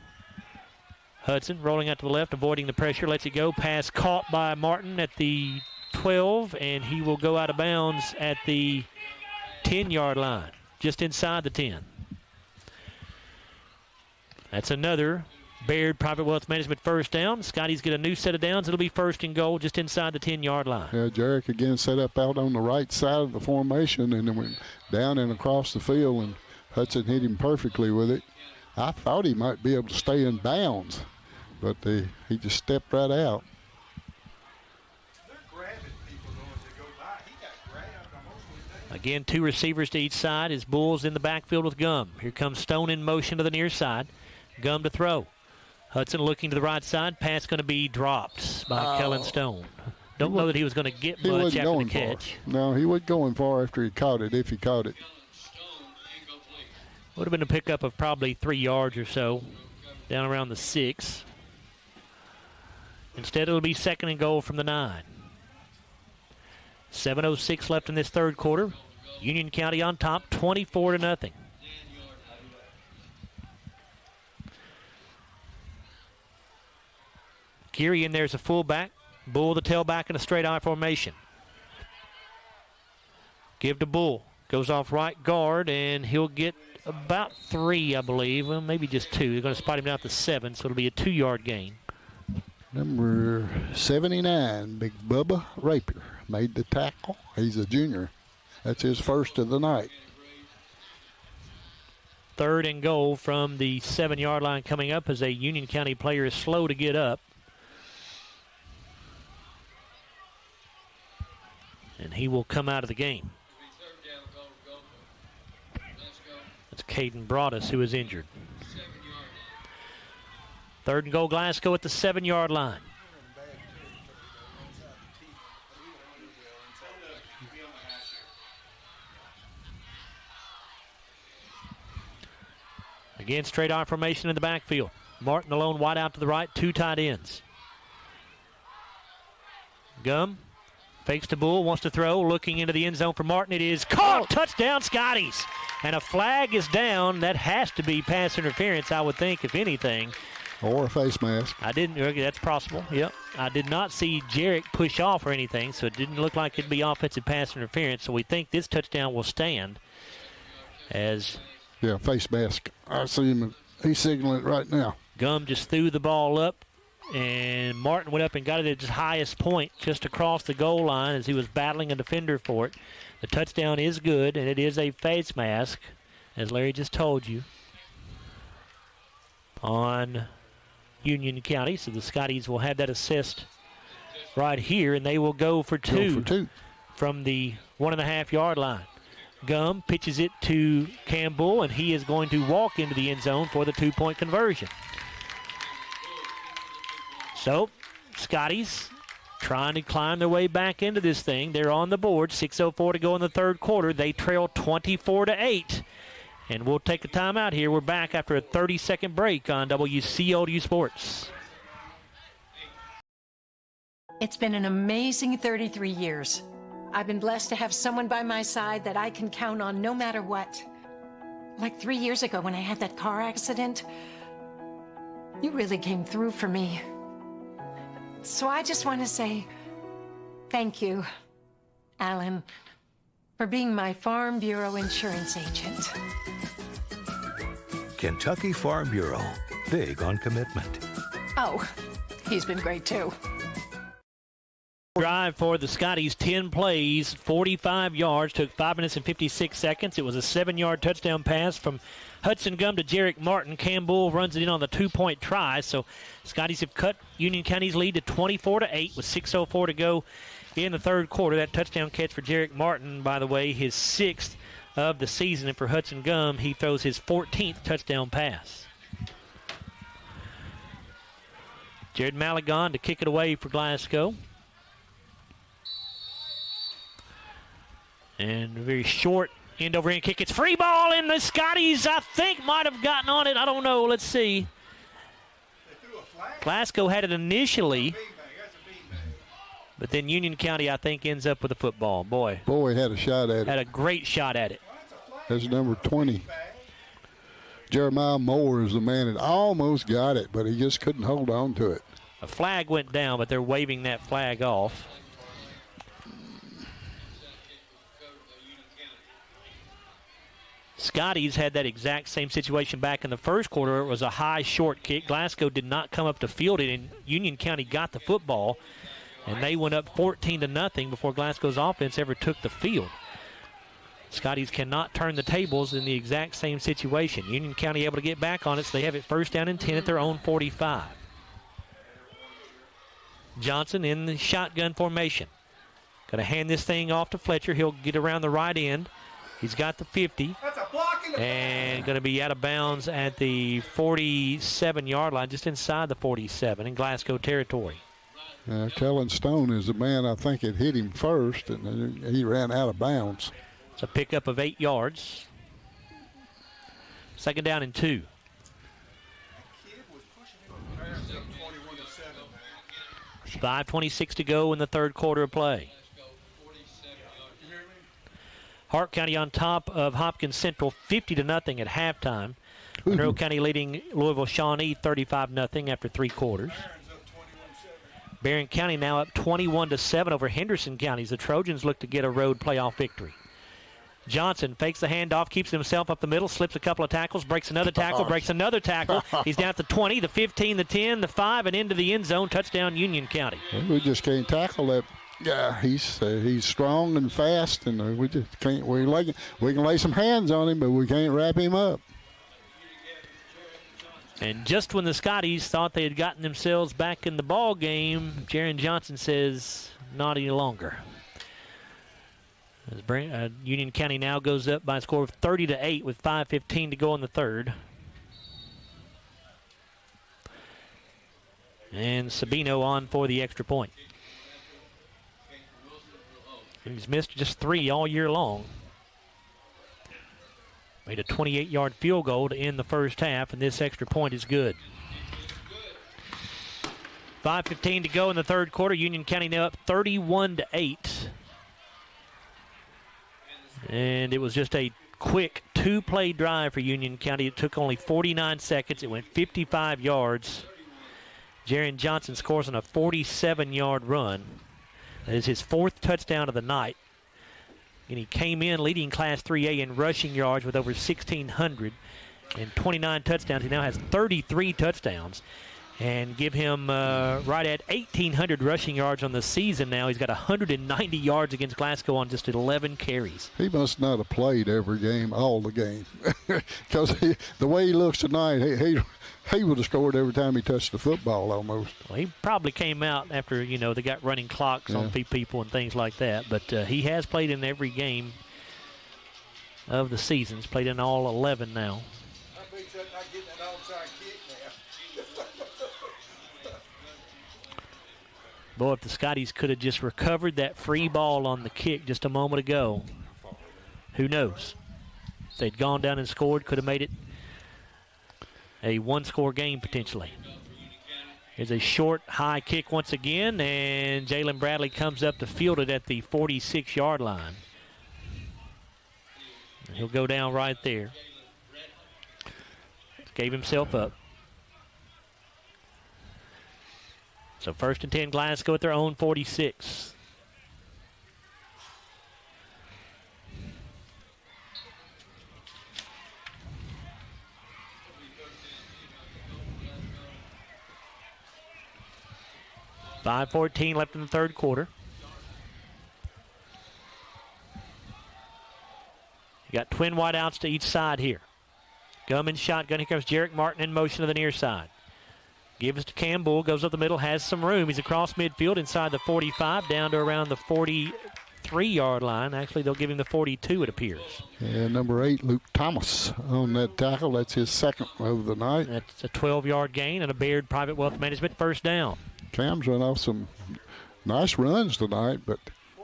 Hudson rolling out to the left, avoiding the pressure, lets it go. Pass caught by Martin at the 12, and he will go out of bounds at the 10-yard line, just inside the 10. That's another Baird Private Wealth Management first down. Scotties get a new set of downs. It'll be 1st and goal just inside the 10-yard line. Yeah, Jarek again set up out on the right side of the formation and then went down and across the field, and Hudson hit him perfectly with it. I thought he might be able to stay in bounds, but he just stepped right out. Again, 2 receivers to each side. His Bulls in the backfield with Gum. Here comes Stone in motion to the near side. Gum to throw. Hudson looking to the right side. Pass going to be dropped by Kellen Stone. Don't know that he was going to get much after the catch. No, he wasn't going far after he caught it, if he caught it. Would have been a pickup of probably 3 yards or so, down around the 6. Instead, it'll be 2nd and goal from the 9. 7:06 left in this third quarter. Union County on top, 24-0. Geary in there as a fullback. Bull the tailback in a straight eye formation. Give to Bull. Goes off right guard, and he'll get about 3, I believe. Well, maybe just 2. They're going to spot him down at the 7, so it'll be a 2-yard gain. Number 79, Big Bubba Rapier, made the tackle. He's a junior. That's his first of the night. 3rd and goal from the 7-yard line coming up as a Union County player is slow to get up. And he will come out of the game. That's Caden Broadus, who is injured. 3rd and goal, Glasgow at the 7-yard line. Again, straight arm formation in the backfield. Martin alone, wide out to the right, 2 tight ends. Gum fakes to Bull, wants to throw, looking into the end zone for Martin. It is caught. Touchdown, Scotties. And a flag is down. That has to be pass interference, I would think, if anything. Or a face mask. That's possible, yep. I did not see Jarrett push off or anything, so it didn't look like it'd be offensive pass interference. So we think this touchdown will stand as... Yeah, face mask. I see him. He's signaling it right now. Gum just threw the ball up, and Martin went up and got it at his highest point just across the goal line as he was battling a defender for it. The touchdown is good, and it is a face mask, as Larry just told you, on Union County. So the Scotties will have that assist right here, and they will go for two from the 1.5-yard line. Gum pitches it to Campbell, and he is going to walk into the end zone for the 2-point conversion. So, Scotties trying to climb their way back into this thing. They're on the board. 6:04 to go in the 3rd quarter. They trail 24-8. And we'll take a timeout here. We're back after a 30-second break on WCLU Sports. It's been an amazing 33 years. I've been blessed to have someone by my side that I can count on no matter what. Like 3 years ago when I had that car accident, you really came through for me. So I just want to say thank you, Alan, for being my Farm Bureau insurance agent. Kentucky Farm Bureau, big on commitment. Oh, he's been great too. Drive for the Scotties, 10 plays, 45 yards, took 5 minutes and 56 seconds. It was a 7-yard touchdown pass from Hudson Gum to Jarek Martin. Campbell runs it in on the 2-point try. So Scotties have cut Union County's lead to 24-8 with 6:04 to go in the 3rd quarter. That touchdown catch for Jarek Martin, by the way, his 6th of the season. And for Hudson Gum, he throws his 14th touchdown pass. Jared Malagon to kick it away for Glasgow. And a very short end-over-end kick. It's free ball, and the Scotties, I think, might have gotten on it. I don't know. Let's see. Glasgow had it initially, but then Union County, I think, ends up with the football. Boy, had a shot at it. Had a great shot at it. That's number 20. Jeremiah Moore is the man that almost got it, but he just couldn't hold on to it. A flag went down, but they're waving that flag off. Scotties had that exact same situation back in the 1st quarter. It was a high, short kick. Glasgow did not come up to field it, and Union County got the football, and they went up 14-0 before Glasgow's offense ever took the field. Scotties cannot turn the tables in the exact same situation. Union County able to get back on it, so they have it 1st down and 10 at their own 45. Johnson in the shotgun formation. Going to hand this thing off to Fletcher. He'll get around the right end. He's got the 50, and going to be out of bounds at the 47-yard line, just inside the 47 in Glasgow territory. Kellen Stone is the man I think it hit him first, and he ran out of bounds. It's a pickup of 8 yards. 2nd down and 2. $5:26 to go in the 3rd quarter of play. Hart County on top of Hopkins Central 50-0 at halftime. Monroe County leading Louisville Shawnee 35-0 after 3 quarters. Barron County now up 21-7 over Henderson County. The Trojans look to get a road playoff victory. Johnson fakes the handoff, keeps himself up the middle, slips a couple of tackles, breaks another tackle, breaks another tackle. He's down at the 20, the 15, the 10, the 5, and into the end zone. Touchdown, Union County. We just can't tackle that. Yeah, he's strong and fast, and we just can't. We can lay some hands on him, but we can't wrap him up. And just when the Scotties thought they had gotten themselves back in the ball game, Jaron Johnson says, not any longer. As Union County now goes up by a score of 30-8 with 5:15 to go in the third. And Sabino on for the extra point. He's missed just 3 all year long. Made a 28-yard field goal to end the first half, and this extra point is good. 5:15 to go in the third quarter. Union County now up 31-8. And it was just a quick 2-play drive for Union County. It took only 49 seconds. It went 55 yards. Jaron Johnson scores on a 47-yard run. That is his 4th touchdown of the night. And he came in leading Class 3A in rushing yards with over 1,600 and 29 touchdowns. He now has 33 touchdowns. And give him right at 1,800 rushing yards on the season now. He's got 190 yards against Glasgow on just 11 carries. He must not have played every game, all the game. Because the way he looks tonight, he would have scored every time he touched the football almost. Well, he probably came out after, they got running clocks on people and things like that. But he has played in every game of the season. He's played in all 11 now. Boy, if the Scotties could have just recovered that free ball on the kick just a moment ago, who knows? If they'd gone down and scored, could have made it a 1-score game potentially. Here's a short, high kick once again, and Jalen Bradley comes up to field it at the 46-yard line. And he'll go down right there. Gave himself up. So 1st and 10, Glasgow at their own 46. $5:14 left in the third quarter. You got twin wideouts to each side here. Gum in shotgun. Here comes Jarek Martin in motion to the near side. Gives to Campbell, goes up the middle, has some room. He's across midfield inside the 45, down to around the 43-yard line. Actually, they'll give him the 42, it appears. Yeah, number 8, Luke Thomas on that tackle. That's his 2nd of the night. That's a 12-yard gain and a Baird Private Wealth Management first down. Cam's run off some nice runs tonight, but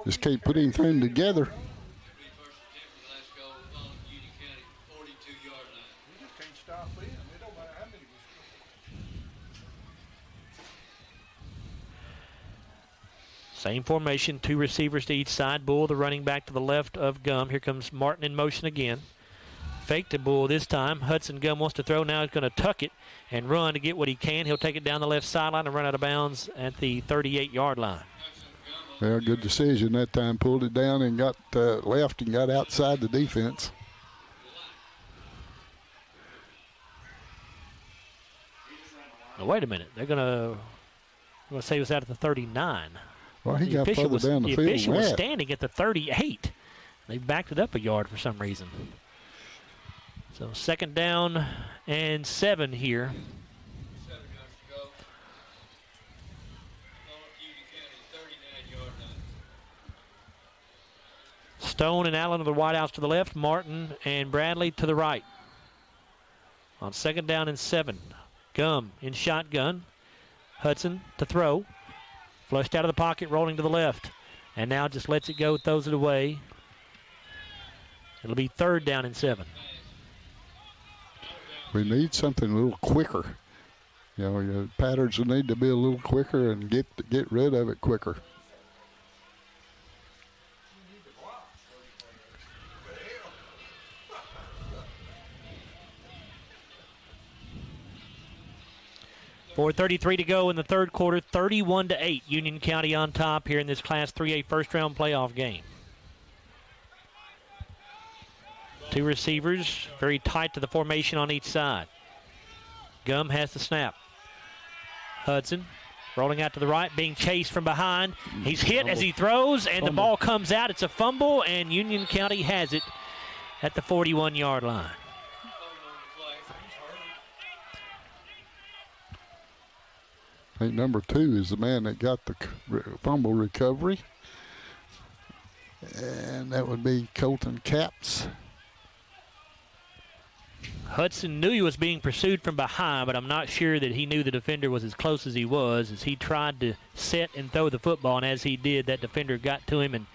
just can't put anything together. Same formation, 2 receivers to each side. Bull, the running back to the left of Gum. Here comes Martin in motion again. Fake to Bull this time. Hudson Gum wants to throw. Now he's going to tuck it and run to get what he can. He'll take it down the left sideline and run out of bounds at the 38-yard line. Well, good decision that time. Pulled it down and got left and got outside the defense. Now, wait a minute. They're going to say it was out at the 39. Well, he got further down the field. The official was standing at the 38. They backed it up a yard for some reason. So 2nd down and 7 here. Stone and Allen are the wideouts to the left. Martin and Bradley to the right. On 2nd down and 7. Gum in shotgun. Hudson to throw. Flushed out of the pocket, rolling to the left. And now just lets it go, throws it away. It'll be 3rd down and 7. We need something a little quicker. Your patterns will need to be a little quicker and get rid of it quicker. .433 to go in the third quarter, 31-8. Union County on top here in this Class 3A first-round playoff game. 2 receivers, very tight to the formation on each side. Gum has the snap. Hudson rolling out to the right, being chased from behind. He's hit as he throws, and the ball comes out. It's a fumble, and Union County has it at the 41-yard line. I think number 2 is the man that got the fumble recovery. And that would be Colton Capps. Hudson knew he was being pursued from behind, but I'm not sure that he knew the defender was as close as he was, as he tried to set and throw the football, and as he did, that defender got to him and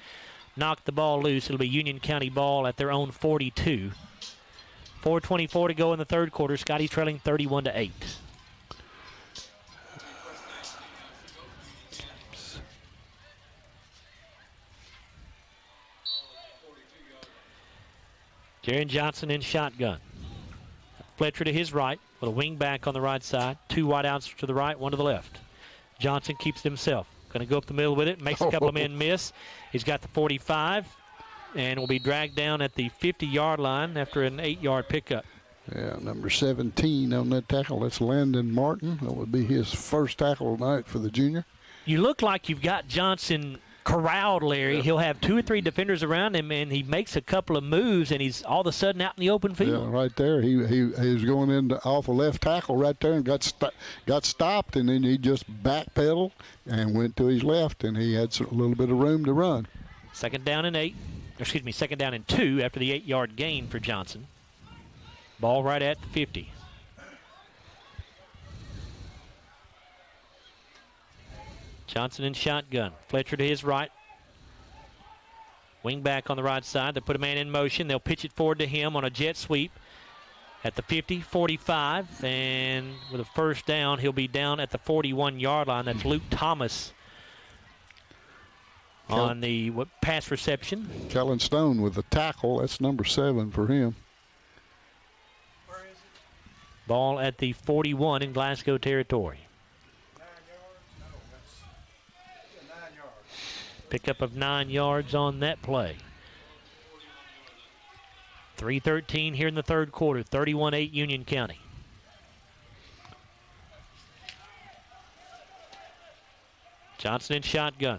knocked the ball loose. It'll be Union County ball at their own 42. 4:24 to go in the third quarter. Scotty's trailing 31-8. Jaron Johnson in shotgun. Fletcher to his right with a wing back on the right side. 2 wideouts to the right, 1 to the left. Johnson keeps it himself. Going to go up the middle with it. Makes a couple of men miss. He's got the 45 and will be dragged down at the 50-yard line after an 8-yard pickup. Yeah, number 17 on that tackle. That's Landon Martin. That would be his first tackle tonight for the junior. You look like you've got Johnson corralled, Larry. Yeah. He'll have 2 or 3 defenders around him, and he makes a couple of moves, and he's all of a sudden out in the open field. Yeah, right there. He was going off a left tackle right there and got stopped, and then he just backpedaled and went to his left, and he had a little bit of room to run. Second down and 2 after the 8-yard gain for Johnson. Ball right at the 50. Johnson in shotgun. Fletcher to his right. Wing back on the right side. They put a man in motion. They'll pitch it forward to him on a jet sweep at the 50, 45. And with a first down, he'll be down at the 41-yard line. That's Luke Thomas on the pass reception. Kellen Stone with the tackle. That's number 7 for him. Ball at the 41 in Glasgow territory. Pickup of 9 yards on that play. 3:13 here in the third quarter. 31-8 Union County. Johnson in shotgun.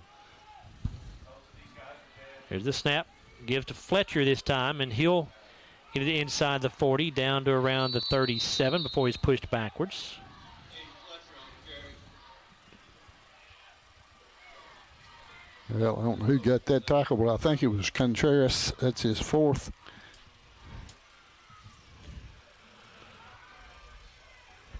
Here's the snap. Gives to Fletcher this time, and he'll get it inside the 40, down to around the 37 before he's pushed backwards. Well, I don't know who got that tackle, but I think it was Contreras. That's his 4th.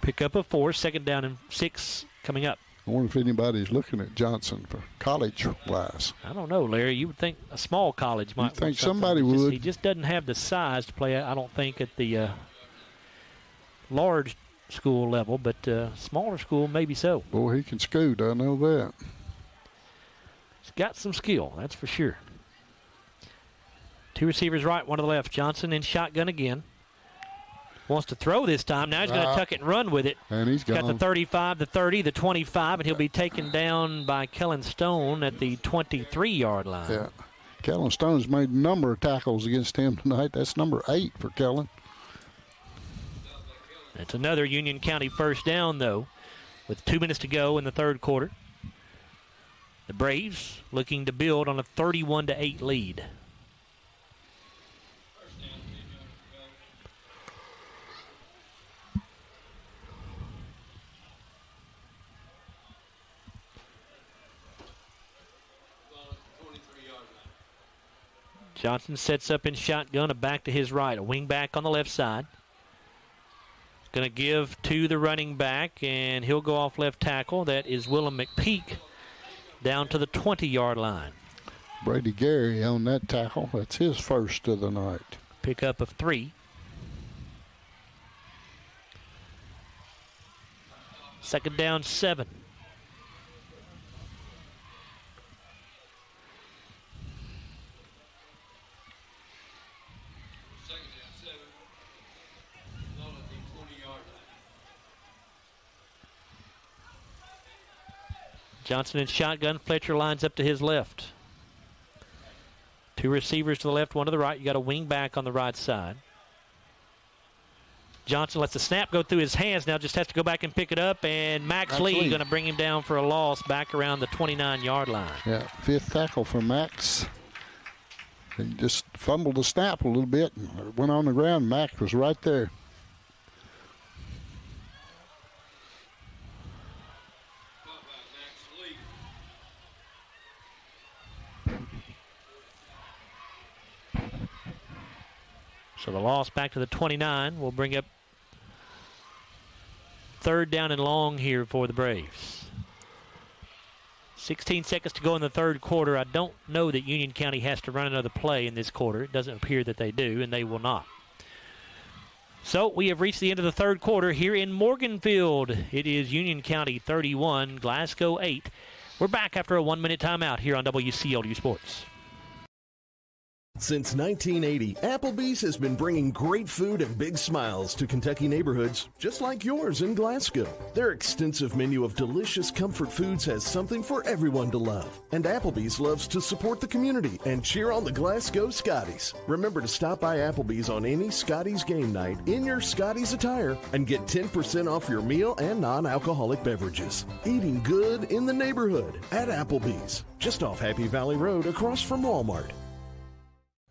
Pickup of 4, second down and 6 coming up. I wonder if anybody's looking at Johnson for college-wise. I don't know, Larry. You would think a small college might. You think somebody would. He just doesn't have the size to play, I don't think, at the large school level, but smaller school, maybe so. Boy, he can scoot. I know that. He's got some skill, that's for sure. 2 receivers right, 1 to the left. Johnson in shotgun again. Wants to throw this time. Now he's going to tuck it and run with it. And he's got the 35, the 30, the 25, and he'll be taken down by Kellen Stone at the 23-yard line. Yeah. Kellen Stone's made a number of tackles against him tonight. That's number 8 for Kellen. That's another Union County first down, though, with 2 minutes to go in the third quarter. The Braves looking to build on a 31-8 lead. Johnson sets up in shotgun, a back to his right, a wing back on the left side. Going to give to the running back, and he'll go off left tackle. That is Willem McPeak down to the 20-yard line. Brady Gary on that tackle. That's his first of the night. Pickup of 3. Second down, 7. Johnson in shotgun. Fletcher lines up to his left. 2 receivers to the left, 1 to the right. You got a wing back on the right side. Johnson lets the snap go through his hands. Now just has to go back and pick it up. And Max Lee going to bring him down for a loss back around the 29-yard line. Yeah, 5th tackle for Max. He just fumbled the snap a little bit and went on the ground. Max was right there. So the loss back to the 29 will bring up third down and long here for the Braves. 16 seconds to go in the third quarter. I don't know that Union County has to run another play in this quarter. It doesn't appear that they do, and they will not. So we have reached the end of the third quarter here in Morganfield. It is Union County 31, Glasgow 8. We're back after a 1-minute timeout here on WCLU Sports. Since 1980, Applebee's has been bringing great food and big smiles to Kentucky neighborhoods, just like yours in Glasgow. Their extensive menu of delicious comfort foods has something for everyone to love. And Applebee's loves to support the community and cheer on the Glasgow Scotties. Remember to stop by Applebee's on any Scotties game night in your Scotties attire and get 10% off your meal and non-alcoholic beverages. Eating good in the neighborhood at Applebee's, just off Happy Valley Road across from Walmart.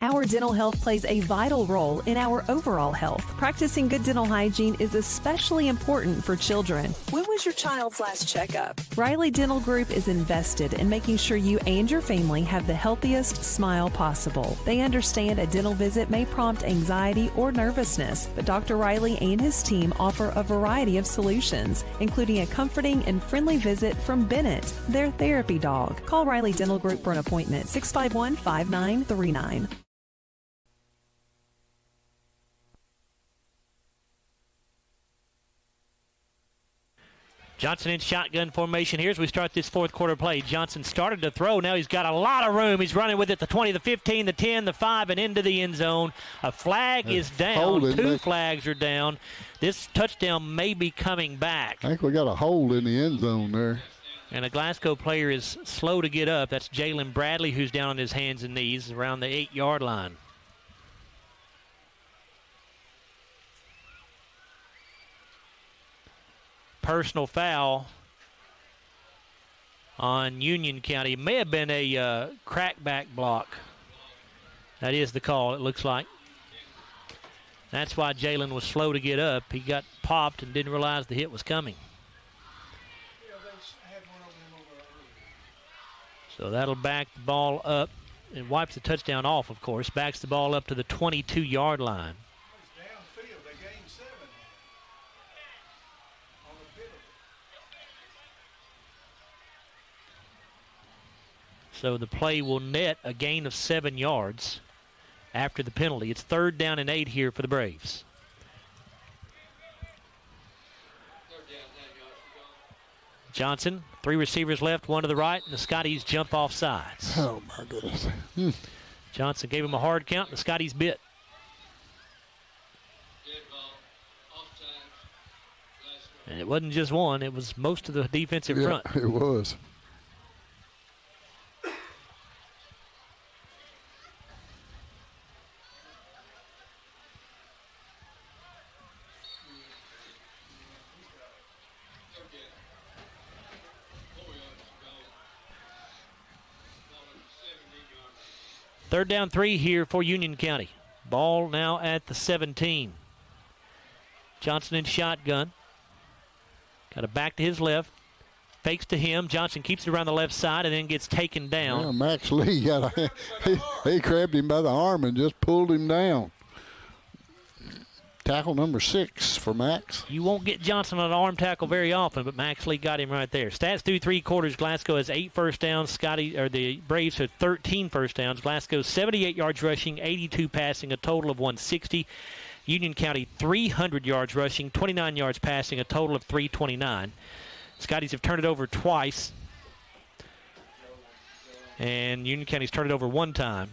Our dental health plays a vital role in our overall health. Practicing good dental hygiene is especially important for children. When was your child's last checkup? Riley Dental Group is invested in making sure you and your family have the healthiest smile possible. They understand a dental visit may prompt anxiety or nervousness, but Dr. Riley and his team offer a variety of solutions, including a comforting and friendly visit from Bennett, their therapy dog. Call Riley Dental Group for an appointment, 651-5939. Johnson in shotgun formation here as we start this fourth quarter play. Johnson started to throw. Now he's got a lot of room. He's running with it, the 20, the 15, the 10, the 5, and into the end zone. A flag is down. Two flags are down. This touchdown may be coming back. I think we got a hold in the end zone there. And a Glasgow player is slow to get up. That's Jalen Bradley, who's down on his hands and knees around the 8-yard line. Personal foul on Union County. It may have been a crackback block. That is the call, it looks like. That's why Jalen was slow to get up. He got popped and didn't realize the hit was coming. So that'll back the ball up and wipes the touchdown off, of course. Backs the ball up to the 22-yard line. So the play will net a gain of 7 yards after the penalty. It's 3rd down and 8 here for the Braves. Johnson, 3 receivers left, 1 to the right, and the Scotties jump off sides. Oh, my goodness. Johnson gave him a hard count, and the Scotties bit. And it wasn't just one, it was most of the defensive front. It was. Third down 3 here for Union County. Ball now at the 17. Johnson in shotgun. Got it back to his left. Fakes to him. Johnson keeps it around the left side and then gets taken down. Yeah, Max Lee he grabbed him by the arm and just pulled him down. Tackle number 6 for Max. You won't get Johnson on an arm tackle very often, but Max Lee got him right there. Stats through 3 quarters. Glasgow has 8 first downs. The Braves have 13 first downs. Glasgow 78 yards rushing, 82 passing, a total of 160. Union County 300 yards rushing, 29 yards passing, a total of 329. Scotties have turned it over twice, and Union County's turned it over 1 time.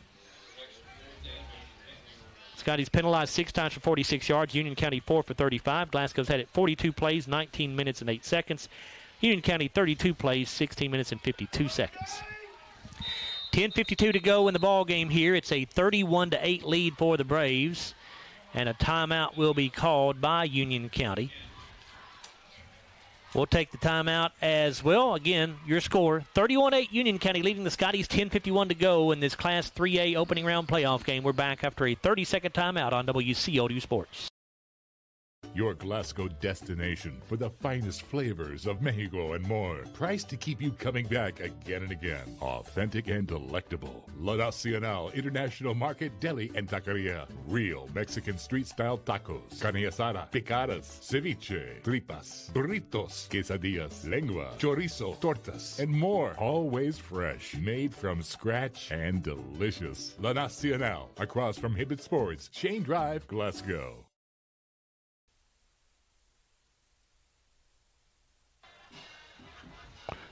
Scotties penalized 6 times for 46 yards. Union County 4 for 35. Glasgow's had it 42 plays, 19 minutes and 8 seconds. Union County 32 plays, 16 minutes and 52 seconds. 10:52 to go in the ball game here. It's a 31-8 lead for the Braves, and a timeout will be called by Union County. We'll take the timeout as well. Again, your score, 31-8 Union County leading the Scotties, 10:51 to go in this Class 3A opening round playoff game. We're back after a 30-second timeout on WCLU Sports. your Glasgow destination for the finest flavors of Mexico and more. Priced to keep you coming back again and again. Authentic and delectable. La Nacional International Market Deli and Taqueria. Real Mexican street-style tacos, carne asada, picadas, ceviche, tripas, burritos, quesadillas, lengua, chorizo, tortas, and more. Always fresh, made from scratch and delicious. La Nacional, across from Hibbett Sports, Shane Drive, Glasgow.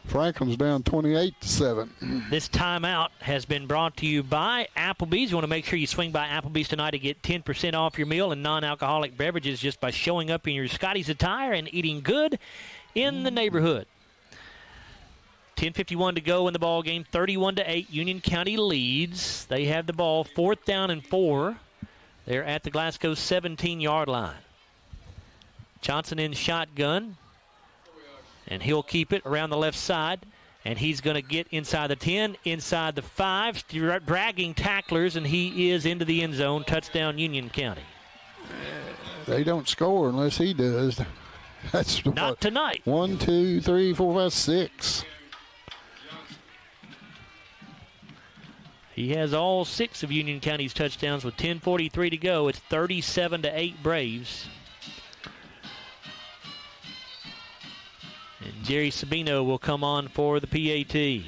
Franklin's down 28-7. This timeout has been brought to you by Applebee's. You want to make sure you swing by Applebee's tonight to get 10% off your meal and non-alcoholic beverages just by showing up in your Scotties attire and eating good in the neighborhood. 10:51 to go in the ball game. 31-8. Union County leads. They have the ball 4th down and 4. They're at the Glasgow 17-yard line. Johnson in shotgun. And he'll keep it around the left side. And he's going to get inside the 10, inside the 5, dragging tacklers, and he is into the end zone. Touchdown, Union County. They don't score unless he does. That's not tonight. 1, 2, 3, 4, 5, 6. He has all 6 of Union County's touchdowns with 10:43 to go. It's 37-8 Braves. And Jerry Sabino will come on for the PAT. To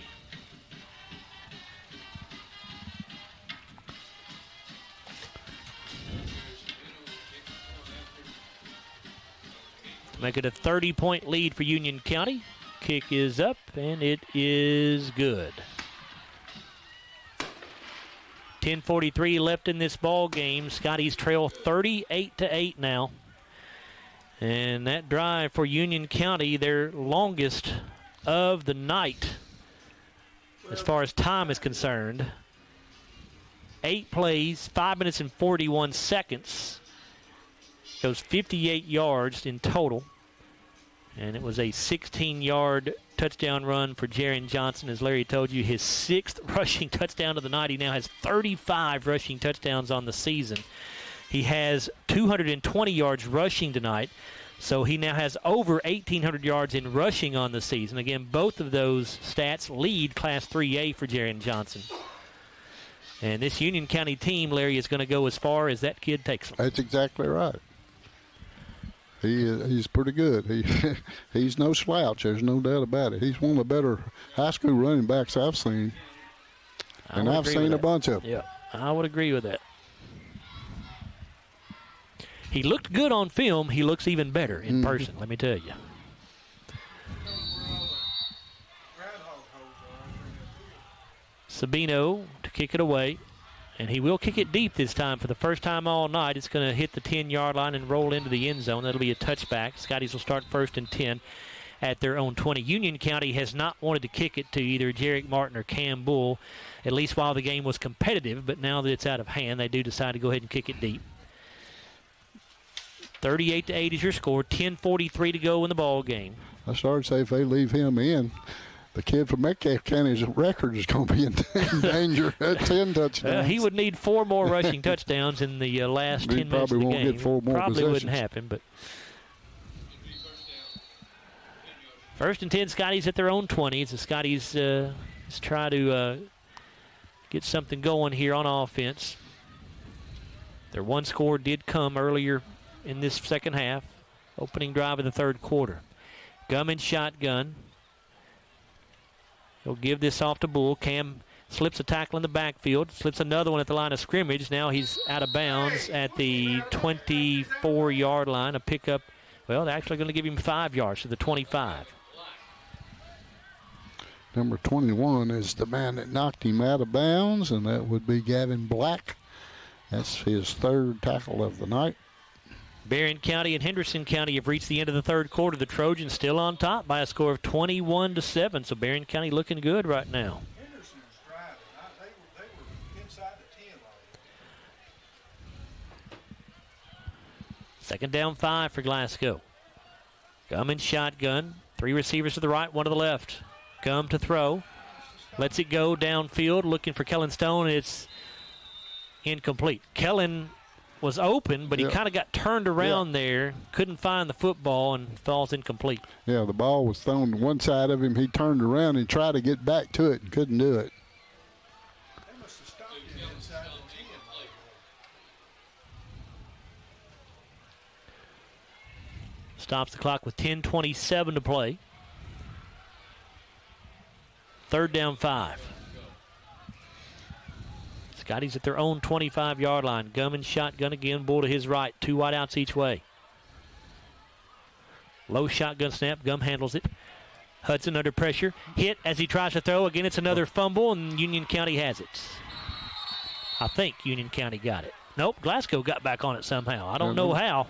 make it a 30-point lead for Union County. Kick is up, and it is good. 10:43 left in this ball game. Scotties trail 38-8 now. And that drive for Union County, their longest of the night as far as time is concerned. 8 plays, 5 minutes and 41 seconds. Goes 58 yards in total. And it was a 16-yard touchdown run for Jaron Johnson. As Larry told you, his 6th rushing touchdown of the night. He now has 35 rushing touchdowns on the season. He has 220 yards rushing tonight, so he now has over 1,800 yards in rushing on the season. Again, both of those stats lead Class 3A for Jaron Johnson. And this Union County team, Larry, is going to go as far as that kid takes them. That's exactly right. He's pretty good. He's no slouch. There's no doubt about it. He's one of the better high school running backs I've seen. And I've seen a bunch of them. Yeah, I would agree with that. He looked good on film. He looks even better in person, let me tell you. Sabino to kick it away. And he will kick it deep this time for the first time all night. It's going to hit the 10-yard line and roll into the end zone. That'll be a touchback. Scotties will start 1st and 10 at their own 20. Union County has not wanted to kick it to either Jarek Martin or Cam Bull, at least while the game was competitive. But now that it's out of hand, they do decide to go ahead and kick it deep. 38-8 is your score. 10:43 to go in the ball game. I started to say if they leave him in, the kid from Metcalfe County's record is going to be in danger at 10 touchdowns. He would need 4 more rushing touchdowns in the last 10 minutes of the game. He probably won't get 4 more Probably possessions. wouldn't happen, but 1st and 10, Scotties at their own 20. The Scotties try to get something going here on offense. Their one score did come earlier in this second half, opening drive of the third quarter. Gum shotgun. He'll give this off to Bull. Cam slips a tackle in the backfield, slips another one at the line of scrimmage. Now he's out of bounds at the 24-yard line. A pickup. Well, they're actually going to give him 5 yards to the 25. Number 21 is the man that knocked him out of bounds, and that would be Gavin Black. That's his 3rd tackle of the night. Berrien County and Henderson County have reached the end of the third quarter. The Trojans still on top by a score of 21-7. So Berrien County looking good right now. Henderson was driving. They were inside the 10 line. 2nd down 5 for Glasgow. Gum in shotgun. 3 receivers to the right, 1 to the left. Gum to throw. Lets it go downfield, looking for Kellen Stone. It's incomplete. Kellen was open, but he kind of got turned around there, couldn't find the football, and falls incomplete. Yeah, the ball was thrown to one side of him. He turned around and tried to get back to it and couldn't do it. Stops the clock with 10:27 to play. 3rd down 5. Scotties at their own 25-yard line. Gum shotgun again. Bull to his right. 2 wideouts each way. Low shotgun snap. Gum handles it. Hudson under pressure. Hit as he tries to throw. Again, it's another fumble, and Union County has it. I think Union County got it. Nope, Glasgow got back on it somehow. I don't know how.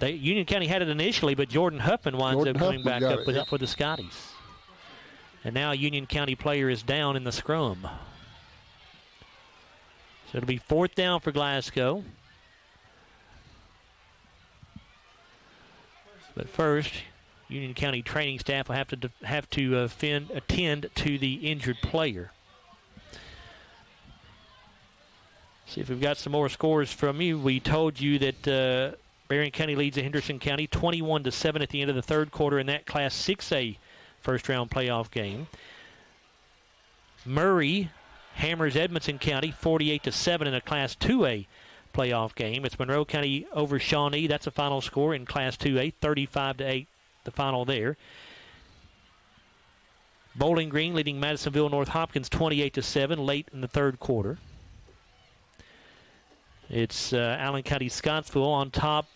Union County had it initially, but Jordan Huffman winds up coming back up with it for the Scotties. And now a Union County player is down in the scrum. So it'll be 4th down for Glasgow. But first, Union County training staff will have to attend to the injured player. See if we've got some more scores from you. We told you that Berrien County leads Henderson County 21-7 at the end of the 3rd quarter in that Class 6A first-round playoff game. Murray hammers Edmonson County 48-7 in a Class 2A playoff game. It's Monroe County over Shawnee. That's a final score in Class 2A, 35-8, the final there. Bowling Green leading Madisonville North Hopkins 28-7 late in the 3rd quarter. It's Allen County Scottsville on top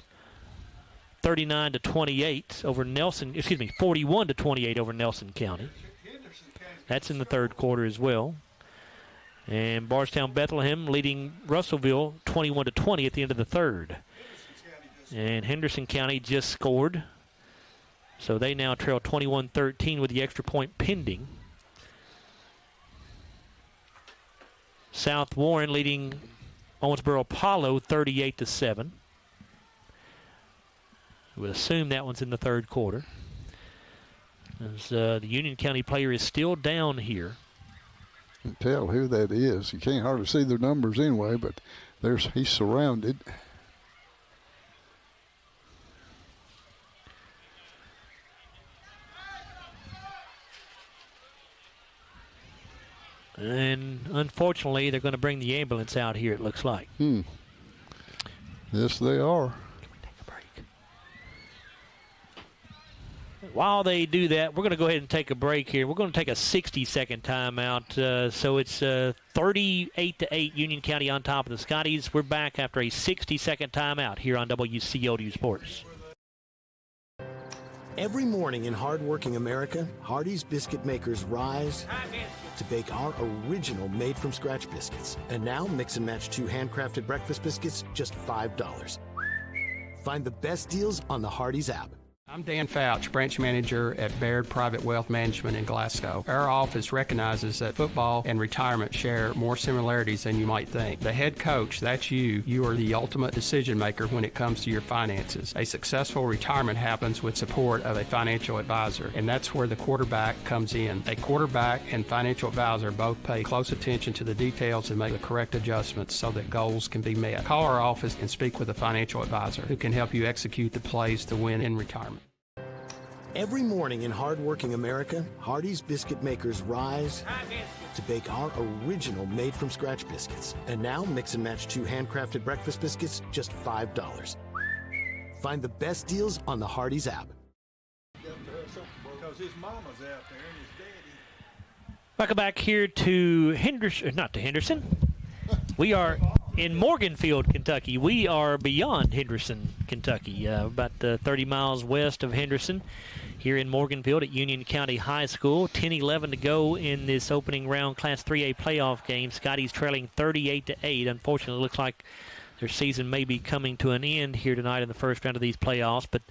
39-28 over Nelson, 41-28 over Nelson County. That's in the 3rd quarter as well. And Bardstown Bethlehem leading Russellville 21-20 at the end of the 3rd. And Henderson County just scored. So they now trail 21-13 with the extra point pending. South Warren leading Owensboro Apollo 38-7. We would assume that one's in the 3rd quarter. As the Union County player is still down here. You can tell who that is. You can't hardly see their numbers anyway, but he's surrounded. And unfortunately, they're going to bring the ambulance out here, it looks like. Yes, they are. While they do that, we're going to go ahead and take a break here. We're going to take a 60-second timeout. So it's 38-8 Union County on top of the Scotties. We're back after a 60-second timeout here on WCLU Sports. Every morning in hardworking America, Hardee's biscuit makers rise to bake our original made-from-scratch biscuits. And now, mix and match 2 handcrafted breakfast biscuits, just $5. Find the best deals on the Hardee's app. I'm Dan Fouch, branch manager at Baird Private Wealth Management in Glasgow. Our office recognizes that football and retirement share more similarities than you might think. The head coach, that's you. You are the ultimate decision maker when it comes to your finances. A successful retirement happens with support of a financial advisor, and that's where the quarterback comes in. A quarterback and financial advisor both pay close attention to the details and make the correct adjustments so that goals can be met. Call our office and speak with a financial advisor who can help you execute the plays to win in retirement. Every morning in hardworking America, Hardee's biscuit makers rise to bake our original made-from-scratch biscuits. And now, mix and match 2 handcrafted breakfast biscuits, just $5. Find the best deals on the Hardee's app. Because his mama's out there and his daddy. Welcome back here to Henderson. We are in Morganfield, Kentucky. We are beyond Henderson, Kentucky, about 30 miles west of Henderson. Here in Morganfield at Union County High School. 10-11 to go in this opening round Class 3A playoff game. Scotties trailing 38-8. Unfortunately, it looks like their season may be coming to an end here tonight in the first round of these playoffs. But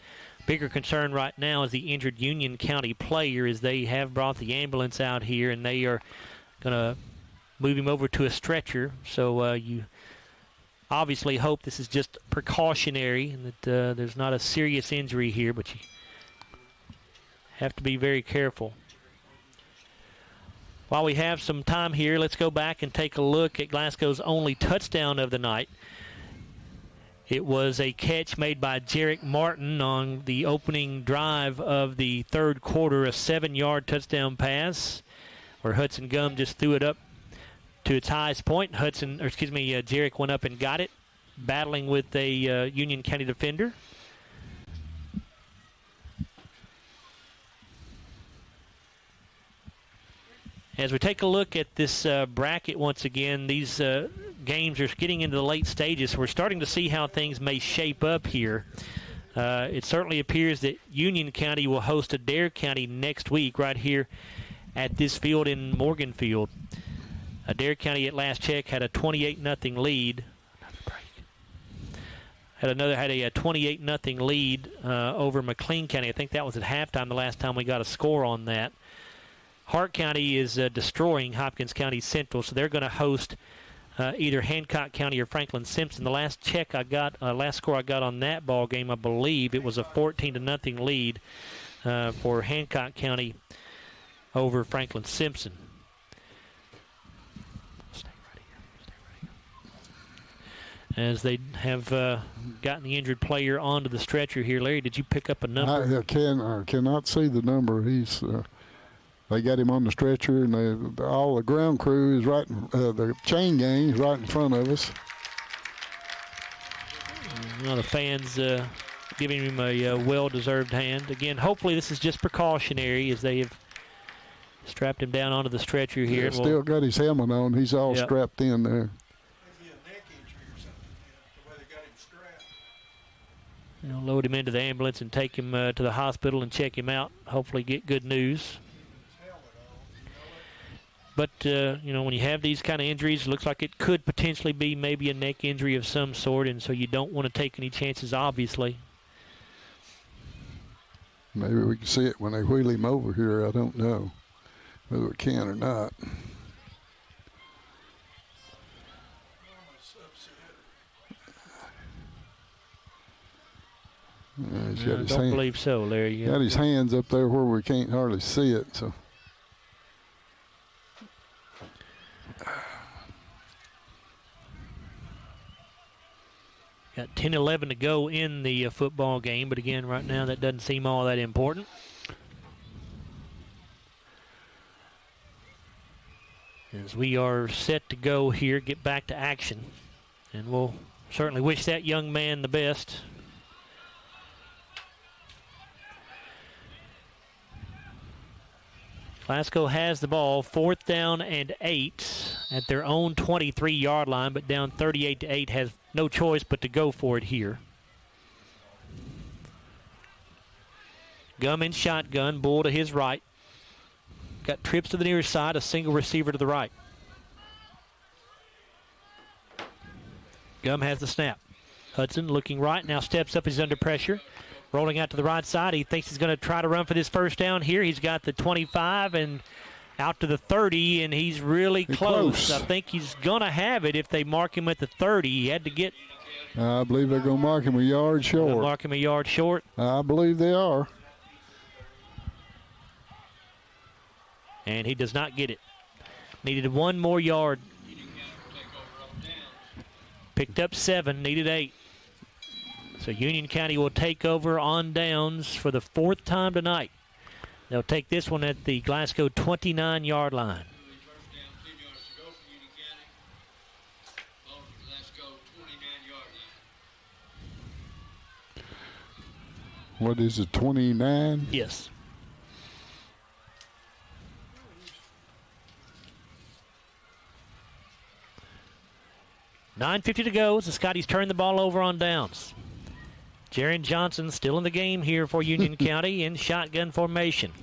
bigger concern right now is the injured Union County player, as they have brought the ambulance out here, and they are going to move him over to a stretcher. So you obviously hope this is just precautionary and that there's not a serious injury here, but you have to be very careful. While we have some time here, let's go back and take a look at Glasgow's only touchdown of the night. It was a catch made by Jarek Martin on the opening drive of the third quarter, a 7-yard touchdown pass where Hudson Gum just threw it up to its highest point. Jarek went up and got it, battling with a Union County defender. As we take a look at this bracket once again, these games are getting into the late stages, so we're starting to see how things may shape up here. It certainly appears that Union County will host Adair County next week right here at this field in Morganfield. Adair County at last check had a 28-0 lead. Had a 28-0 lead over McLean County. I think that was at halftime the last time we got a score on that. Hart County is destroying Hopkins County Central, so they're going to host either Hancock County or Franklin Simpson. The last check I got, last score I got on that ball game, I believe it was a 14-0 lead for Hancock County over Franklin Simpson. As they have gotten the injured player onto the stretcher here. Larry, did you pick up a number? I cannot see the number. He's they got him on the stretcher, and all the ground crew is right. The chain gang is right in front of us. The fans giving him a well-deserved hand. Again, hopefully this is just precautionary as they have strapped him down onto the stretcher here. Yeah, still got his helmet on. He's all strapped in there. They'll load him into the ambulance and take him to the hospital and check him out. Hopefully get good news. But, when you have these kind of injuries, it looks like it could potentially be maybe a neck injury of some sort, and so you don't want to take any chances, obviously. Maybe we can see it when they wheel him over here. I don't know whether we can or not. I don't believe so, Larry. Got his hands up there where we can't hardly see it. So. Got 10-11 to go in the football game, but again, right now that doesn't seem all that important. As we are set to go here, get back to action, and we'll certainly wish that young man the best. Glasgow has the ball, 4th down and 8 at their own 23-yard line, but down 38-8, has no choice but to go for it here. Gum in shotgun, Bull to his right. Got trips to the near side, a single receiver to the right. Gum has the snap. Hudson looking right, now steps up, he's under pressure. Rolling out to the right side. He thinks he's going to try to run for this first down here. He's got the 25 and out to the 30, and he's really close. I think he's going to have it if they mark him at the 30. He had to get... I believe they're going to mark him a yard short. Mark him a yard short. I believe they are. And he does not get it. Needed 1 more yard. Picked up 7, needed 8. So Union County will take over on downs for the 4th time tonight. They'll take this one at the Glasgow 29-yard line. What is it, 29? Yes. $9:50 to go as the Scotties turn the ball over on downs. Jaron Johnson still in the game here for Union County in shotgun formation.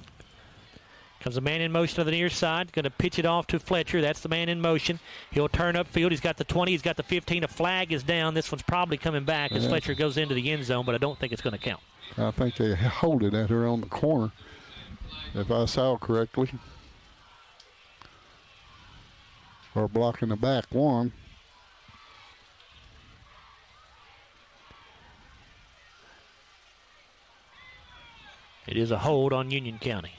Comes a man in motion to the near side. Going to pitch it off to Fletcher. That's the man in motion. He'll turn upfield. He's got the 20. He's got the 15. A flag is down. This one's probably coming back as Fletcher goes into the end zone, but I don't think it's going to count. I think they hold it at her on the corner, if I saw correctly. Or blocking the back one. It is a hold on Union County.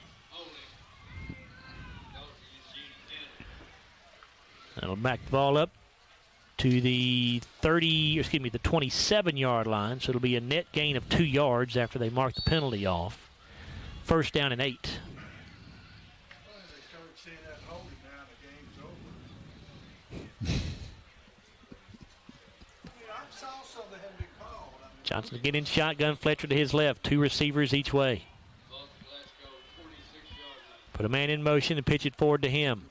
That'll back the ball up to the 27-yard line. So it'll be a net gain of 2 yards after they mark the penalty off. First down and 8. Johnson again in shotgun, Fletcher to his left. 2 receivers each way. Put a man in motion and pitch it forward to him.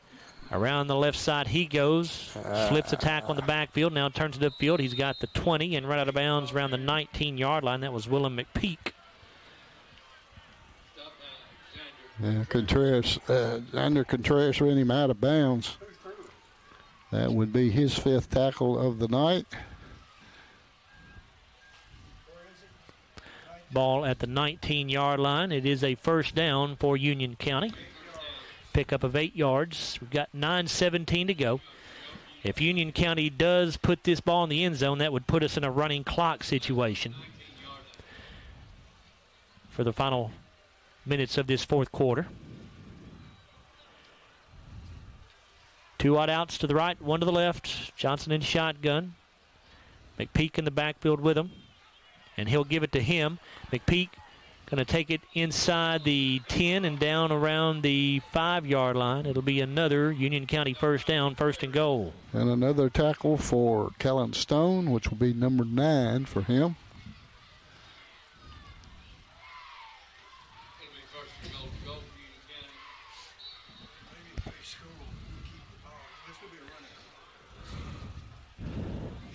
Around the left side he goes. Slips a tackle in the backfield. Now turns it upfield. He's got the 20 and right out of bounds around the 19-yard line. That was Willem McPeak. Yeah, Contreras, Contreras ran him out of bounds. That would be his 5th tackle of the night. Ball at the 19-yard line. It is a first down for Union County. Pickup of 8 yards. We've got 9:17 to go. If Union County does put this ball in the end zone, that would put us in a running clock situation for the final minutes of this 4th quarter. 2 odd outs to the right, 1 to the left. Johnson in shotgun. McPeak in the backfield with him. And he'll give it to him. McPeak going to take it inside the 10 and down around the 5-yard line. It'll be another Union County first down, 1st and goal. And another tackle for Kellen Stone, which will be number 9 for him.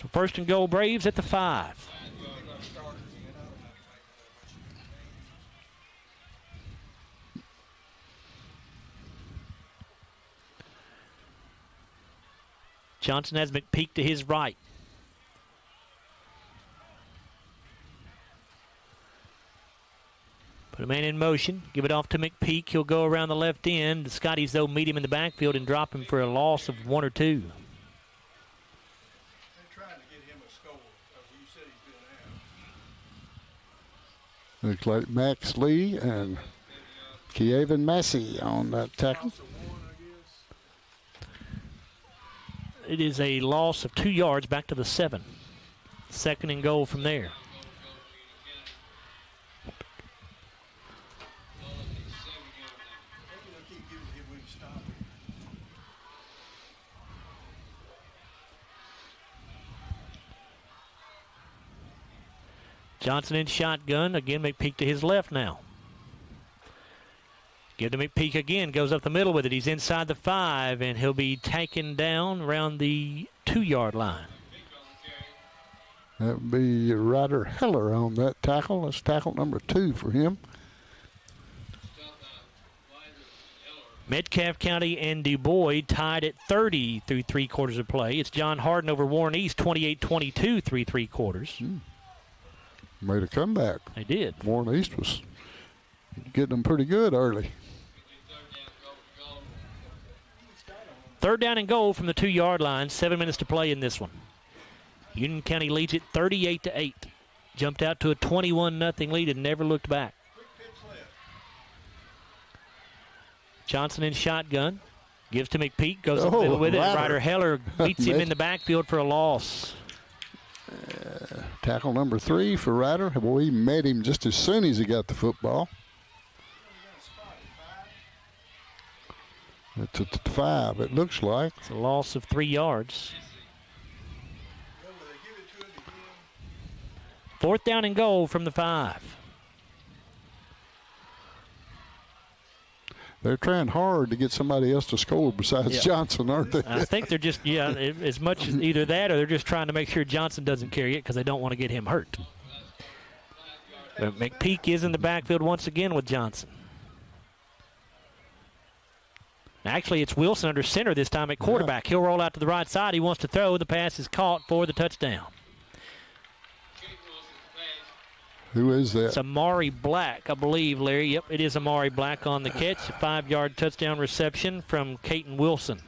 So 1st and goal, Braves at the 5. Johnson has McPeak to his right. Put a man in motion. Give it off to McPeak. He'll go around the left end. The Scotties, though, meet him in the backfield and drop him for a loss of 1 or 2. They're trying to get him a score, because you said he's been out. Looks like Max Lee and Kievan Massey on that tackle. It is a loss of 2 yards back to the 7. 2nd and goal from there. Johnson in shotgun. Again, McPeak to his left now. Give to McPeak again. Goes up the middle with it. He's inside the 5, and he'll be taken down around the 2-yard line. That would be Ryder Heller on that tackle. That's tackle number 2 for him. Metcalfe County and Du Bois tied at 30 through 3 quarters of play. It's John Hardin over Warren East, 28-22 through 3 quarters. Made a comeback. They did. Warren East was getting them pretty good early. 3rd down and goal from the 2-yard line. 7 minutes to play in this one. Union County leads it 38-8. Jumped out to a 21-0 lead and never looked back. Johnson in shotgun. Gives to McPeak. Goes up the middle with it. Ryder Heller beats him in the backfield for a loss. Tackle number 3 for Ryder. Boy, he met him just as soon as he got the football. It's at 5, it looks like. It's a loss of 3 yards. 4th down and goal from the 5. They're trying hard to get somebody else to score besides Johnson, aren't they? I think they're just, as much as either that or they're just trying to make sure Johnson doesn't carry it because they don't want to get him hurt. But McPeak is in the backfield once again with Johnson. Actually, it's Wilson under center this time at quarterback. He'll roll out to the right side. He wants to throw. The pass is caught for the touchdown. Who is that? It's Amari Black, I believe, Larry. Yep, it is Amari Black on the catch. A 5-yard touchdown reception from Caton Wilson.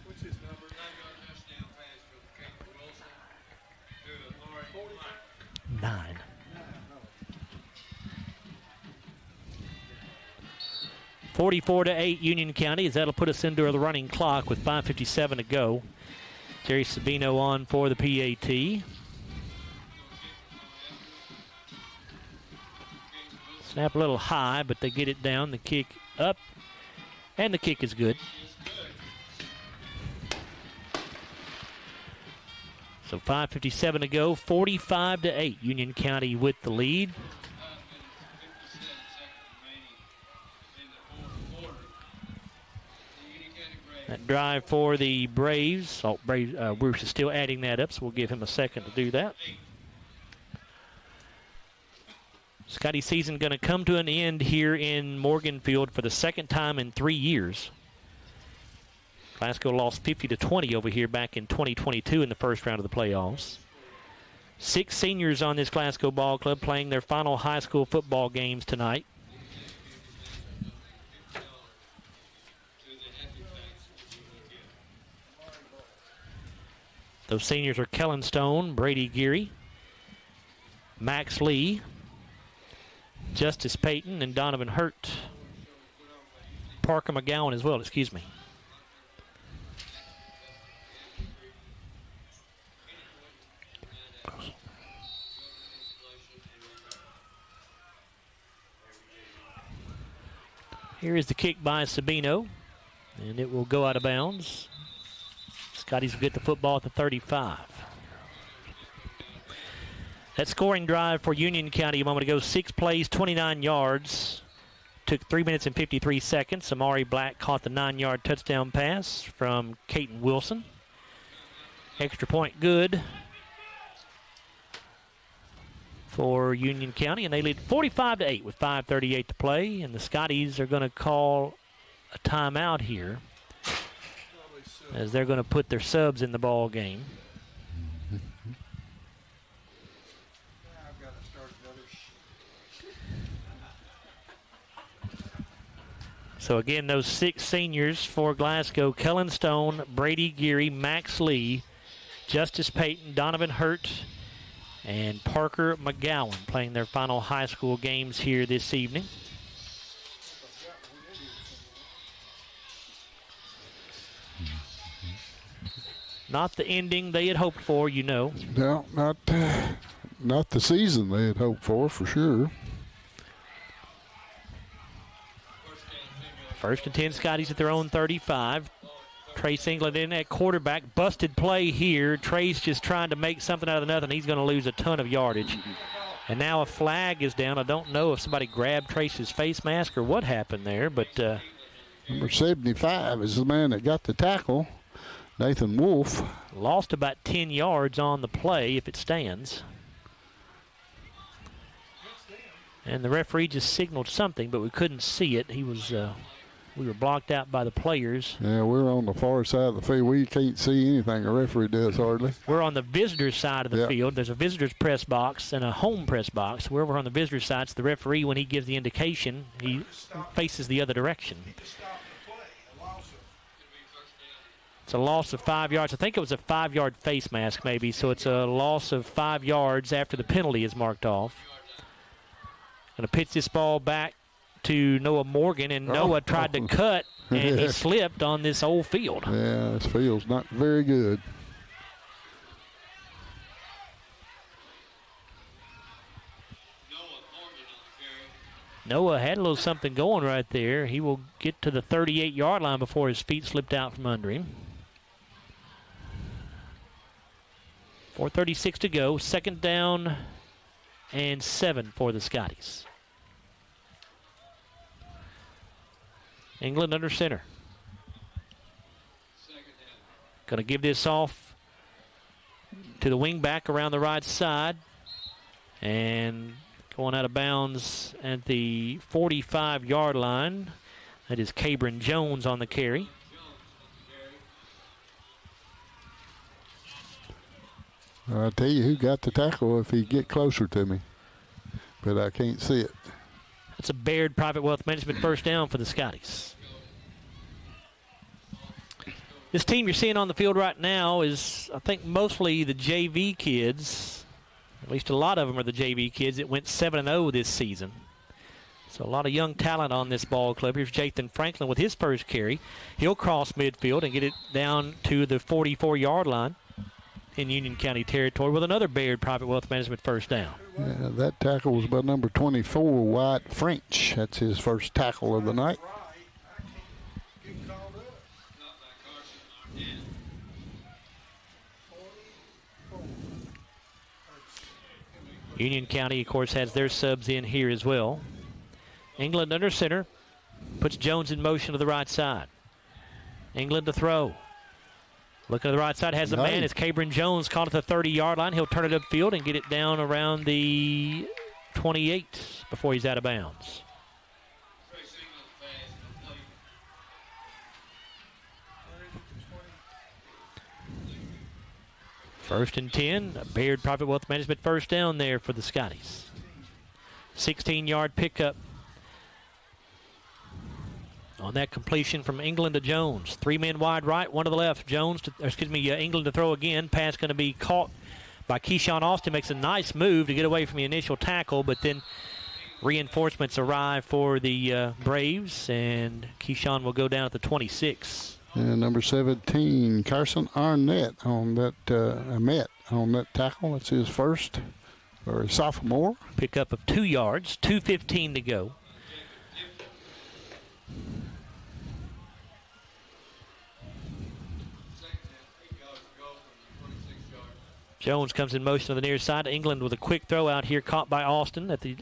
Nine. 44-8 Union County, as that'll put us into the running clock with 5:57 to go. Jerry Sabino on for the PAT. Snap a little high, but they get it down. The kick up, and the kick is good. So 5:57 to go, 45-8. Union County with the lead. That drive for the Braves. Bruce is still adding that up, so we'll give him a second to do that. Scotty season going to come to an end here in Morganfield for the second time in 3 years. Glasgow lost 50-20 over here back in 2022 in the first round of the playoffs. 6 seniors on this Glasgow ball club playing their final high school football games tonight. Those seniors are Kellen Stone, Brady Geary, Max Lee, Justice Payton, and Donovan Hurt. Parker McGowan as well, excuse me. Here is the kick by Sabino, and it will go out of bounds. Scotties will get the football at the 35. That scoring drive for Union County a moment ago, 6 plays, 29 yards. Took 3 minutes and 53 seconds. Amari Black caught the 9-yard touchdown pass from Caton Wilson. Extra point good for Union County, and they lead 45-8 with 5:38 to play. And the Scotties are going to call a timeout here, as they're going to put their subs in the ball game. So again, those 6 seniors for Glasgow: Kellen Stone, Brady Geary, Max Lee, Justice Payton, Donovan Hurt, and Parker McGowan playing their final high school games here this evening. Not the ending they had hoped for, you know. No, not the season they had hoped for sure. First and 10, Scotties at their own 35. Trace England in at quarterback. Busted play here. Trace just trying to make something out of nothing. He's going to lose a ton of yardage. And now a flag is down. I don't know if somebody grabbed Trace's face mask or what happened there, but number 75 is the man that got the tackle, Nathan Wolf. Lost about 10 yards on the play if it stands. And the referee just signaled something, but we couldn't see it. He was, we were blocked out by the players. Yeah, we're on the far side of the field. We can't see anything a referee does hardly. We're on the visitor's side of the field. There's a visitor's press box and a home press box. We're over on the visitor's side, so the referee, when he gives the indication, he faces the other direction. It's a loss of 5 yards. I think it was a 5-yard face mask maybe, so it's a loss of 5 yards after the penalty is marked off. Going to pitch this ball back to Noah Morgan, and Noah tried to cut, and he slipped on this old field. Yeah, this field's not very good. Noah had a little something going right there. He will get to the 38-yard line before his feet slipped out from under him. 4:36 to go. 2nd down and 7 for the Scotties. England under center. Going to give this off to the wing back around the right side. And going out of bounds at the 45-yard line. That is Cabron Jones on the carry. I'll tell you who got the tackle if he get closer to me, but I can't see it. That's a Baird Private Wealth Management first down for the Scotties. This team you're seeing on the field right now is, I think, mostly the JV kids. At least a lot of them are the JV kids. It went 7-0 this season. So a lot of young talent on this ball club. Here's Jathan Franklin with his first carry. He'll cross midfield and get it down to the 44-yard line in Union County territory with another Baird Private Wealth Management first down. Yeah, that tackle was by number 24, Wyatt French. That's his first tackle of the night. Union County, of course, has their subs in here as well. England under center, puts Jones in motion to the right side. England to throw. Looking to the right side, has a man. It's Cabron Jones caught at the 30-yard line. He'll turn it upfield and get it down around the 28 before he's out of bounds. First and 10, a Baird Private Wealth Management first down there for the Scotties. 16-yard pickup on that completion from England to Jones. 3 men wide right, 1 to the left. England to throw again. Pass going to be caught by Keyshawn Austin. Makes a nice move to get away from the initial tackle, but then reinforcements arrive for the Braves, and Keyshawn will go down at the 26. And number 17, Carson Arnett on that on that tackle. That's his first, or his sophomore. Pickup of 2 yards, 2:15 to go. Jones comes in motion to the near side. England with a quick throw out here, caught by Austin at the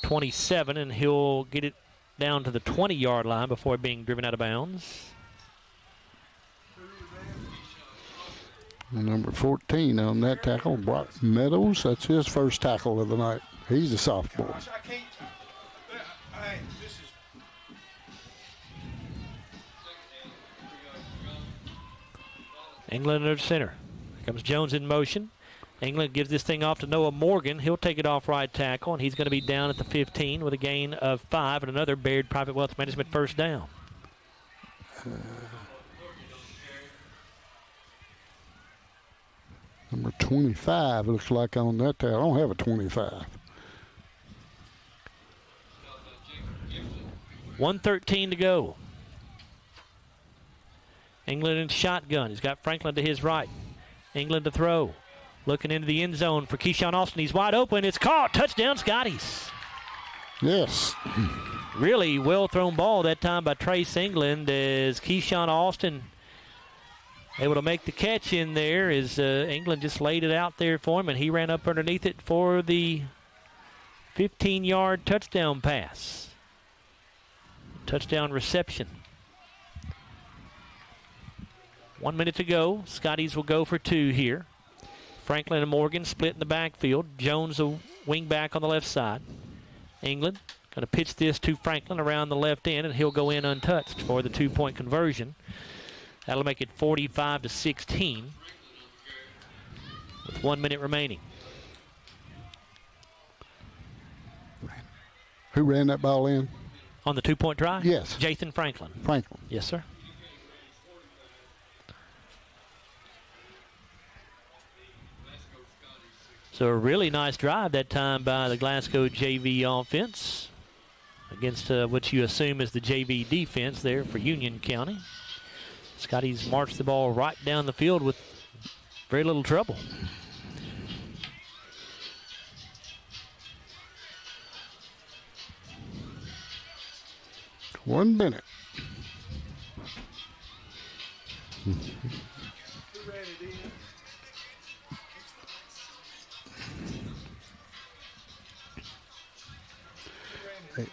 27, and he'll get it down to the 20-yard line before being driven out of bounds. Number 14 on that tackle, Brock Meadows. That's his first tackle of the night. He's a sophomore. England under center. Here comes Jones in motion. England gives this thing off to Noah Morgan. He'll take it off right tackle, and he's going to be down at the 15 with a gain of 5 and another Baird Private Wealth Management first down. Number 25 looks like on that tackle. I don't have a 25. 1:13 to go. England in shotgun. He's got Franklin to his right. England to throw. Looking into the end zone for Keyshawn Austin. He's wide open. It's caught. Touchdown, Scotties. Yes. Really well thrown ball that time by Trace England as Keyshawn Austin able to make the catch in there as England just laid it out there for him, and he ran up underneath it for the 15-yard touchdown pass. Touchdown reception. 1 minute to go. Scotties will go for 2 here. Franklin and Morgan split in the backfield. Jones a wing back on the left side. England going to pitch this to Franklin around the left end, and he'll go in untouched for the 2-point conversion. That'll make it 45-16 with 1 minute remaining. Who ran that ball in? On the 2-point try? Yes. Jathan Franklin. Franklin. Yes, sir. So a really nice drive that time by the Glasgow JV offense against what you assume is the JV defense there for Union County. Scotties marched the ball right down the field with very little trouble. One minute.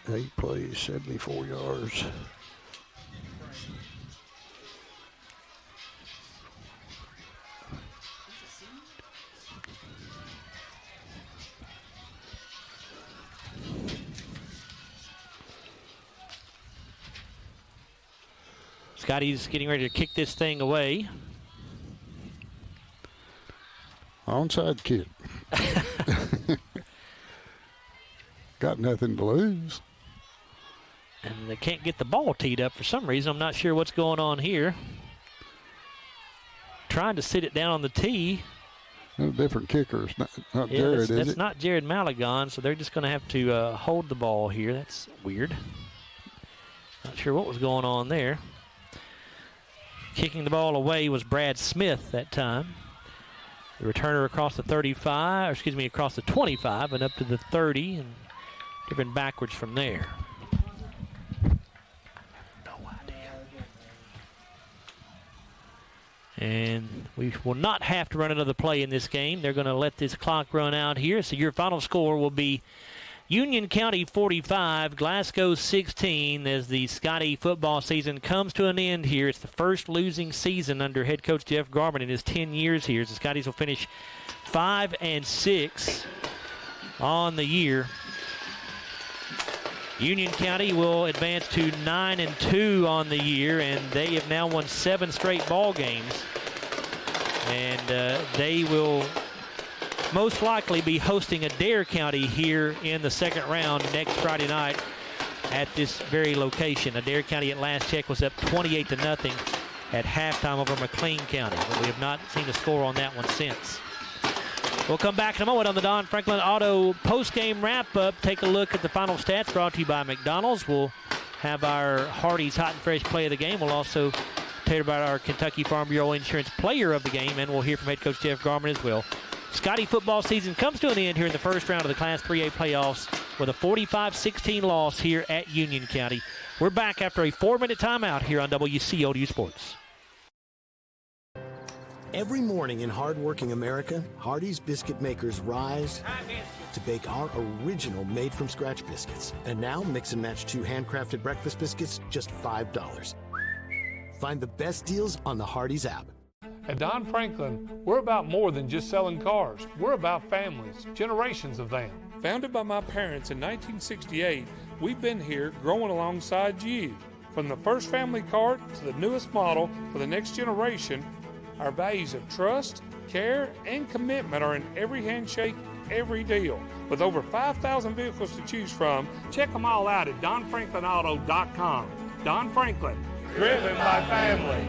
Eight plays, 74 yards. Scotty's getting ready to kick this thing away. Onside kick. Got nothing to lose. And they can't get the ball teed up for some reason. I'm not sure what's going on here. Trying to sit it down on the tee. A different kicker. It's not Yeah, Jared, that's is it? not Jared Malagon, so they're just going to have to hold the ball here. That's weird. Not sure what was going on there. Kicking the ball away was Brad Smith that time. The returner across the 35, or excuse me, across the 25 and up to the 30, and driven backwards from there. No idea. And we will not have to run another play in this game. They're going to let this clock run out here. So your final score will be Union County 45, Glasgow 16, as the Scottie football season comes to an end here. It's the first losing season under head coach Jeff Garmin in his 10 years here. The Scotties will finish 5-6 on the year. Union County will advance to 9-2 on the year, and they have now won 7 straight ball games. And they will most likely be hosting Adair County here in the second round next Friday night at this very location. Adair County at last check was up 28-0 at halftime over McLean County, but we have not seen a score on that one since. We'll come back in a moment on the Don Franklin Auto postgame wrap-up. Take a look at the final stats brought to you by McDonald's. We'll have our Hardee's Hot and Fresh play of the game. We'll also tell you about our Kentucky Farm Bureau Insurance player of the game, and we'll hear from head coach Jeff Garmin as well. Scottie football season comes to an end here in the first round of the Class 3A playoffs with a 45-16 loss here at Union County. We're back after a 4-minute timeout here on WCOU Sports. Every morning in hardworking America, Hardee's biscuit makers rise to bake our original made-from-scratch biscuits. And now mix and match 2 handcrafted breakfast biscuits, just $5. Find the best deals on the Hardee's app. At Don Franklin, we're about more than just selling cars. We're about families, generations of them. Founded by my parents in 1968, we've been here growing alongside you. From the first family car to the newest model for the next generation, our values of trust, care, and commitment are in every handshake, every deal. With over 5,000 vehicles to choose from, check them all out at DonFranklinAuto.com. Don Franklin, driven by family.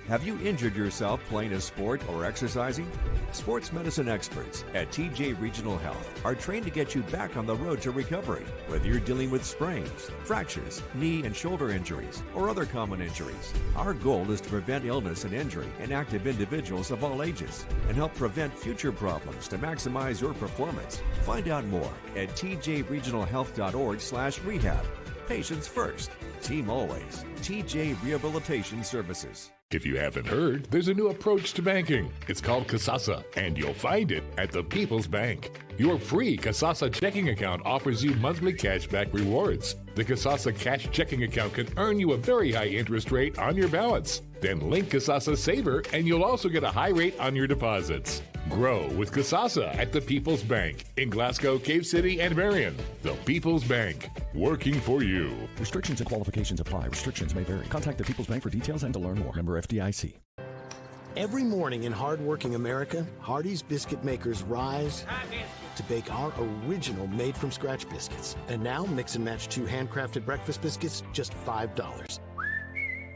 Have you injured yourself playing a sport or exercising? Sports medicine experts at TJ Regional Health are trained to get you back on the road to recovery. Whether you're dealing with sprains, fractures, knee and shoulder injuries, or other common injuries, our goal is to prevent illness and injury in active individuals of all ages and help prevent future problems to maximize your performance. Find out more at tjregionalhealth.org/rehab. Patients first, team always. TJ Rehabilitation Services. If you haven't heard, there's a new approach to banking. It's called Kasasa, and you'll find it at the People's Bank. Your free Kasasa checking account offers you monthly cashback rewards. The Kasasa cash checking account can earn you a very high interest rate on your balance. Then link Kasasa Saver, and you'll also get a high rate on your deposits. Grow with Kasasa at the People's Bank in Glasgow, Cave City, and Marion. The People's Bank, working for you. Restrictions and qualifications apply. Restrictions may vary. Contact the People's Bank for details and to learn more. Member FDIC. Every morning in hardworking America, Hardee's biscuit makers rise to bake our original made-from-scratch biscuits. And now mix and match 2 handcrafted breakfast biscuits, just $5.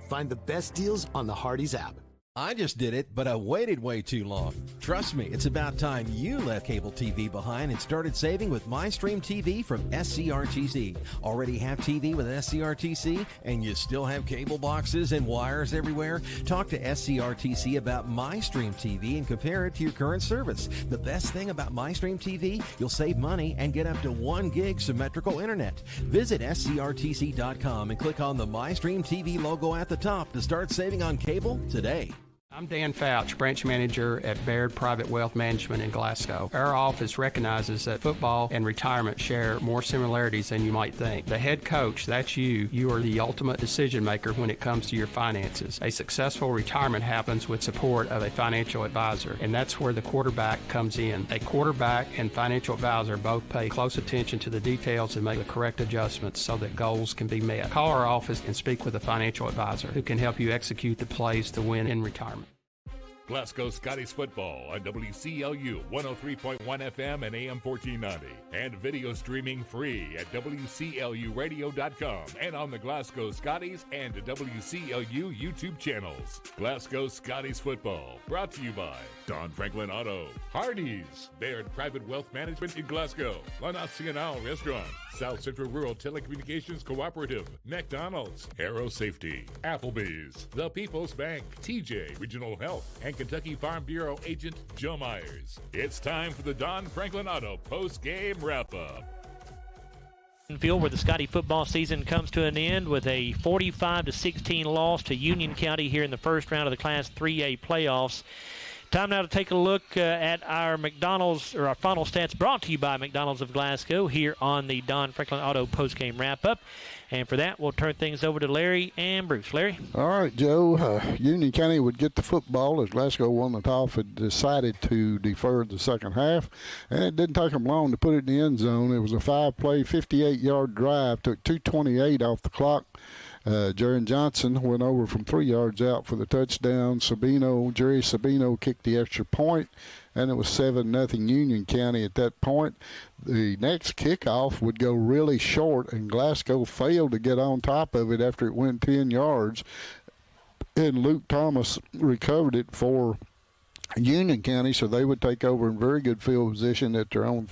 Find the best deals on the Hardee's app. I just did it, but I waited way too long. Trust me, it's about time you left cable TV behind and started saving with MyStream TV from SCRTC. Already have TV with SCRTC and you still have cable boxes and wires everywhere? Talk to SCRTC about MyStream TV and compare it to your current service. The best thing about MyStream TV, you'll save money and get up to 1 gig symmetrical internet. Visit scrtc.com and click on the MyStream TV logo at the top to start saving on cable today. I'm Dan Fouch, branch manager at Baird Private Wealth Management in Glasgow. Our office recognizes that football and retirement share more similarities than you might think. The head coach, that's you. You are the ultimate decision maker when it comes to your finances. A successful retirement happens with support of a financial advisor, and that's where the quarterback comes in. A quarterback and financial advisor both pay close attention to the details and make the correct adjustments so that goals can be met. Call our office and speak with a financial advisor who can help you execute the plays to win in retirement. Glasgow Scotties football on WCLU 103.1 FM and AM 1490. And video streaming free at WCLUradio.com and on the Glasgow Scotties and WCLU YouTube channels. Glasgow Scotties football brought to you by Don Franklin Auto, Hardee's, Baird Private Wealth Management in Glasgow, La Nacional Restaurant, South Central Rural Telecommunications Cooperative, McDonald's, Aero Safety, Applebee's, The People's Bank, TJ Regional Health, and Kentucky Farm Bureau agent Joe Myers. It's time for the Don Franklin Auto post-game wrap-up. Field, where the Scottie football season comes to an end with a 45-16 loss to Union County here in the first round of the Class 3A playoffs. Time now to take a look at our McDonald's, or our final stats, brought to you by McDonald's of Glasgow here on the Don Franklin Auto postgame wrap-up. And for that, we'll turn things over to Larry and Bruce. Larry? All right, Joe. Union County would get the football as Glasgow won the toss had decided to defer the second half. And it didn't take them long to put it in the end zone. It was a 5-play, 58-yard drive. Took 2:28 off the clock. Jaron Johnson went over from 3 yards out for the touchdown. Jerry Sabino kicked the extra point, and it was 7-0 Union County at that point. The next kickoff would go really short, and Glasgow failed to get on top of it after it went 10 yards. And Luke Thomas recovered it for Union County, so they would take over in very good field position at their own at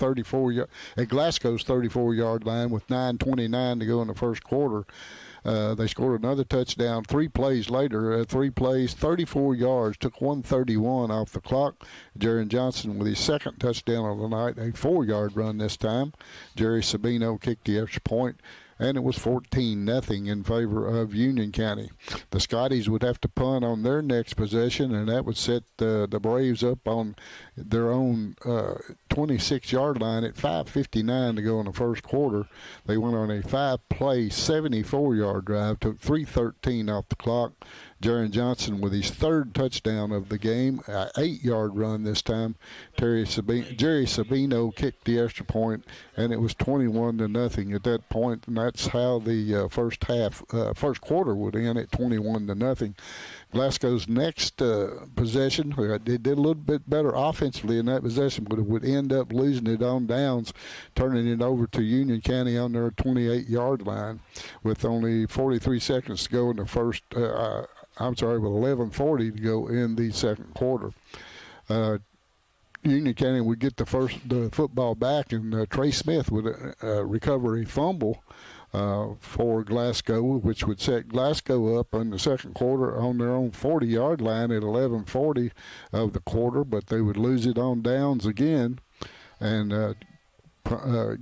Glasgow's 34-yard line with 9:29 to go in the first quarter. They scored another touchdown 3 plays later. 3 plays, 34 yards, took 1:31 off the clock. Jaron Johnson with his second touchdown of the night, a 4-yard run this time. Jerry Sabino kicked the extra point, and it was 14-0 in favor of Union County. The Scotties would have to punt on their next possession, and that would set the Braves up on their own 26-yard line at 5:59 to go in the first quarter. They went on a 5-play, 74-yard drive, took 3:13 off the clock. Jaron Johnson with his third touchdown of the game, an 8-yard run this time. Jerry Sabino kicked the extra point, and it was 21-0 at that point, and that's how the first quarter would end at 21-0. Glasgow's next possession, they did a little bit better offensively in that possession, but it would end up losing it on downs, turning it over to Union County on their 28-yard line with only 43 seconds to go in the first. With 11:40 to go in the second quarter. Union County would get the football back, and Trey Smith would recover a fumble for Glasgow, which would set Glasgow up in the second quarter on their own 40-yard line at 11:40 of the quarter, but they would lose it on downs again and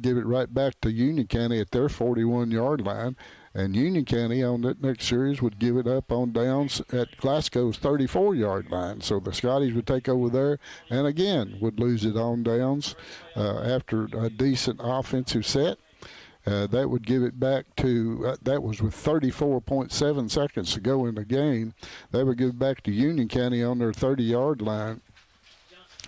give it right back to Union County at their 41-yard line. And Union County on that next series would give it up on downs at Glasgow's 34-yard line. So the Scotties would take over there and again would lose it on downs after a decent offensive set. That would give it back to, that was with 34.7 seconds to go in the game. They would give it back to Union County on their 30-yard line.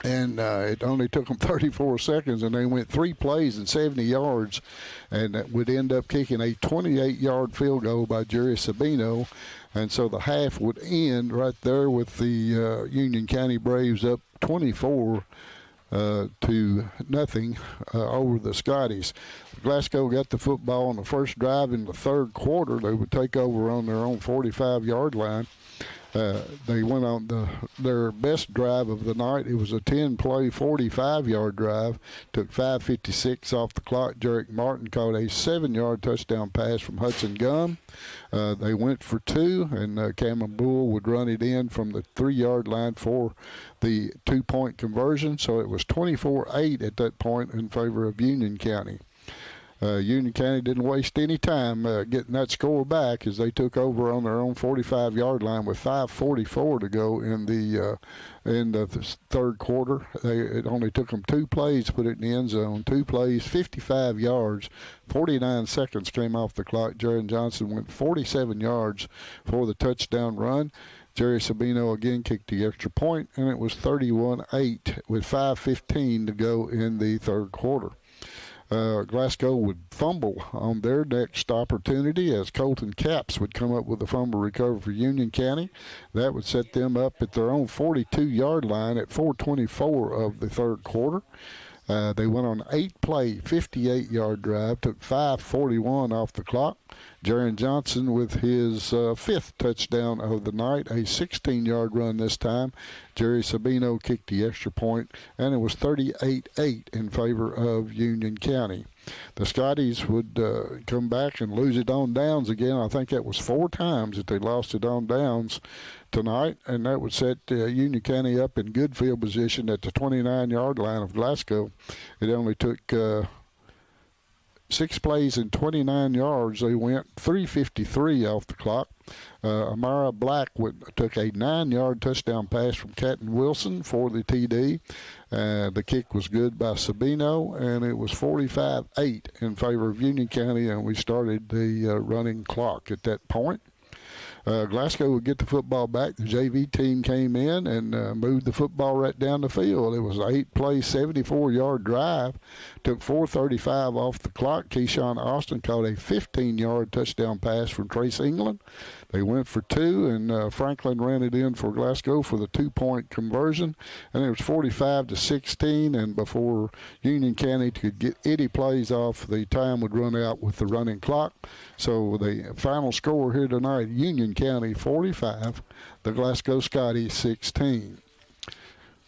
And it only took them 34 seconds, and they went 3 plays and 70 yards, and that would end up kicking a 28-yard field goal by Jerry Sabino. And so the half would end right there with the Union County Braves up 24-0 over the Scotties. Glasgow got the football on the first drive in the third quarter. They would take over on their own 45-yard line. They went on their best drive of the night. It was a 10-play, 45-yard drive. Took 5:56 off the clock. Jarek Martin caught a 7-yard touchdown pass from Hudson Gum. They went for 2, and Cameron Bull would run it in from the 3-yard line for the 2-point conversion. So it was 24-8 at that point in favor of Union County. Union County didn't waste any time getting that score back as they took over on their own 45-yard line with 5:44 to go in the third quarter. It only took them 2 plays to put it in the end zone. 2 plays, 55 yards, 49 seconds came off the clock. Jaron Johnson went 47 yards for the touchdown run. Jerry Sabino again kicked the extra point, and it was 31-8 with 5:15 to go in the third quarter. Glasgow would fumble on their next opportunity as Colton Capps would come up with a fumble recovery for Union County. That would set them up at their own 42-yard line at 4:24 of the third quarter. They went on an 8-play, 58-yard drive, took 5:41 off the clock. Jaron Johnson with his fifth touchdown of the night, a 16-yard run this time. Jerry Sabino kicked the extra point, and it was 38-8 in favor of Union County. The Scotties would come back and lose it on downs again. I think that was 4 times that they lost it on downs tonight, and that would set Union County up in good field position at the 29-yard line of Glasgow. It only took 6 plays and 29 yards. They went 3:53 off the clock. Amara Black took a 9-yard touchdown pass from Catton Wilson for the TD. The kick was good by Sabino, and it was 45-8 in favor of Union County, and we started the running clock at that point. Glasgow would get the football back. The JV team came in and moved the football right down the field. It was an 8-play, 74-yard drive. Took 4:35 off the clock. Keyshawn Austin caught a 15-yard touchdown pass from Trace England. They went for 2, and Franklin ran it in for Glasgow for the 2-point conversion. And it was 45-16, and before Union County could get any plays off, the time would run out with the running clock. So the final score here tonight, Union County 45, the Glasgow Scottie 16.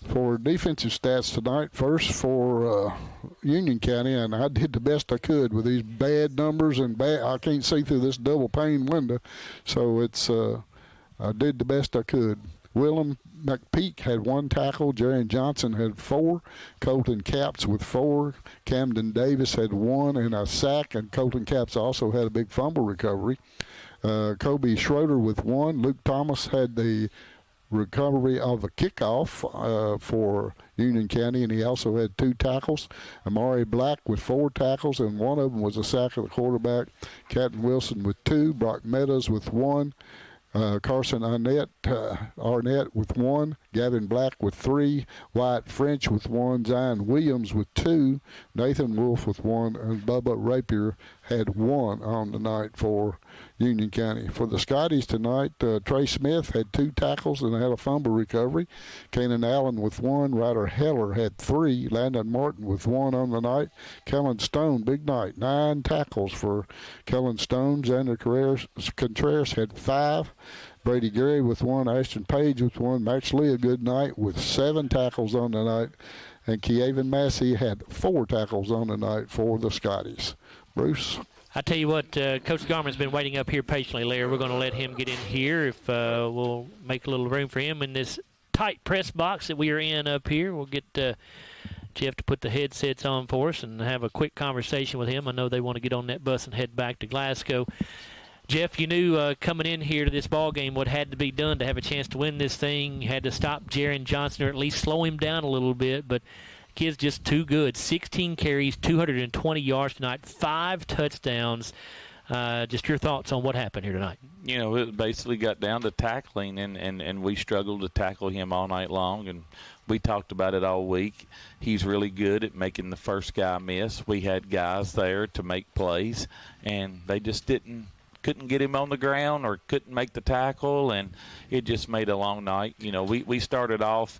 For defensive stats tonight, first for Union County, and I did the best I could with these bad numbers and I can't see through this double pane window, so it's I did the best I could. Willem McPeak had 1 tackle. Jaron Johnson had 4. Colton Capps with 4. Camden Davis had 1 and a sack, and Colton Capps also had a big fumble recovery. Kobe Schroeder with 1. Luke Thomas had the recovery of a kickoff for Union County, and he also had 2 tackles. Amari Black with 4 tackles, and one of them was a sack of the quarterback. Catton Wilson with 2. Brock Meadows with 1. Carson Arnett with 1, Gavin Black with 3, Wyatt French with 1, Zion Williams with 2, Nathan Wolf with 1, and Bubba Rapier had 1 on the night for Union County. For the Scotties tonight, Trey Smith had 2 tackles and had a fumble recovery. Kanan Allen with 1, Ryder Heller had 3, Landon Martin with 1 on the night. Kellen Stone, big night, 9 tackles for Kellen Stone. Xander Contreras had 5. Brady Gary with 1, Ashton Page with 1, Max Lee a good night with 7 tackles on the night, and Keaven Massey had 4 tackles on the night for the Scotties. Bruce? I tell you what, Coach Garmin's been waiting up here patiently, Larry. We're going to let him get in here if we'll make a little room for him in this tight press box that we are in up here. We'll get Jeff to put the headsets on for us and have a quick conversation with him. I know they want to get on that bus and head back to Glasgow. Jeff, you knew coming in here to this ball game what had to be done to have a chance to win this thing. You had to stop Jaron Johnson or at least slow him down a little bit, but kid's just too good. 16 carries, 220 yards tonight, 5 touchdowns. Just your thoughts on what happened here tonight. You know, it basically got down to tackling, and we struggled to tackle him all night long, and we talked about it all week. He's really good at making the first guy miss. We had guys there to make plays, and they just couldn't get him on the ground or couldn't make the tackle, and it just made a long night. You know, we started off,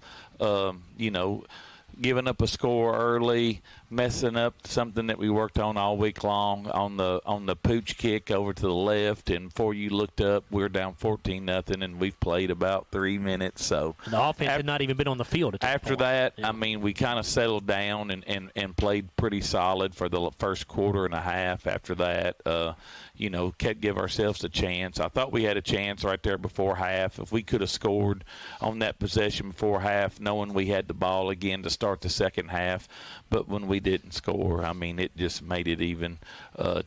giving up a score early, messing up something that we worked on all week long on the pooch kick over to the left, and before you looked up, we were down 14-0, and we've played about 3 minutes. So and the offense had not even been on the field at that after point. that. Yeah. I mean, we kind of settled down and played pretty solid for the first quarter and a half. After that, kept give ourselves a chance. I thought we had a chance right there before half. If we could have scored on that possession before half, knowing we had the ball again to start the second half, but when we didn't score, I mean, it just made it even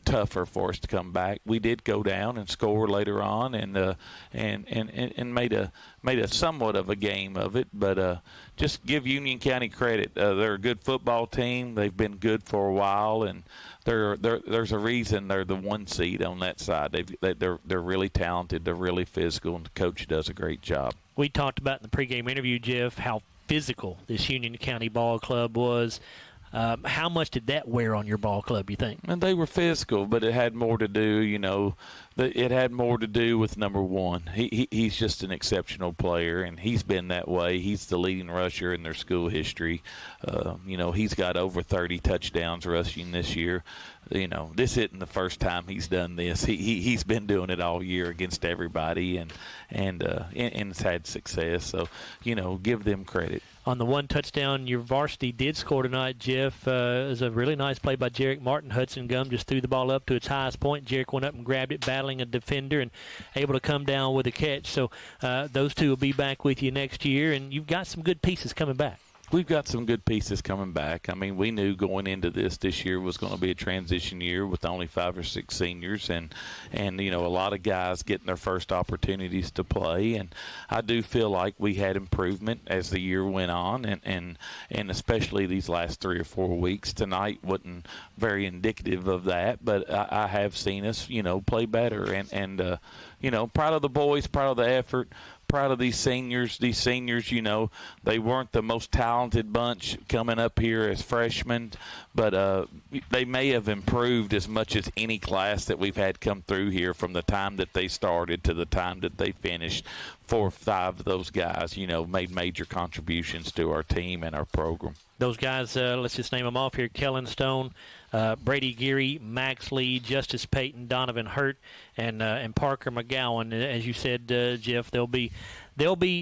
tougher for us to come back. We did go down and score later on, and made a somewhat of a game of it. But just give Union County credit. They're a good football team. They've been good for a while, and there's a reason they're the 1 seed on that side. They're really talented. They're really physical, and the coach does a great job. We talked about in the pregame interview, Jeff, how physical this Union County ball club was. How much did that wear on your ball club, you think? And they were physical, but it had more to do, it had more to do with number one. He's just an exceptional player, and he's been that way. He's the leading rusher in their school history. He's got over 30 touchdowns rushing this year. This isn't the first time he's done this. He's been doing it all year against everybody, and it's had success. So, give them credit. On the one touchdown your varsity did score tonight, Jeff, is a really nice play by Jarek Martin. Hudson Gum just threw the ball up to its highest point. Jarek went up and grabbed it, battling a defender, and able to come down with a catch. So those two will be back with you next year, and you've got some good pieces coming back. We've got some good pieces coming back. I mean, we knew going into this year was going to be a transition year with only 5 or 6 seniors and a lot of guys getting their first opportunities to play. And I do feel like we had improvement as the year went on, and especially these last 3 or 4 weeks. Tonight wasn't very indicative of that, but I have seen us, play better. And proud of the boys, proud of the effort. Proud of these seniors. These seniors, they weren't the most talented bunch coming up here as freshmen, but they may have improved as much as any class that we've had come through here from the time that they started to the time that they finished. 4 or 5 of those guys, made major contributions to our team and our program. Those guys, let's just name them off here: Kellen Stone, Brady Geary, Max Lee, Justice Payton, Donovan Hurt, and Parker McGowan. As you said, Jeff, they'll be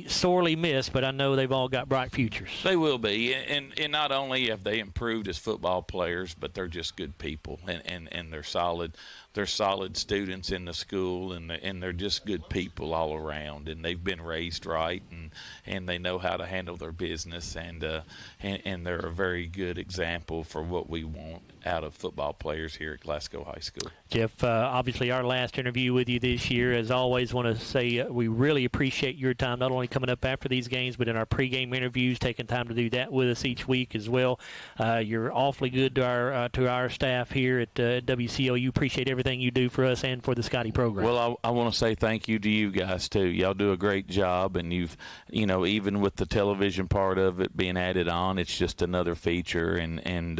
sorely missed, but I know they've all got bright futures. They will be, and not only have they improved as football players, but they're just good people, and they're solid. They're solid students in the school, and they're just good people all around, and they've been raised right, and they know how to handle their business, and they're a very good example for what we want out of football players here at Glasgow High School. Jeff, obviously our last interview with you this year. As always, want to say we really appreciate your time, not only coming up after these games, but in our pregame interviews, taking time to do that with us each week as well. You're awfully good to our staff here at WCLU. Appreciate everything you do for us and for the Scottie program. Well, I want to say thank you to you guys too. Y'all do a great job, and you've, even with the television part of it being added on, it's just another feature, and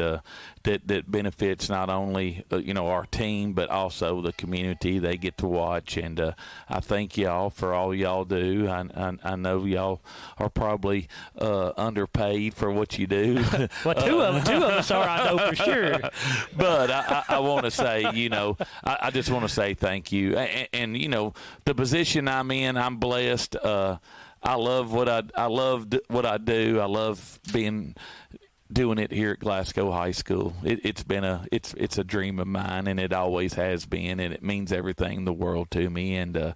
that benefits not only our team, but also the community they get to watch. And I thank y'all for all y'all do. I know y'all are probably underpaid for what you do. Well, two of us are, I know for sure. But I want to say, I just want to say thank you. And the position I'm in, I'm blessed. I love what I do. I love doing it here at Glasgow High School. It's a dream of mine, and it always has been, and it means everything in the world to me. I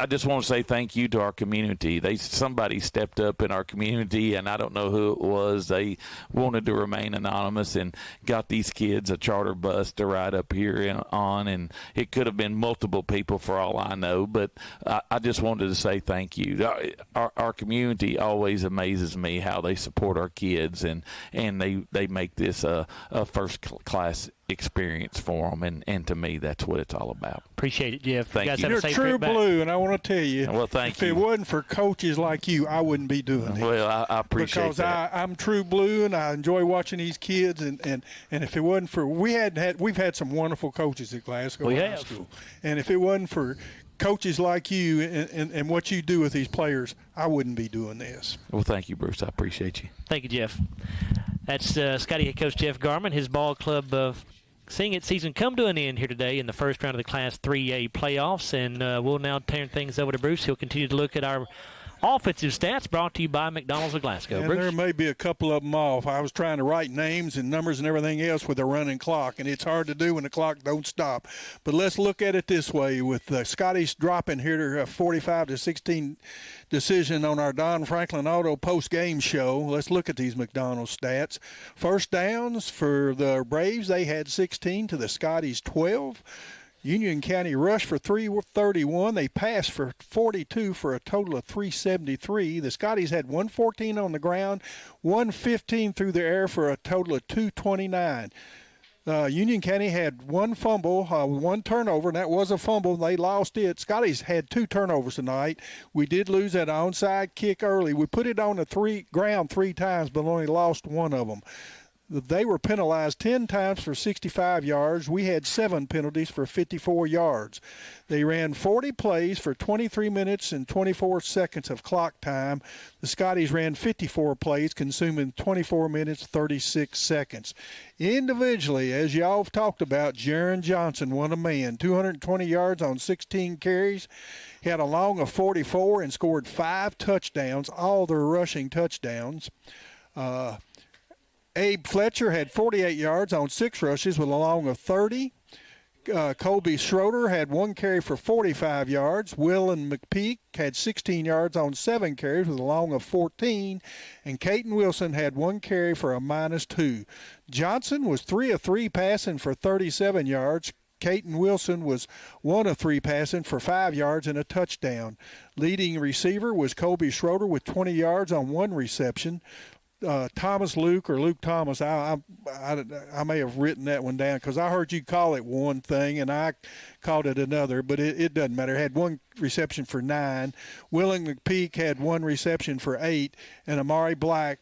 just want to say thank you to our community. Somebody stepped up in our community, and I don't know who it was. They wanted to remain anonymous and got these kids a charter bus to ride up here on, and it could have been multiple people for all I know, but I just wanted to say thank you. Our community always amazes me how they support our kids, and they make this a first-class experience for them, and to me, that's what it's all about. Appreciate it, Jeff. Thank you. You're true blue, and I want to tell you, well, thank you. If it wasn't for coaches like you, I wouldn't be doing it. Well, I appreciate that. Because I'm true blue, and I enjoy watching these kids, and if it wasn't for we've had some wonderful coaches at Glasgow High School, and if it wasn't for coaches like you and what you do with these players, I wouldn't be doing this. Well, thank you, Bruce. I appreciate you. Thank you, Jeff. That's Scottie head coach Jeff Garmin. His ball club seeing its season come to an end here today in the first round of the Class 3A playoffs, and we'll now turn things over to Bruce. He'll continue to look at our offensive stats, brought to you by McDonald's of Glasgow. And Bruce? there may be a couple of them off. I was trying to write names and numbers and everything else with a running clock, and it's hard to do when the clock don't stop. But let's look at it this way. With the Scotties dropping here to a 45-16 decision on our Don Franklin Auto post-game show, let's look at these McDonald's stats. First downs for the Braves, they had 16 to the Scotties 12. Union County rushed for 331. They passed for 42 for a total of 373. The Scotties had 114 on the ground, 115 through the air for a total of 229. Union County had one fumble, one turnover, and that was a fumble. They lost it. Scotties had 2 turnovers tonight. We did lose that onside kick early. We put it on the ground 3 times, but only lost one of them. They were penalized 10 times for 65 yards. We had 7 penalties for 54 yards. They ran 40 plays for 23 minutes and 24 seconds of clock time. The Scotties ran 54 plays, consuming 24 minutes, 36 seconds. Individually, as y'all have talked about, Jaron Johnson won a man, 220 yards on 16 carries. He had a long of 44 and scored 5 touchdowns, all their rushing touchdowns. Abe Fletcher had 48 yards on 6 rushes with a long of 30. Colby Schroeder had 1 carry for 45 yards. Willen McPeak had 16 yards on 7 carries with a long of 14. And Caton Wilson had 1 carry for a -2. Johnson was 3 of 3 passing for 37 yards. Caton Wilson was 1 of 3 passing for 5 yards and a touchdown. Leading receiver was Colby Schroeder with 20 yards on 1 reception. Thomas Luke or Luke Thomas, I may have written that one down because I heard you call it one thing and I called it another, but it doesn't matter. Had 1 reception for 9. Willing McPeak had 1 reception for 8, and Amari Black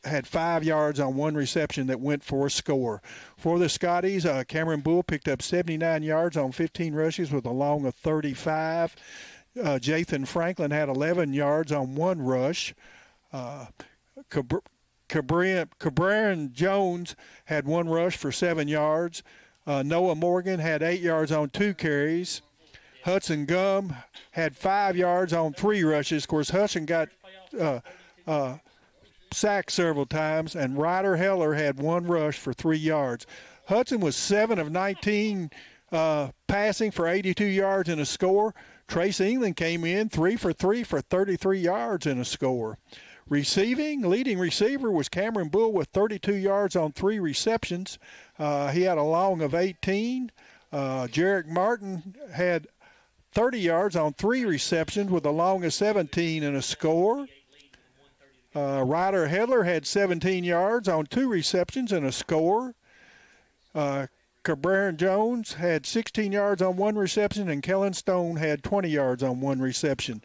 had 5 yards on 1 reception that went for a score. For the Scotties, Cameron Bull picked up 79 yards on 15 rushes with a long of 35. Jathan Franklin had 11 yards on 1 rush. Cabran Jones had 1 rush for 7 yards. Noah Morgan had 8 yards on 2 carries. Hudson Gum had 5 yards on 3 rushes. Of course, Hudson got sacked several times, and Ryder Heller had 1 rush for 3 yards. Hudson was 7 of 19 passing for 82 yards and a score. Trace England came in 3 for 3 for 33 yards and a score. Leading receiver was Cameron Bull with 32 yards on 3 receptions. He had a long of 18. Jarek Martin had 30 yards on 3 receptions with a long of 17 and a score. Ryder Hedler had 17 yards on 2 receptions and a score. Cabran Jones had 16 yards on 1 reception, and Kellen Stone had 20 yards on 1 reception.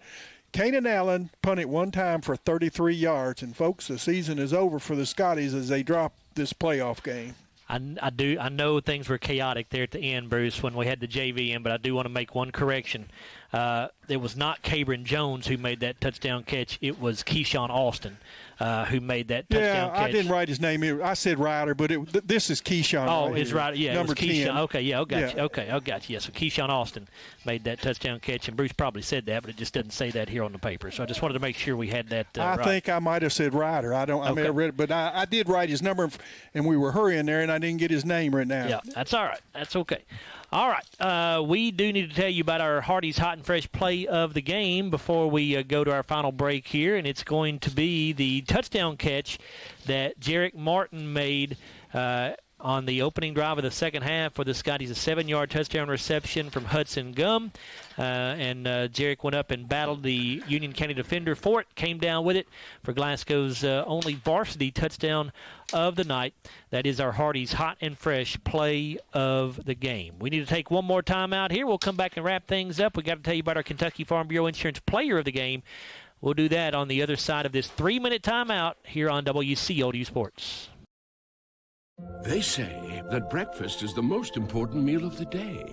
Kanan Allen punted 1 time for 33 yards. And, folks, the season is over for the Scotties as they drop this playoff game. I know things were chaotic there at the end, Bruce, when we had the JV in, but I do want to make one correction. It was not Cabran Jones who made that touchdown catch. It was Keyshawn Austin who made that touchdown catch. Yeah, I didn't write his name. I said Ryder, but this is Keyshawn. Oh, it's Ryder. Yeah, number it was Keyshawn. 10. Okay, yeah, I got you. Okay, I got you. Yeah, so Keyshawn Austin made that touchdown catch, and Bruce probably said that, but it just doesn't say that here on the paper. So I just wanted to make sure we had that I right. think I might have said Ryder. I may have read it, but I did write his number, and we were hurrying there, and I didn't get his name right now. Yeah, that's all right. That's okay. All right, we do need to tell you about our Hardee's Hot and Fresh play of the game before we go to our final break here, and it's going to be the touchdown catch that Jarek Martin made on the opening drive of the second half for the Scotties, a 7-yard touchdown reception from Hudson Gum. And Jarek went up and battled the Union County defender for it, came down with it for Glasgow's only varsity touchdown of the night. That is our Hardee's Hot and Fresh play of the game. We need to take one more time out here. We'll come back and wrap things up. We got to tell you about our Kentucky Farm Bureau Insurance player of the game. We'll do that on the other side of this 3-minute timeout here on WCLU Sports. They say that breakfast is the most important meal of the day.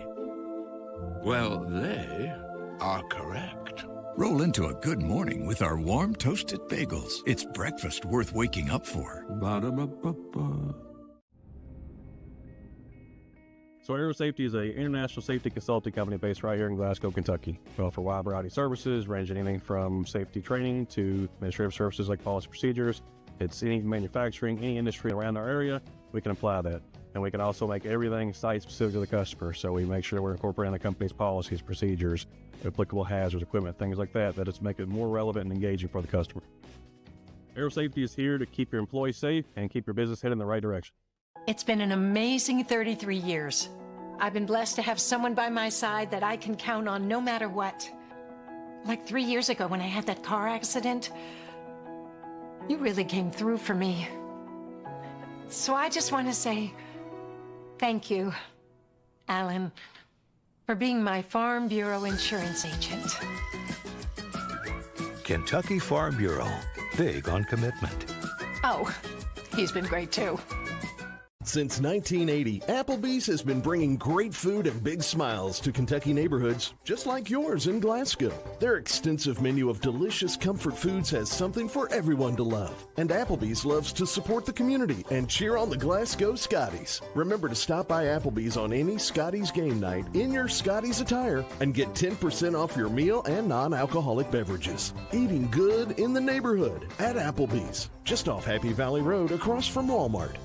Well, they are correct. Roll into a good morning with our warm toasted bagels. It's breakfast worth waking up for. Ba-da-ba-ba-ba. So Aero Safety is an international safety consulting company based right here in Glasgow, Kentucky. We offer a wide variety of services, ranging anything from safety training to administrative services like policy procedures. It's any manufacturing, any industry around our area, we can apply that. And we can also make everything site-specific to the customer. So we make sure we're incorporating the company's policies, procedures, applicable hazards, equipment, things like that, that it's make it more relevant and engaging for the customer. Aero Safety is here to keep your employees safe and keep your business headed in the right direction. It's been an amazing 33 years. I've been blessed to have someone by my side that I can count on no matter what. Like 3 years ago when I had that car accident, you really came through for me. So I just want to say Thank you, Alan, for being my Farm Bureau insurance agent. Kentucky Farm Bureau, big on commitment. Oh, he's been great too. Since 1980, Applebee's has been bringing great food and big smiles to Kentucky neighborhoods just like yours in Glasgow. Their extensive menu of delicious comfort foods has something for everyone to love. And Applebee's loves to support the community and cheer on the Glasgow Scotties. Remember to stop by Applebee's on any Scotties game night in your Scotties attire and get 10% off your meal and non-alcoholic beverages. Eating good in the neighborhood at Applebee's, just off Happy Valley Road across from Walmart.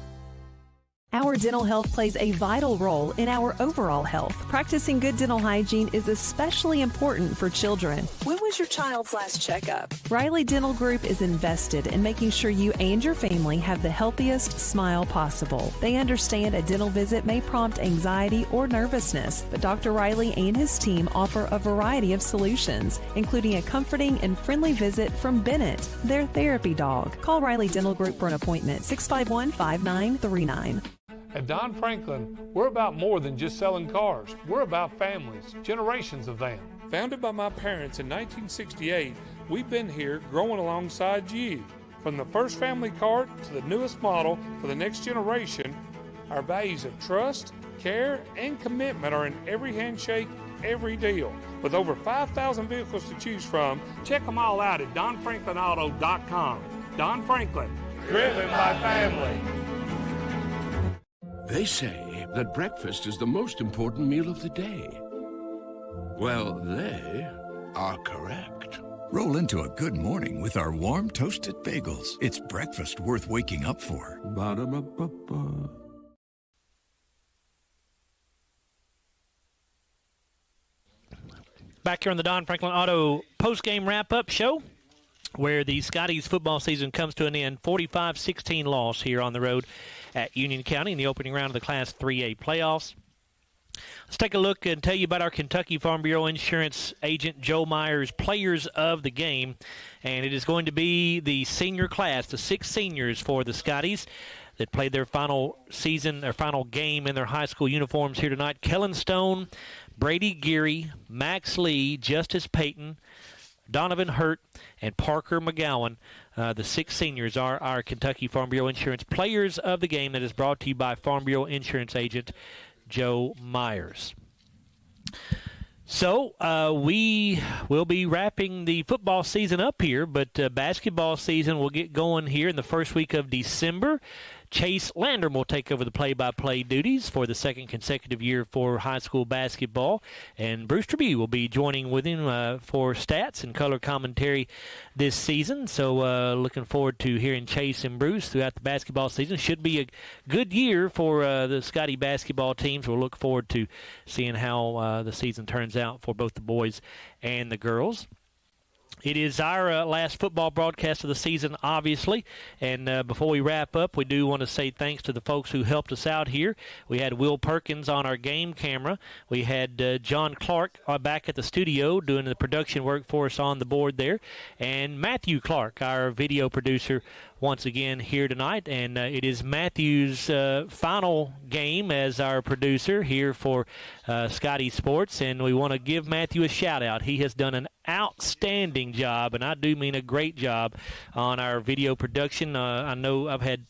Our dental health plays a vital role in our overall health. Practicing good dental hygiene is especially important for children. When was your child's last checkup? Riley Dental Group is invested in making sure you and your family have the healthiest smile possible. They understand a dental visit may prompt anxiety or nervousness, but Dr. Riley and his team offer a variety of solutions, including a comforting and friendly visit from Bennett, their therapy dog. Call Riley Dental Group for an appointment, 651-5939. At Don Franklin, we're about more than just selling cars. We're about families, generations of them. Founded by my parents in 1968, we've been here growing alongside you. From the first family car to the newest model for the next generation, our values of trust, care, and commitment are in every handshake, every deal. With over 5,000 vehicles to choose from, check them all out at DonFranklinAuto.com. Don Franklin, driven by family. They say that breakfast is the most important meal of the day. Well, they are correct. Roll into a good morning with our warm toasted bagels. It's breakfast worth waking up for. Ba-da-ba-ba-ba. Back here on the Don Franklin Auto postgame wrap-up show, where the Scotties football season comes to an end. 45-16 loss here on the road at Union County in the opening round of the Class 3A playoffs. Let's take a look and tell you about our Kentucky Farm Bureau insurance agent Joe Myers' players of the game. And it is going to be the senior class, the 6 seniors for the Scotties that played their final season, their final game in their high school uniforms here tonight. Kellen Stone, Brady Geary, Max Lee, Justice Payton, Donovan Hurt, and Parker McGowan. The 6 seniors are our Kentucky Farm Bureau Insurance Players of the Game that is brought to you by Farm Bureau Insurance Agent Joe Myers. So we will be wrapping the football season up here, but basketball season will get going here in the first week of December. Chase Landrum will take over the play-by-play duties for the second consecutive year for high school basketball, and Bruce Trabue will be joining with him for stats and color commentary this season. So looking forward to hearing Chase and Bruce throughout the basketball season. Should be a good year for the Scottie basketball teams. We'll look forward to seeing how the season turns out for both the boys and the girls. It is our last football broadcast of the season, obviously, and before we wrap up, we do want to say thanks to the folks who helped us out here. We had Will Perkins on our game camera. We had John Clark back at the studio doing the production work for us on the board there, and Matthew Clark, our video producer, once again here tonight. And it is Matthew's final game as our producer here for Scottie Sports, and we want to give Matthew a shout out. He has done an outstanding job, and I do mean a great job, on our video production. I know I've had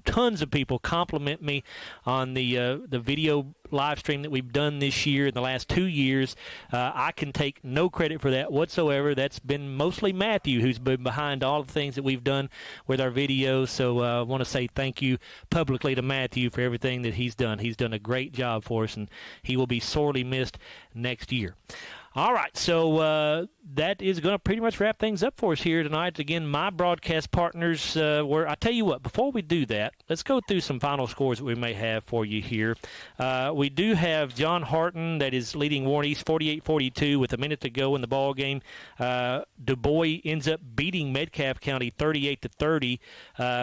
tons of people compliment me on the video live stream that we've done this year in the last 2 years. I can take no credit for that whatsoever. That's been mostly Matthew who's been behind all the things that we've done with our videos. So I want to say thank you publicly to Matthew for everything that he's done. He's done a great job for us, and he will be sorely missed next year. All right, so that is going to pretty much wrap things up for us here tonight. Again, my broadcast partners were, I tell you what, before we do that, let's go through some final scores that we may have for you here. We do have John Harton that is leading Warren East 48-42 with a minute to go in the ball game. Du Bois ends up beating Metcalfe County 38-30,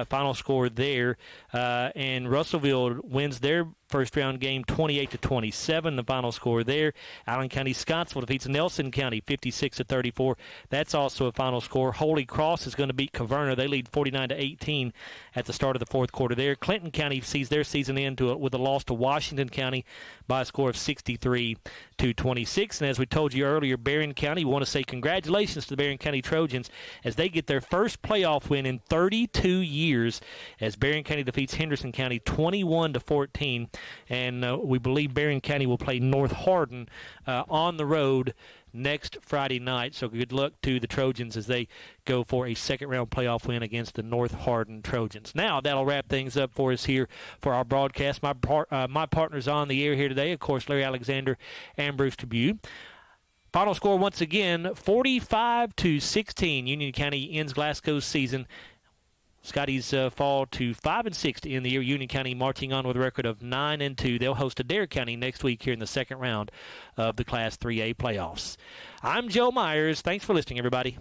final score there. And Russellville wins their first round game 28-27, the final score there. Allen County Scottsville defeats Nelson County 56-34. That's also a final score. Holy Cross is going to beat Caverna. They lead 49-18 at the start of the fourth quarter there. Clinton County sees their season end with a loss to Washington County by a score of 63-26. And as we told you earlier, Berrien County, we want to say congratulations to the Berrien County Trojans as they get their first playoff win in 32 years as Berrien County defeats Henderson County 21-14. And we believe Berrien County will play North Hardin on the road next Friday night. So good luck to the Trojans as they go for a second-round playoff win against the North Hardin Trojans. Now, that'll wrap things up for us here for our broadcast. My partners on the air here today, of course, Larry Alexander and Bruce Dubuque. Final score once again, 45-16. Union County ends Glasgow's season. Scotties fall to 5-6 to end the year. Union County marching on with a record of 9-2. They'll host Adair County next week here in the second round of the Class 3A playoffs. I'm Joe Myers. Thanks for listening, everybody.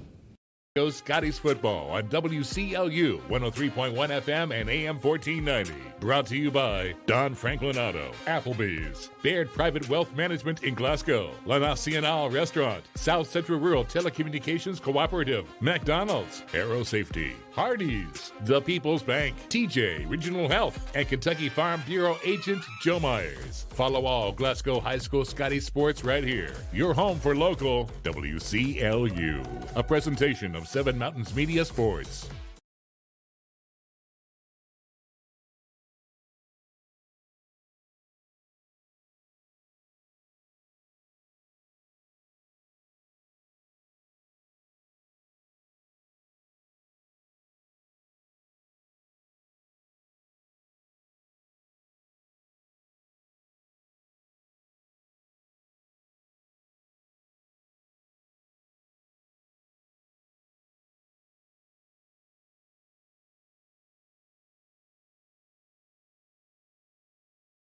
Scotties football on WCLU 103.1 FM and AM 1490. Brought to you by Don Franklin Auto, Applebee's, Baird Private Wealth Management in Glasgow, La Nacional Restaurant, South Central Rural Telecommunications Cooperative, McDonald's, Aero Safety, Hardee's, The People's Bank, TJ Regional Health, and Kentucky Farm Bureau Agent Joe Myers. Follow all Glasgow High School Scotties sports right here. Your home for local WCLU. A presentation of Seven Mountains Media Sports.